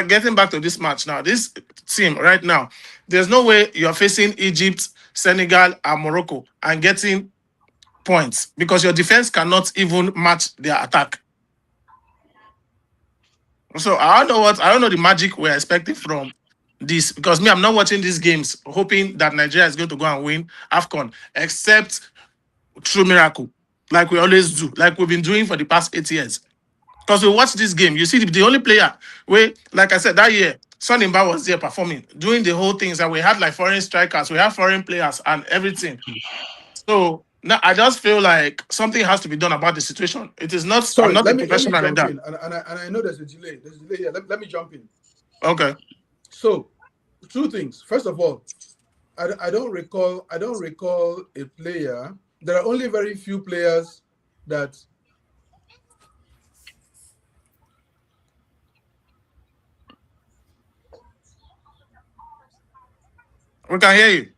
getting back to this match now. This team right now, there's no way you're facing Egypt, Senegal, and Morocco and getting points because your defense cannot even match their attack. So I don't know the magic we're expecting from this because me, I'm not watching these games hoping that Nigeria is going to go and win AFCON, except through miracle, like we always do, like we've been doing for the past 8 years. Because we watch this game, you see the only player where, like I said, that year, Sonimba was there performing, doing the whole things, and we had like foreign strikers, we have foreign players and everything. So now I just feel like something has to be done about the situation. It is not. Sorry, I'm not a let me professional in jump that. in, and I know there's a delay. There's a delay here. Let me jump in. Okay. So, two things. First of all, I don't recall a player. There are only very few players that. We can hear you.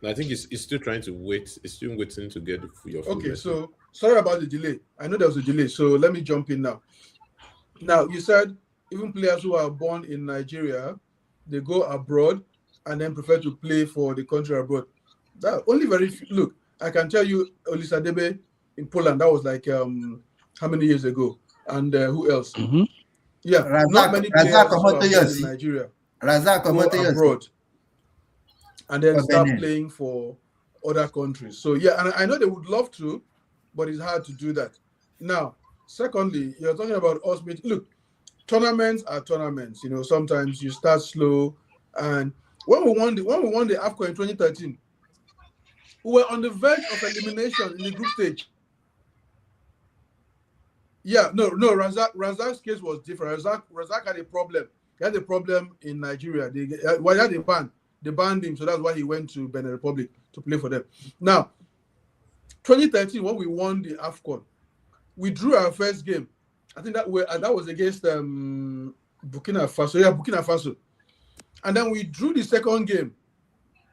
I think it's still trying to wait. It's still waiting to get your full Okay, message. so sorry about the delay. I know there was a delay, so let me jump in now. Now, you said even players who are born in Nigeria, they go abroad and then prefer to play for the country abroad. That only very few. Look, I can tell you, Olisadebe in Poland. That was like how many years ago? And who else? Mm-hmm. Yeah, not many players who are born in Nigeria go abroad and then start playing for other countries. So yeah, and I know they would love to, but it's hard to do that. Now, secondly, you're talking about us. Look, tournaments are tournaments. You know, sometimes you start slow. And when we won the AFCON in 2013, we were on the verge of elimination in the group stage. Yeah, no, Razak's case was different. Razak had a problem. He had a problem in Nigeria. He had a ban. They banned him, so that's why he went to Benin Republic to play for them. Now, 2013, when we won the AFCON, we drew our first game. I think that was against Burkina Faso. Yeah, Burkina Faso. And then we drew the second game.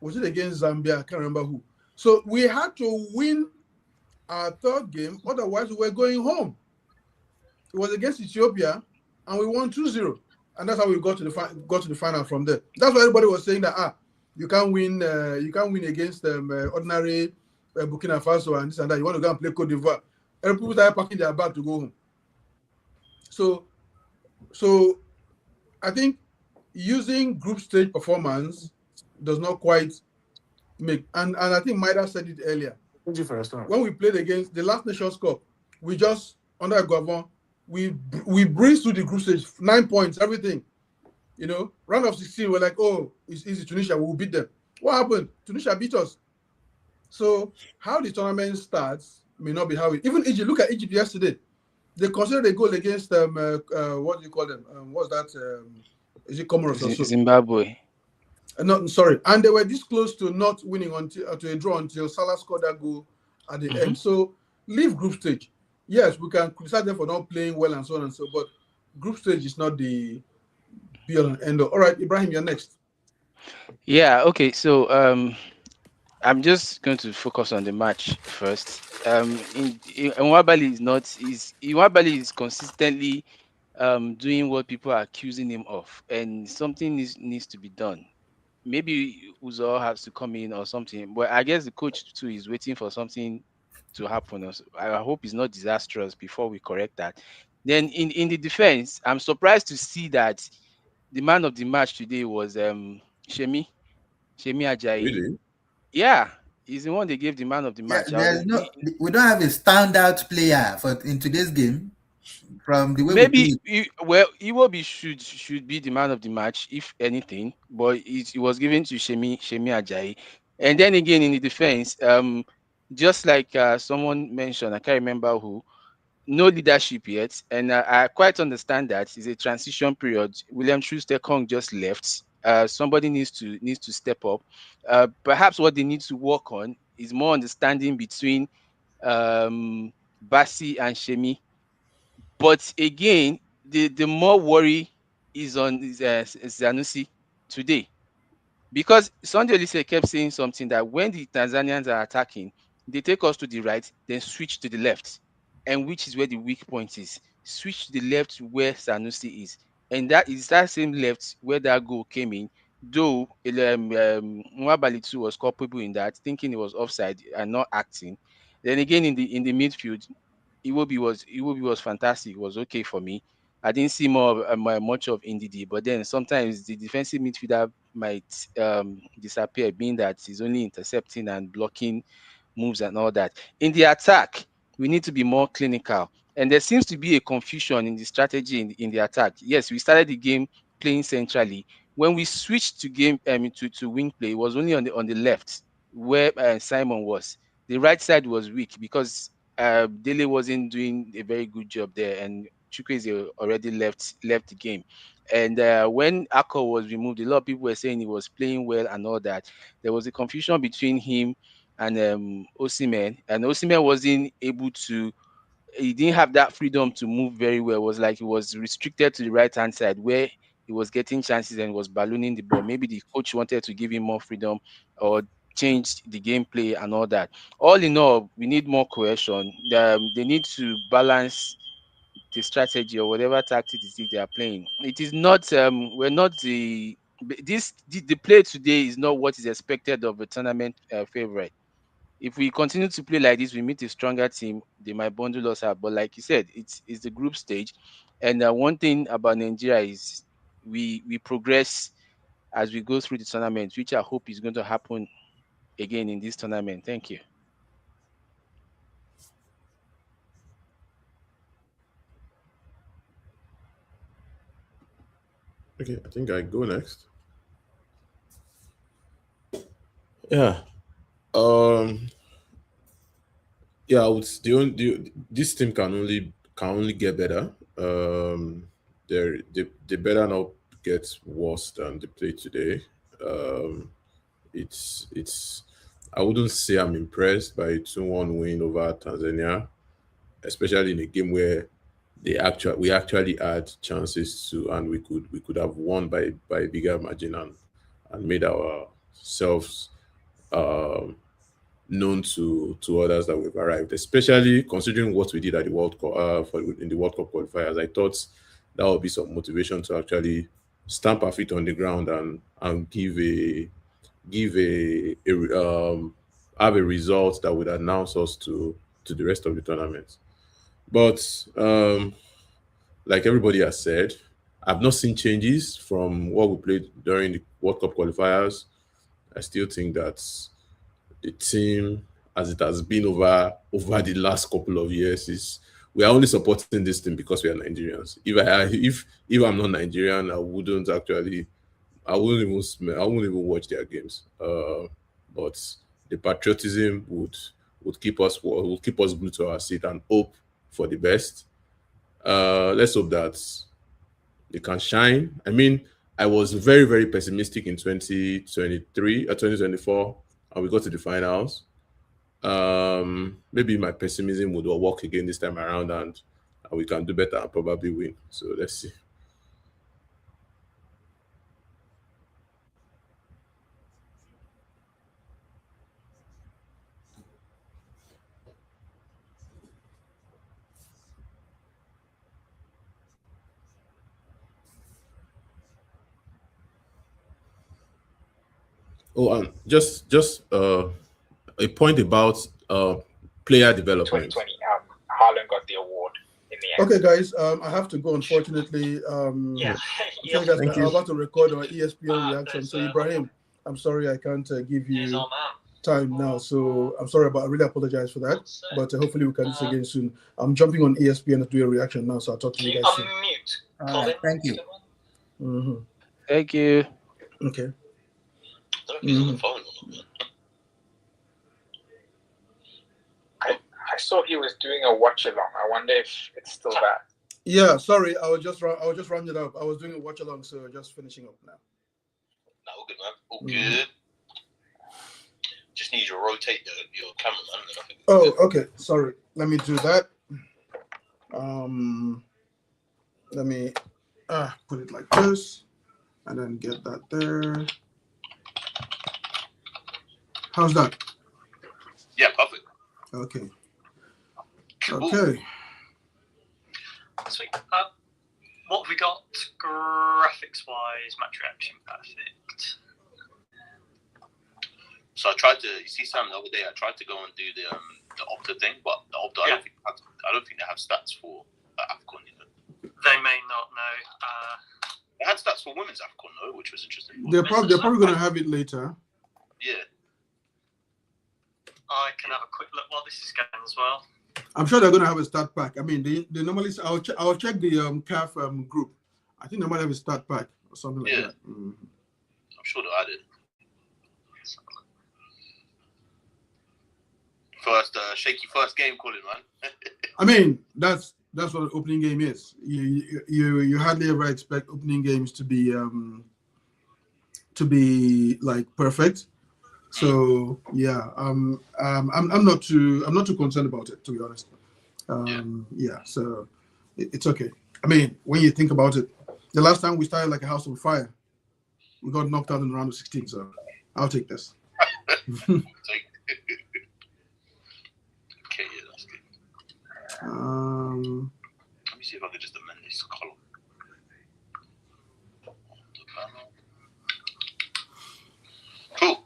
Was it against Zambia? I can't remember who. So we had to win our third game, otherwise we were going home. It was against Ethiopia, and we won 2-0. And that's how we got to the final from there. That's why everybody was saying that you can't win against ordinary Burkina Faso and this and that. You want to go and play Cote d'Ivoire. And people start packing their bag to go home. So, so I think using group stage performance does not quite make. And I think Maida said it earlier. When we played against the last Nations Cup, we just under Gavon, we breezed through the group stage, 9 points, everything. Round of 16, we're like, oh, it's easy. Tunisia, we will beat them. What happened? Tunisia beat us. So how the tournament starts may not be how it. Even Egypt. Look at Egypt yesterday. They considered a goal against what do you call them? What's that? Is it Comoros or so? Zimbabwe. No, sorry. And they were this close to not winning until to a draw until Salah scored that goal at the end. So leave group stage. Yes, we can criticize them for not playing well and so on and so. But group stage is not the be all and end all. All right, Ibrahim, you're next. Yeah. Okay. So I'm just going to focus on the match first. Nwabali is consistently doing what people are accusing him of, and something needs to be done. Maybe Uzo has to come in or something, but I guess the coach too is waiting for something to happen. I hope it's not disastrous before we correct that. Then in the defense, I'm surprised to see that the man of the match today was Shemi Ajayi. Really? Yeah, he's the one they gave the man of the Yeah, match. there's no, we don't have a standout player for in today's game from the way we Maybe play. Iwobi should be the man of the match if anything, but it was given to Shemi Ajayi. And then again in the defense, just like someone mentioned, I can't remember who, no leadership yet, and I quite understand that it's a transition period. William Troost-Ekong just left. Somebody needs to step up. Perhaps what they need to work on is more understanding between Basi and Shemi. But again, the more worry is on Zanusi today, because Sunday Olise kept saying something that when the Tanzanians are attacking, they take us to the right, then switch to the left, and which is where the weak point is. Switch to the left where Sanusi is, and that is that same left where that goal came in. Though Nwabali too was culpable in that, thinking it was offside and not acting. Then again in the midfield, Iwobi was fantastic. It was okay for me. I didn't see much of Ndidi, but then sometimes the defensive midfielder might disappear, being that he's only intercepting and blocking moves and all that. In the attack, we need to be more clinical. And there seems to be a confusion in the strategy in the attack. Yes, we started the game playing centrally. When we switched to game to wing play, it was only on the left where Simon was. The right side was weak because Dele wasn't doing a very good job there, and Chukwueze already left the game. And when Akko was removed, a lot of people were saying he was playing well and all that. There was a confusion between him and Osimhen, and Osimhen wasn't able to. He didn't have that freedom to move very well. It was like he was restricted to the right hand side where he was getting chances and was ballooning the ball. Maybe the coach wanted to give him more freedom or change the gameplay and all that. All in all, we need more cohesion. They need to balance the strategy or whatever tactics it is they are playing. It is not we're not the play today is not what is expected of a tournament favorite. If we continue to play like this, we meet a stronger team. They might bundle us up. But like you said, it's the group stage, and one thing about Nigeria is we progress as we go through the tournament, which I hope is going to happen again in this tournament. Thank you. Okay, I think I go next. Yeah. Um. Yeah. This team can only get better. They better not get worse than they played today. Um. It's. I wouldn't say I'm impressed by a 2-1 win over Tanzania, especially in a game where we actually had chances to, and we could have won by a bigger margin and made ourselves um, known to others that we've arrived, especially considering what we did at the World Cup in the World Cup qualifiers. I thought that would be some motivation to actually stamp our feet on the ground and give a have a result that would announce us to the rest of the tournament. But like everybody has said, I've not seen changes from what we played during the World Cup qualifiers. I still think that the team, as it has been over the last couple of years, is we are only supporting this team because we are Nigerians. If I'm not Nigerian, I wouldn't even watch their games. But the patriotism would keep us glued to our seat and hope for the best. Let's hope that they can shine. I mean, I was very, very pessimistic in 2023 or 2024, and we got to the finals. Maybe my pessimism would work again this time around, and we can do better and probably win. So let's see. Oh, and just a point about player development. 2020, Haaland got the award in the end. Okay, guys, I have to go, unfortunately. Yeah. So guys, I'm about to record our ESPN reaction. So, Ibrahim, I'm sorry I can't give you time now. So, I'm sorry, but I really apologize for that. But hopefully, we can do this again soon. I'm jumping on ESPN to do a reaction now. So, I'll talk to you guys soon. Unmute. All right, thank you. Mm-hmm. Thank you. Okay. I don't know if he's on the phone or not. I saw he was doing a watch along. I wonder if it's still that. Yeah, sorry, I was just rounding up. I was doing a watch along, so just finishing up now. No, all good, man. All good. Just need you to rotate your cameraman. And I think Okay. Sorry. Let me do that. Let me put it like this, and then get that there. How's that? Yeah, perfect. Okay. Cool. Okay. Sweet. What have we got graphics-wise? Match reaction, perfect. So I tried to. You see, Sam, the other day I tried to go and do the Opta thing, but the Opta I don't think they have stats for AFCON. They may not know. They had stats for women's AFCON though, which was interesting. They're probably going to have it later. Yeah. I can have a quick look while this is going as well. I'm sure they're going to have a start pack. I mean, they normally. I'll check the CAF group. I think they might have a start pack or something like that. Mm-hmm. I'm sure they'll add it. First shaky first game, Colin, man. I mean, that's what an opening game is. You hardly ever expect opening games to be like perfect. So yeah, I'm not too concerned about it, to be honest. Yeah, so it's okay. I mean, when you think about it, the last time we started like a house on fire, we got knocked out in the round of 16. So I'll take this. Okay, yeah, that's good. Let me see if I can just amend this column. Cool.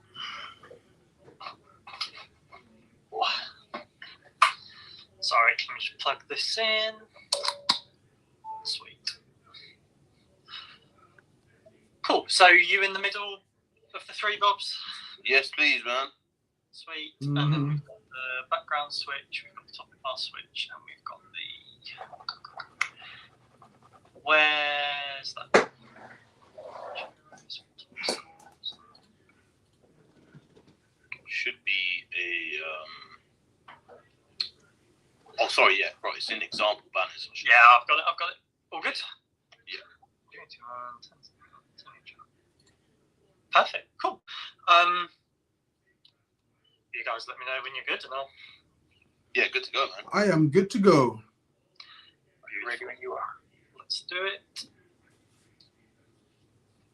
Sorry, can we just plug this in? Sweet. Cool. So you in the middle of the three, Bobs? Yes, please, man. Sweet. And then we've got the background switch, we've got the topic bar switch, and we've got the. Where's that? Should be a. Oh, sorry, yeah, right. It's in example banners. Yeah, I've got it. All good? Yeah. Perfect. Cool. You guys let me know when you're good and I'll... Yeah, good to go, man. I am good to go. Are you ready when you are? Let's do it.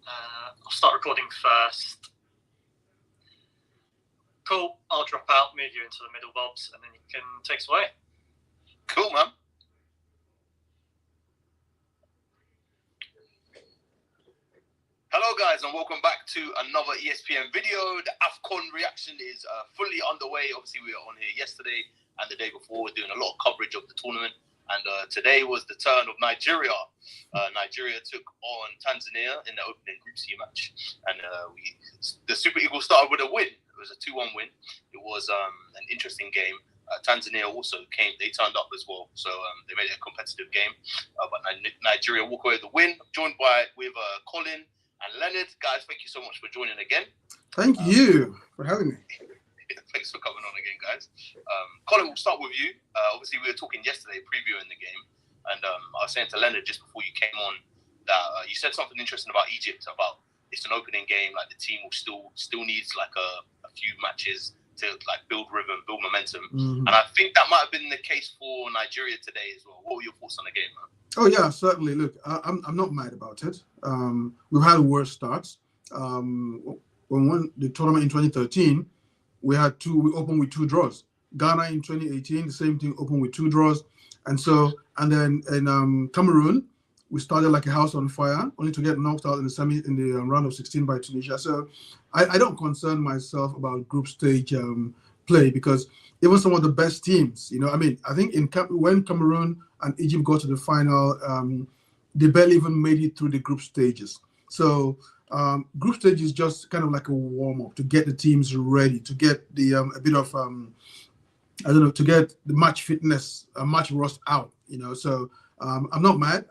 I'll start recording first. Cool. I'll drop out, move you into the middle, Bobs, and then you can take us away. Cool, man. Hello, guys. guys, and welcome back to another ESPN video. The AFCON reaction is fully underway. Obviously, we were on here yesterday and the day before. We're doing a lot of coverage of the tournament. And today was the turn of Nigeria. Nigeria took on Tanzania in the opening Group C match. And the Super Eagles started with a win. It was a 2-1 win. It was an interesting game. Tanzania also came. They turned up as well. So they made it a competitive game. But Nigeria walk away with the win. Joined with Colin and Leonard. Guys, thank you so much for joining again. Thank you for having me. Thanks for coming on again, guys. Colin, we'll start with you. Obviously, we were talking yesterday, previewing the game, and I was saying to Leonard just before you came on that you said something interesting about Egypt, about it's an opening game, like the team will still needs like a few matches to like build rhythm, build momentum, and I think that might have been the case for Nigeria today as well. What were your thoughts on the game, man? Oh yeah, certainly. Look, I'm not mad about it. We've had worse starts. When we won the tournament in 2013, we opened with 2 draws. Ghana in 2018, the same thing, opened with 2 draws. And then in Cameroon, we started like a house on fire, only to get knocked out in the round of 16 by Tunisia. So I don't concern myself about group stage play, because even some of the best teams, I think when Cameroon and Egypt got to the final, they barely even made it through the group stages. So group stage is just kind of like a warm-up to get the teams ready, to get the a bit of to get the match fitness, match rust out. So I'm not mad.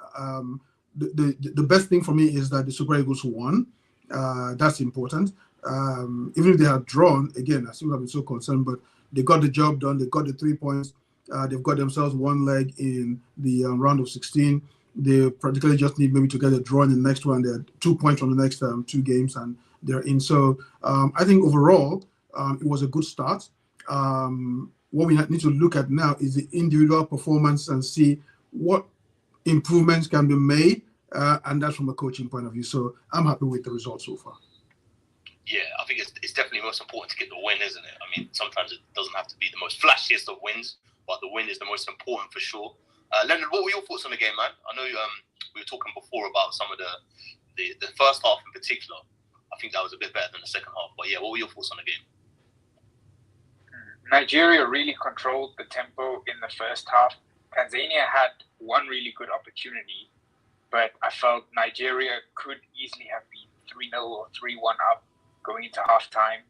The best thing for me is that the Super Eagles won. That's important. Even if they had drawn, again, I still have been so concerned, but they got the job done. They got the 3 points. They've got themselves 1 leg in the round of 16. They practically just need maybe to get a draw in the next one. They're 2 points from the next 2 games, and they're in. So I think overall, it was a good start. What we need to look at now is the individual performance and see what improvements can be made, and that's from a coaching point of view. So I'm happy with the results so far. Yeah, I think it's definitely most important to get the win, isn't it? I mean, sometimes it doesn't have to be the most flashiest of wins, but the win is the most important for sure. Leonard, what were your thoughts on the game, man? I know we were talking before about some of the first half in particular. I think that was a bit better than the second half. But yeah, what were your thoughts on the game? Nigeria really controlled the tempo in the first half. Tanzania had one really good opportunity, but I felt Nigeria could easily have been 3-0 or 3-1 up going into halftime.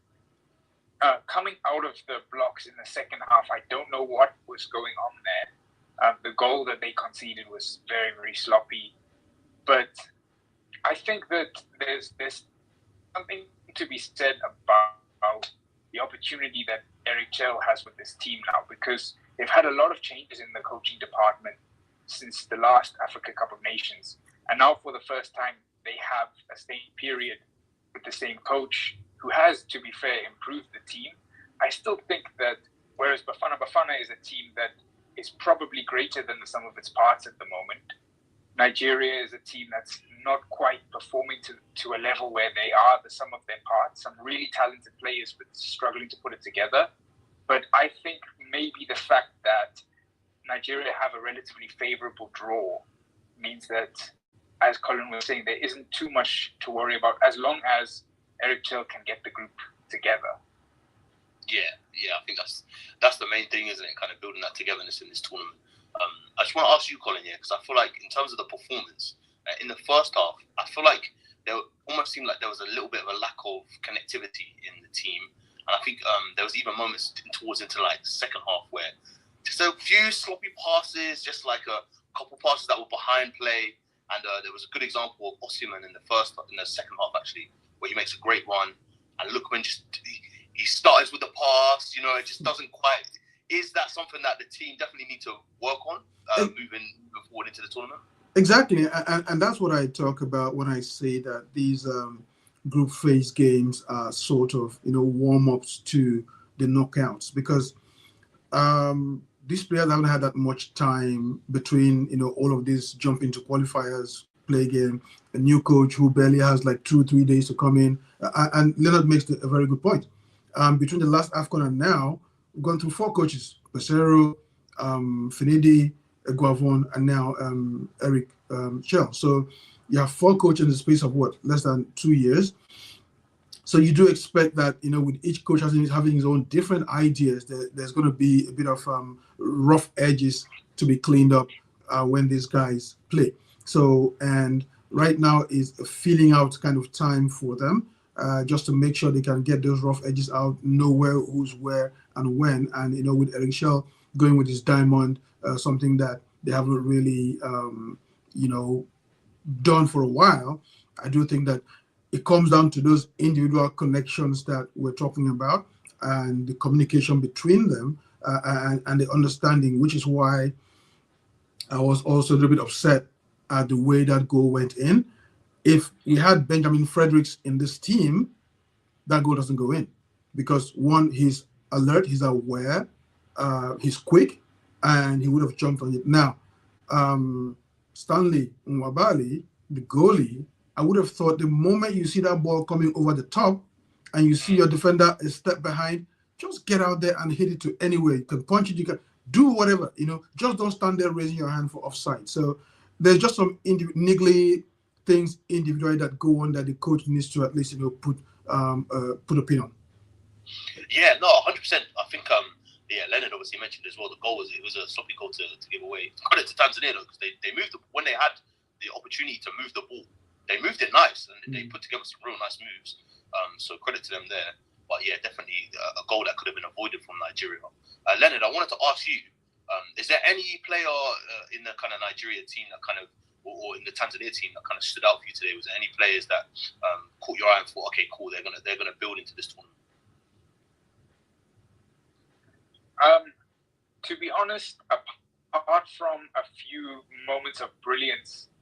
Coming out of the blocks in the second half, I don't know what was going on there. The goal that they conceded was very, very sloppy. But I think that there's something to be said about the opportunity that Eric Chell has with this team now, because they've had a lot of changes in the coaching department since the last Africa Cup of Nations. And now for the first time, they have a staying period with the same coach who has, to be fair, improved the team. I still think that whereas Bafana is a team that is probably greater than the sum of its parts at the moment, Nigeria is a team that's not quite performing to a level where they are the sum of their parts. Some really talented players, but struggling to put it together. But I think maybe the fact that Nigeria have a relatively favorable draw means that, as Colin was saying, there isn't too much to worry about as long as Eric Chell can get the group together. Yeah, I think that's the main thing, isn't it? Kind of building that togetherness in this tournament. I just want to ask you, Colin, because I feel like in terms of the performance, in the first half, I feel like there almost seemed like there was a little bit of a lack of connectivity in the team. And I think there was even moments towards into like the second half where just a few sloppy passes, just like a couple passes that were behind play. And there was a good example of Osimhen in the second half, actually, where he makes a great run. And Lookman he starts with the pass, it just doesn't quite. Is that something that the team definitely need to work on moving forward into the tournament? Exactly, and that's what I talk about when I say that these group phase games are sort of warm-ups to the knockouts, because these players haven't had that much time between all of these jump into qualifiers, play game, a new coach who barely has like 2-3 days to come in, and Leonard makes a very good point. Between the last AFCON and now, we've gone through 4 coaches: Pesero, Finidi, Guavon, and now Eric Chell. So You have 4 coaches in the space of what, less than 2 years. So you do expect that, with each coach having his own different ideas, there's going to be a bit of rough edges to be cleaned up when these guys play. So, and right now is a feeling out kind of time for them, just to make sure they can get those rough edges out, know who's where and when. And, with Eric Shell going with his diamond, something that they haven't really, done for a while, I do think that it comes down to those individual connections that we're talking about and the communication between them, and the understanding, which is why I was also a little bit upset at the way that goal went in. If we had Benjamin Fredericks in this team, that goal doesn't go in, because one, he's alert, he's aware, he's quick, and he would have jumped on it. Now, Stanley Nwabali, the goalie, I would have thought the moment you see that ball coming over the top and you see your defender a step behind, just get out there and hit it to anywhere. You can punch it, you can do whatever, just don't stand there raising your hand for offside. So there's just some niggly things individually that go on that the coach needs to at least, put a pin on. Yeah, no, 100%. I think Leonard obviously mentioned as well, the goal was a sloppy goal to give away. Credit to Tanzania though, because they moved when they had the opportunity to move the ball. They moved it nice, and they put together some real nice moves. So credit to them there. But yeah, definitely a goal that could have been avoided from Nigeria. Leonard, I wanted to ask you, is there any player in the kind of Nigeria team that kind of, or in the Tanzania team that kind of stood out for you today? Was there any players that caught your eye and thought, okay, cool, they're gonna build into this tournament? To be honest, apart from a few moments of brilliance,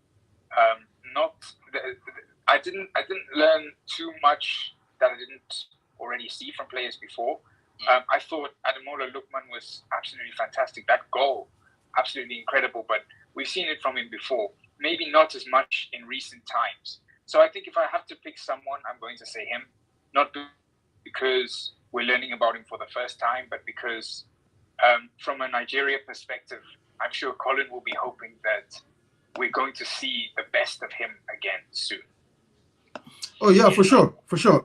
I didn't learn too much that I didn't already see from players before. I thought Ademola Lookman was absolutely fantastic. That goal, absolutely incredible. But we've seen it from him before. Maybe not as much in recent times. So I think if I have to pick someone, I'm going to say him. Not because we're learning about him for the first time, but because from a Nigeria perspective, I'm sure Colin will be hoping that we're going to see the best of him again soon. Oh yeah, for sure.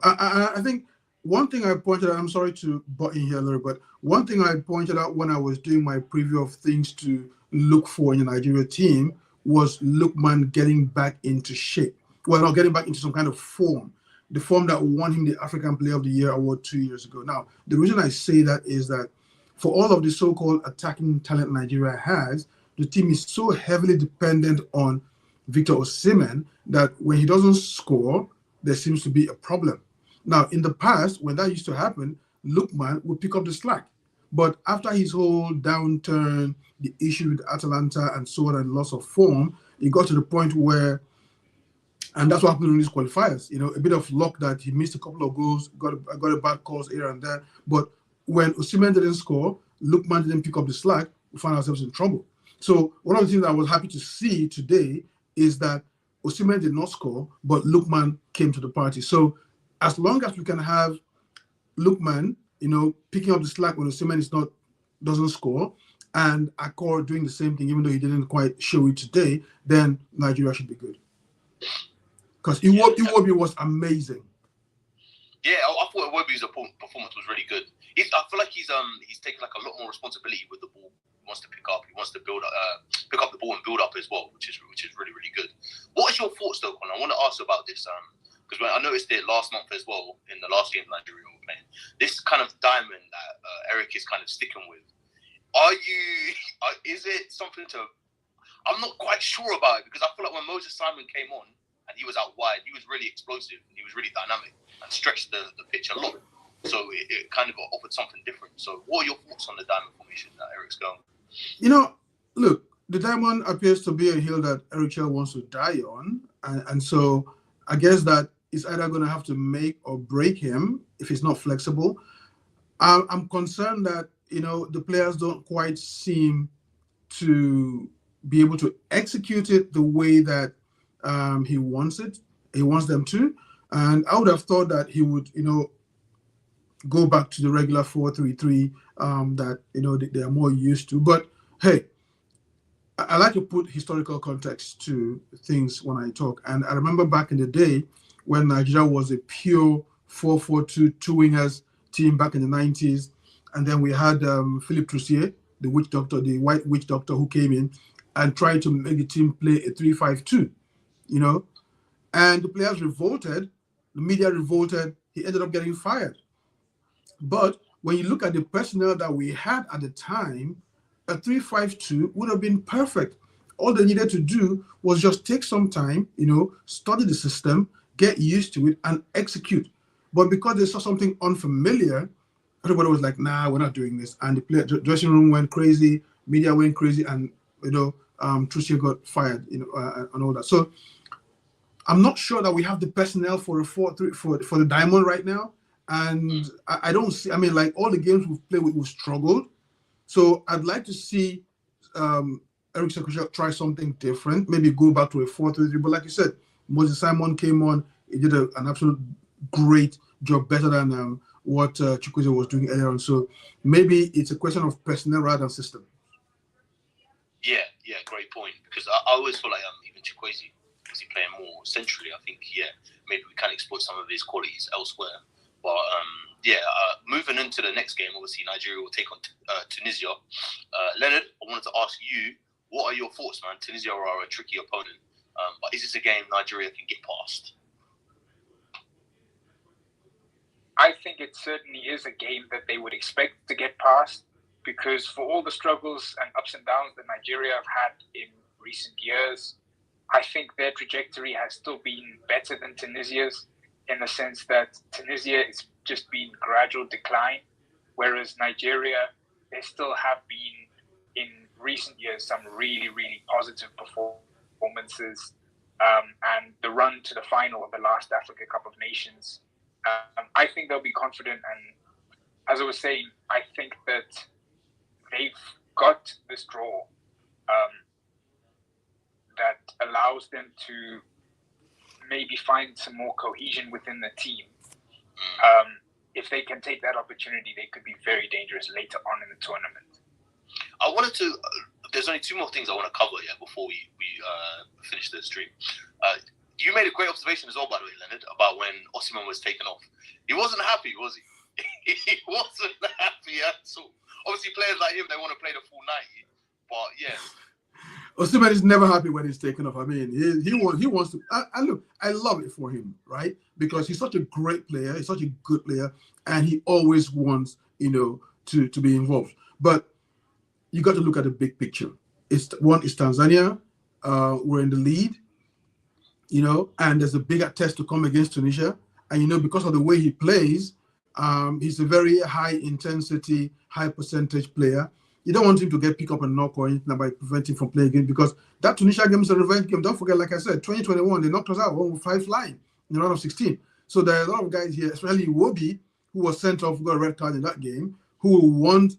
I think one thing I pointed out, I'm sorry to butt in here a little, but one thing I pointed out when I was doing my preview of things to look for in the Nigeria team was Lookman getting back into shape. Well, not getting back into some kind of form. The form that won him the African Player of the Year award 2 years ago. Now, the reason I say that is that for all of the so-called attacking talent Nigeria has, the team is so heavily dependent on Victor Osimhen that when he doesn't score, there seems to be a problem. Now, in the past, when that used to happen, Lookman would pick up the slack. But after his whole downturn, the issue with Atalanta and so on, and loss of form, it got to the point where, and that's what happened in these qualifiers, a bit of luck that he missed a couple of goals, got a bad calls here and there. But when Osimhen didn't score, Lookman didn't pick up the slack, we found ourselves in trouble. So one of the things I was happy to see today is that Osimhen did not score, but Lookman came to the party. So as long as we can have Lookman, picking up the slack when Osimhen doesn't score, and Akor doing the same thing, even though he didn't quite show it today, then Nigeria should be good. Because Iwobi was amazing. Yeah, I thought Iwobi's performance was really good. I feel like he's taken like a lot more responsibility with the ball. He wants to pick up. He wants to pick up the ball and build up as well, which is really, really good. What is your thoughts though, Con? I want to ask about this because I noticed it last month as well in the last game Nigeria were playing. This kind of diamond that Eric is kind of sticking with. Is it something to? I'm not quite sure about it, because I feel like when Moses Simon came on and he was out wide, he was really explosive and he was really dynamic and stretched the pitch a lot. So it kind of offered something different. So what are your thoughts on the diamond formation that Eric's going? Look, the diamond appears to be a hill that Eric Chell wants to die on. And so I guess that it's either going to have to make or break him if he's not flexible. I'm concerned that, the players don't quite seem to be able to execute it the way that he wants them to. And I would have thought that he would, go back to the regular 4-3-3 that, they are more used to. But hey, I like to put historical context to things when I talk. And I remember back in the day when Nigeria was a pure 4-4-2, two wingers team back in the 90s. And then we had Philip Troussier, the witch doctor, the white witch doctor, who came in and tried to make the team play a 3-5-2, you know. And the players revolted, the media revolted, he ended up getting fired. But when you look at the personnel that we had at the time, a 3-5-2 would have been perfect. All they needed to do was just take some time, you know, study the system, get used to it, and execute. But because they saw something unfamiliar, everybody was like, nah, we're not doing this. And the dressing room went crazy, media went crazy, and, you know, Troussier got fired, you know, and all that. So I'm not sure that we have the personnel for a 4-3 for the Diamond right now. And I don't see, I mean, like all the games we've played, we've struggled. So I'd like to see Eric Sekusha try something different, maybe go back to a 4-3-3. But like you said, Moses Simon came on, he did an absolute great job, better than what Chukwueze was doing earlier on. So maybe it's a question of personnel rather than system. Yeah, great point. Because I always feel like even Chukwueze, was he playing more centrally? I think, maybe we can exploit some of his qualities elsewhere. But moving into the next game, obviously Nigeria will take on Tunisia. Leonard, I wanted to ask you, what are your thoughts, man? Tunisia are a tricky opponent, but is this a game Nigeria can get past? I think it certainly is a game that they would expect to get past, because for all the struggles and ups and downs that Nigeria have had in recent years, I think their trajectory has still been better than Tunisia's, in the sense that Tunisia has just been gradual decline, whereas Nigeria, they still have been in recent years some really, really positive performances, and the run to the final of the last Africa Cup of Nations. I think they'll be confident, and as I was saying, I think that they've got this draw that allows them to maybe find some more cohesion within the team. If they can take that opportunity, they could be very dangerous later on in the tournament. I wanted to. There's only two more things I want to cover before we finish the stream. You made a great observation as well, by the way, Leonard, about when Osimhen was taken off. He wasn't happy, was he? He wasn't happy at all. Obviously, players like him, they want to play the full 90. But yeah. Osimhen is never happy when he's taken off. I mean, he wants to. Look, I love it for him, right? Because he's such a great player. He's such a good player, and he always wants, you know, to be involved. But you got to look at the big picture. It's Tanzania. We're in the lead, you know, and there's a bigger test to come against Tunisia. And you know, because of the way he plays, he's a very high intensity, high percentage player. You don't want him to get pick up and knock or anything by preventing him from playing again, because that Tunisia game is a revenge game. Don't forget, like I said, 2021, they knocked us out 1-5 flying in the round of 16. So there are a lot of guys here, especially Iwobi, who was sent off, got a red card in that game, who will want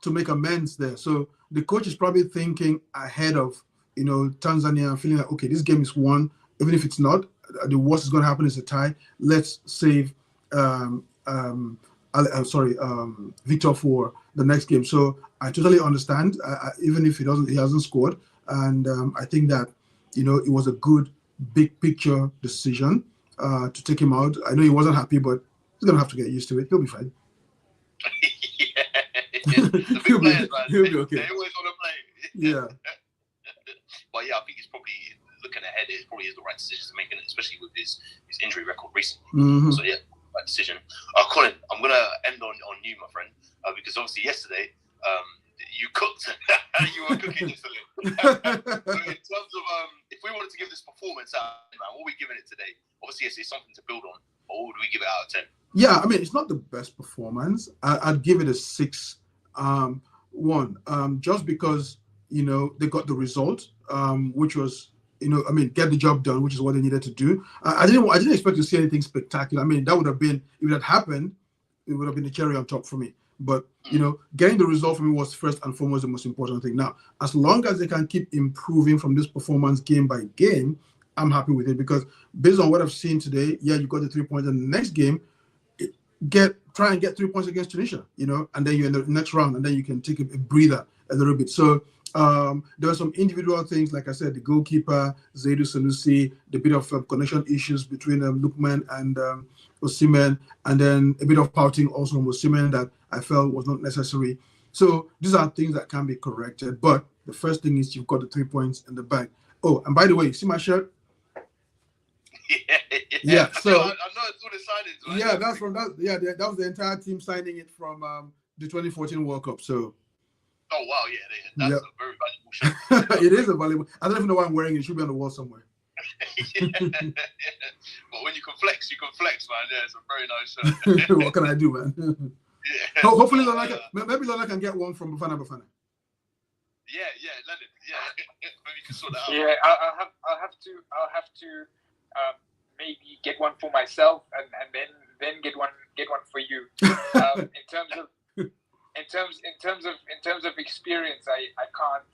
to make amends there. So the coach is probably thinking ahead of, you know, Tanzania, feeling like, okay, this game is won. Even if it's not, the worst is going to happen is a tie. Let's save Victor for the next game. So I totally understand, even if he hasn't scored. And I think that, you know, it was a good big picture decision to take him out. I know he wasn't happy, but he's gonna have to get used to it. He'll be fine. The big players, man, he'll be okay. They always want to play. Yeah. But yeah, I think he's probably looking ahead. It probably is the right decision to make, especially with his injury record recently. Mm-hmm. So yeah, right decision. Colin, I'm gonna end on you, my friend, because obviously yesterday you cooked. You were cooking yesterday. So in terms of if we wanted to give this performance out, man, what are we giving it today? Obviously, it's something to build on. But what would we give it out of 10? Yeah, I mean, it's not the best performance. I'd give it a 6. Just because, you know, they got the result, which was, you know, I mean, get the job done, which is what they needed to do. I didn't expect to see anything spectacular. I mean, that would have been, if it had happened, it would have been the cherry on top for me. But, you know, getting the result for me was first and foremost the most important thing. Now, as long as they can keep improving from this performance game by game, I'm happy with it, because based on what I've seen today, yeah, you got the 3 points in the next game. Try and get 3 points against Tunisia, you know, and then you're in the next round, and then you can take a breather a little bit. So There were some individual things, like I said, the goalkeeper, Zaidu Sanusi, the bit of connection issues between Lukman and Osimhen, and then a bit of pouting also from Osimhen that I felt was not necessary. So these are things that can be corrected. But the first thing is you've got the 3 points in the bag. Oh, and by the way, see my shirt? Yeah. So I know it's all the signings, right? yeah, that's from that. Yeah, that was the entire team signing it from the 2014 World Cup. So. Oh wow, yeah, that's a very valuable shirt. It is a valuable. I don't even know why I'm wearing it. It should be on the wall somewhere. Yeah. But when you can flex, man. Yeah, it's a very nice shirt. What can I do, man? Yeah. Hopefully, maybe Lola can get one from Bafana. Yeah, Leonard. Yeah, maybe you can sort that out. Yeah, I'll have to maybe get one for myself and then get one for you. In terms of experience, I can't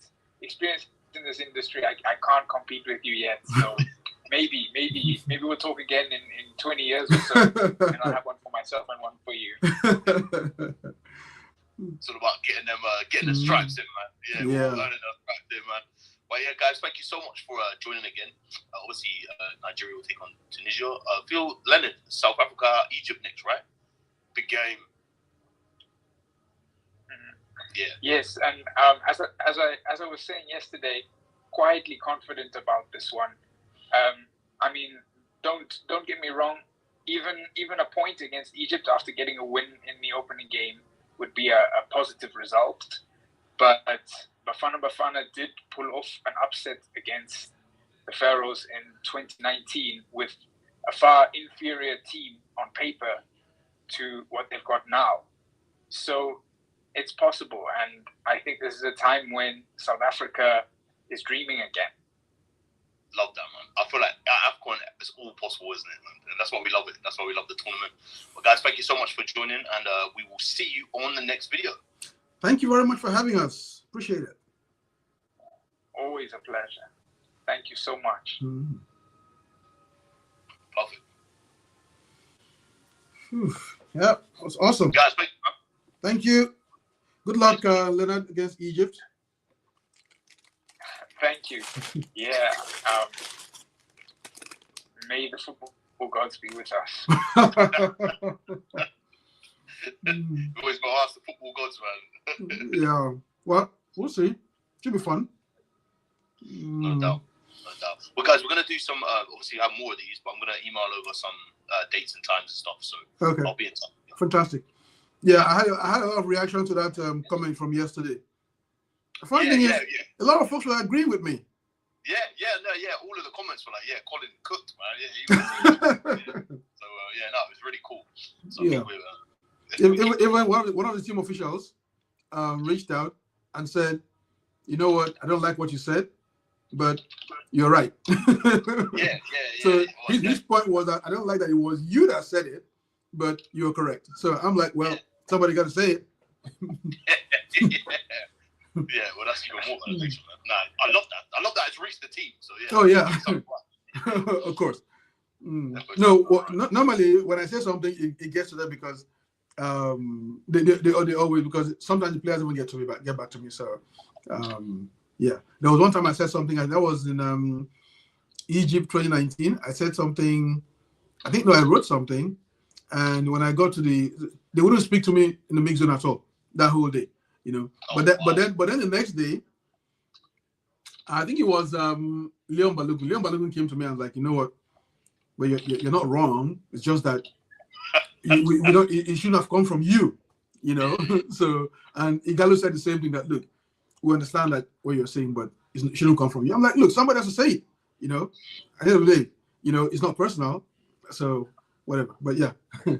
experience in this industry. I can't compete with you yet. So maybe we'll talk again in 20 years or so, and I'll have one for myself and one for you. It's all about getting the stripes in, man. Yeah. Earning those stripes in, man. But yeah, guys, thank you so much for joining again. Obviously, Nigeria will take on Tunisia. Phil, Leonard, South Africa, Egypt next, right? Big game. Yeah. Yes, and as I was saying yesterday, quietly confident about this one. I mean, don't get me wrong. Even a point against Egypt after getting a win in the opening game would be a positive result. But Bafana did pull off an upset against the Pharaohs in 2019 with a far inferior team on paper to what they've got now. So it's possible, and I think this is a time when South Africa is dreaming again. Love that, man. I feel like AFCON is all possible, isn't it, man? And that's why we love it. That's why we love the tournament. But guys, thank you so much for joining, and we will see you on the next video. Thank you very much for having us. Appreciate it. Always a pleasure. Thank you so much. Mm-hmm. Perfect. Yeah, that was awesome. Guys, thank you. Good luck, Leonard, against Egypt. Thank you. Yeah. May the football gods be with us. We always got to ask the football gods, man. Yeah. Well, we'll see. Should be fun. No doubt. Well, guys, we're going to do some, obviously, have more of these, but I'm going to email over some dates and times and stuff. So okay. I'll be in touch. Fantastic. Yeah, I had a lot of reaction to that comment from yesterday. The funny thing is, a lot of folks were agreeing with me. Yeah. All of the comments were like, yeah, Colin cooked, man. Yeah. So, no, it was really cool. So yeah. Even one of the team officials reached out and said, you know what, I don't like what you said, but you're right. Yeah. So his point was that I don't like that it was you that said it, but you're correct. So I'm like, well, somebody got to say it. Yeah, well, that's even more validation. Nah, I love that. I love that it's reached the team. So yeah. Oh yeah. Of course. No, well, normally when I say something, it gets to them because they always, because sometimes the players even get back to me. So yeah, there was one time I said something, and that was in Egypt 2019. I said something. I wrote something, and when I got to they wouldn't speak to me in the mix zone at all that whole day. You know, but then the next day, I think it was Leon Balogun. Leon Balogun came to me and was like, you know what? Well, you're not wrong. It's just that we don't. It shouldn't have come from you, you know. So, and Igalo said the same thing, that look, we understand that what you're saying, but it shouldn't come from you. I'm like, look, somebody has to say it, you know. At the end of the day, you know, it's not personal, so whatever. But yeah. No,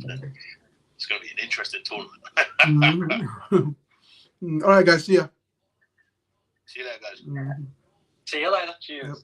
100%. It's going to be an interesting tournament. All right, guys. See ya. See you later, guys. Mm-hmm. See you later. Cheers. Yep.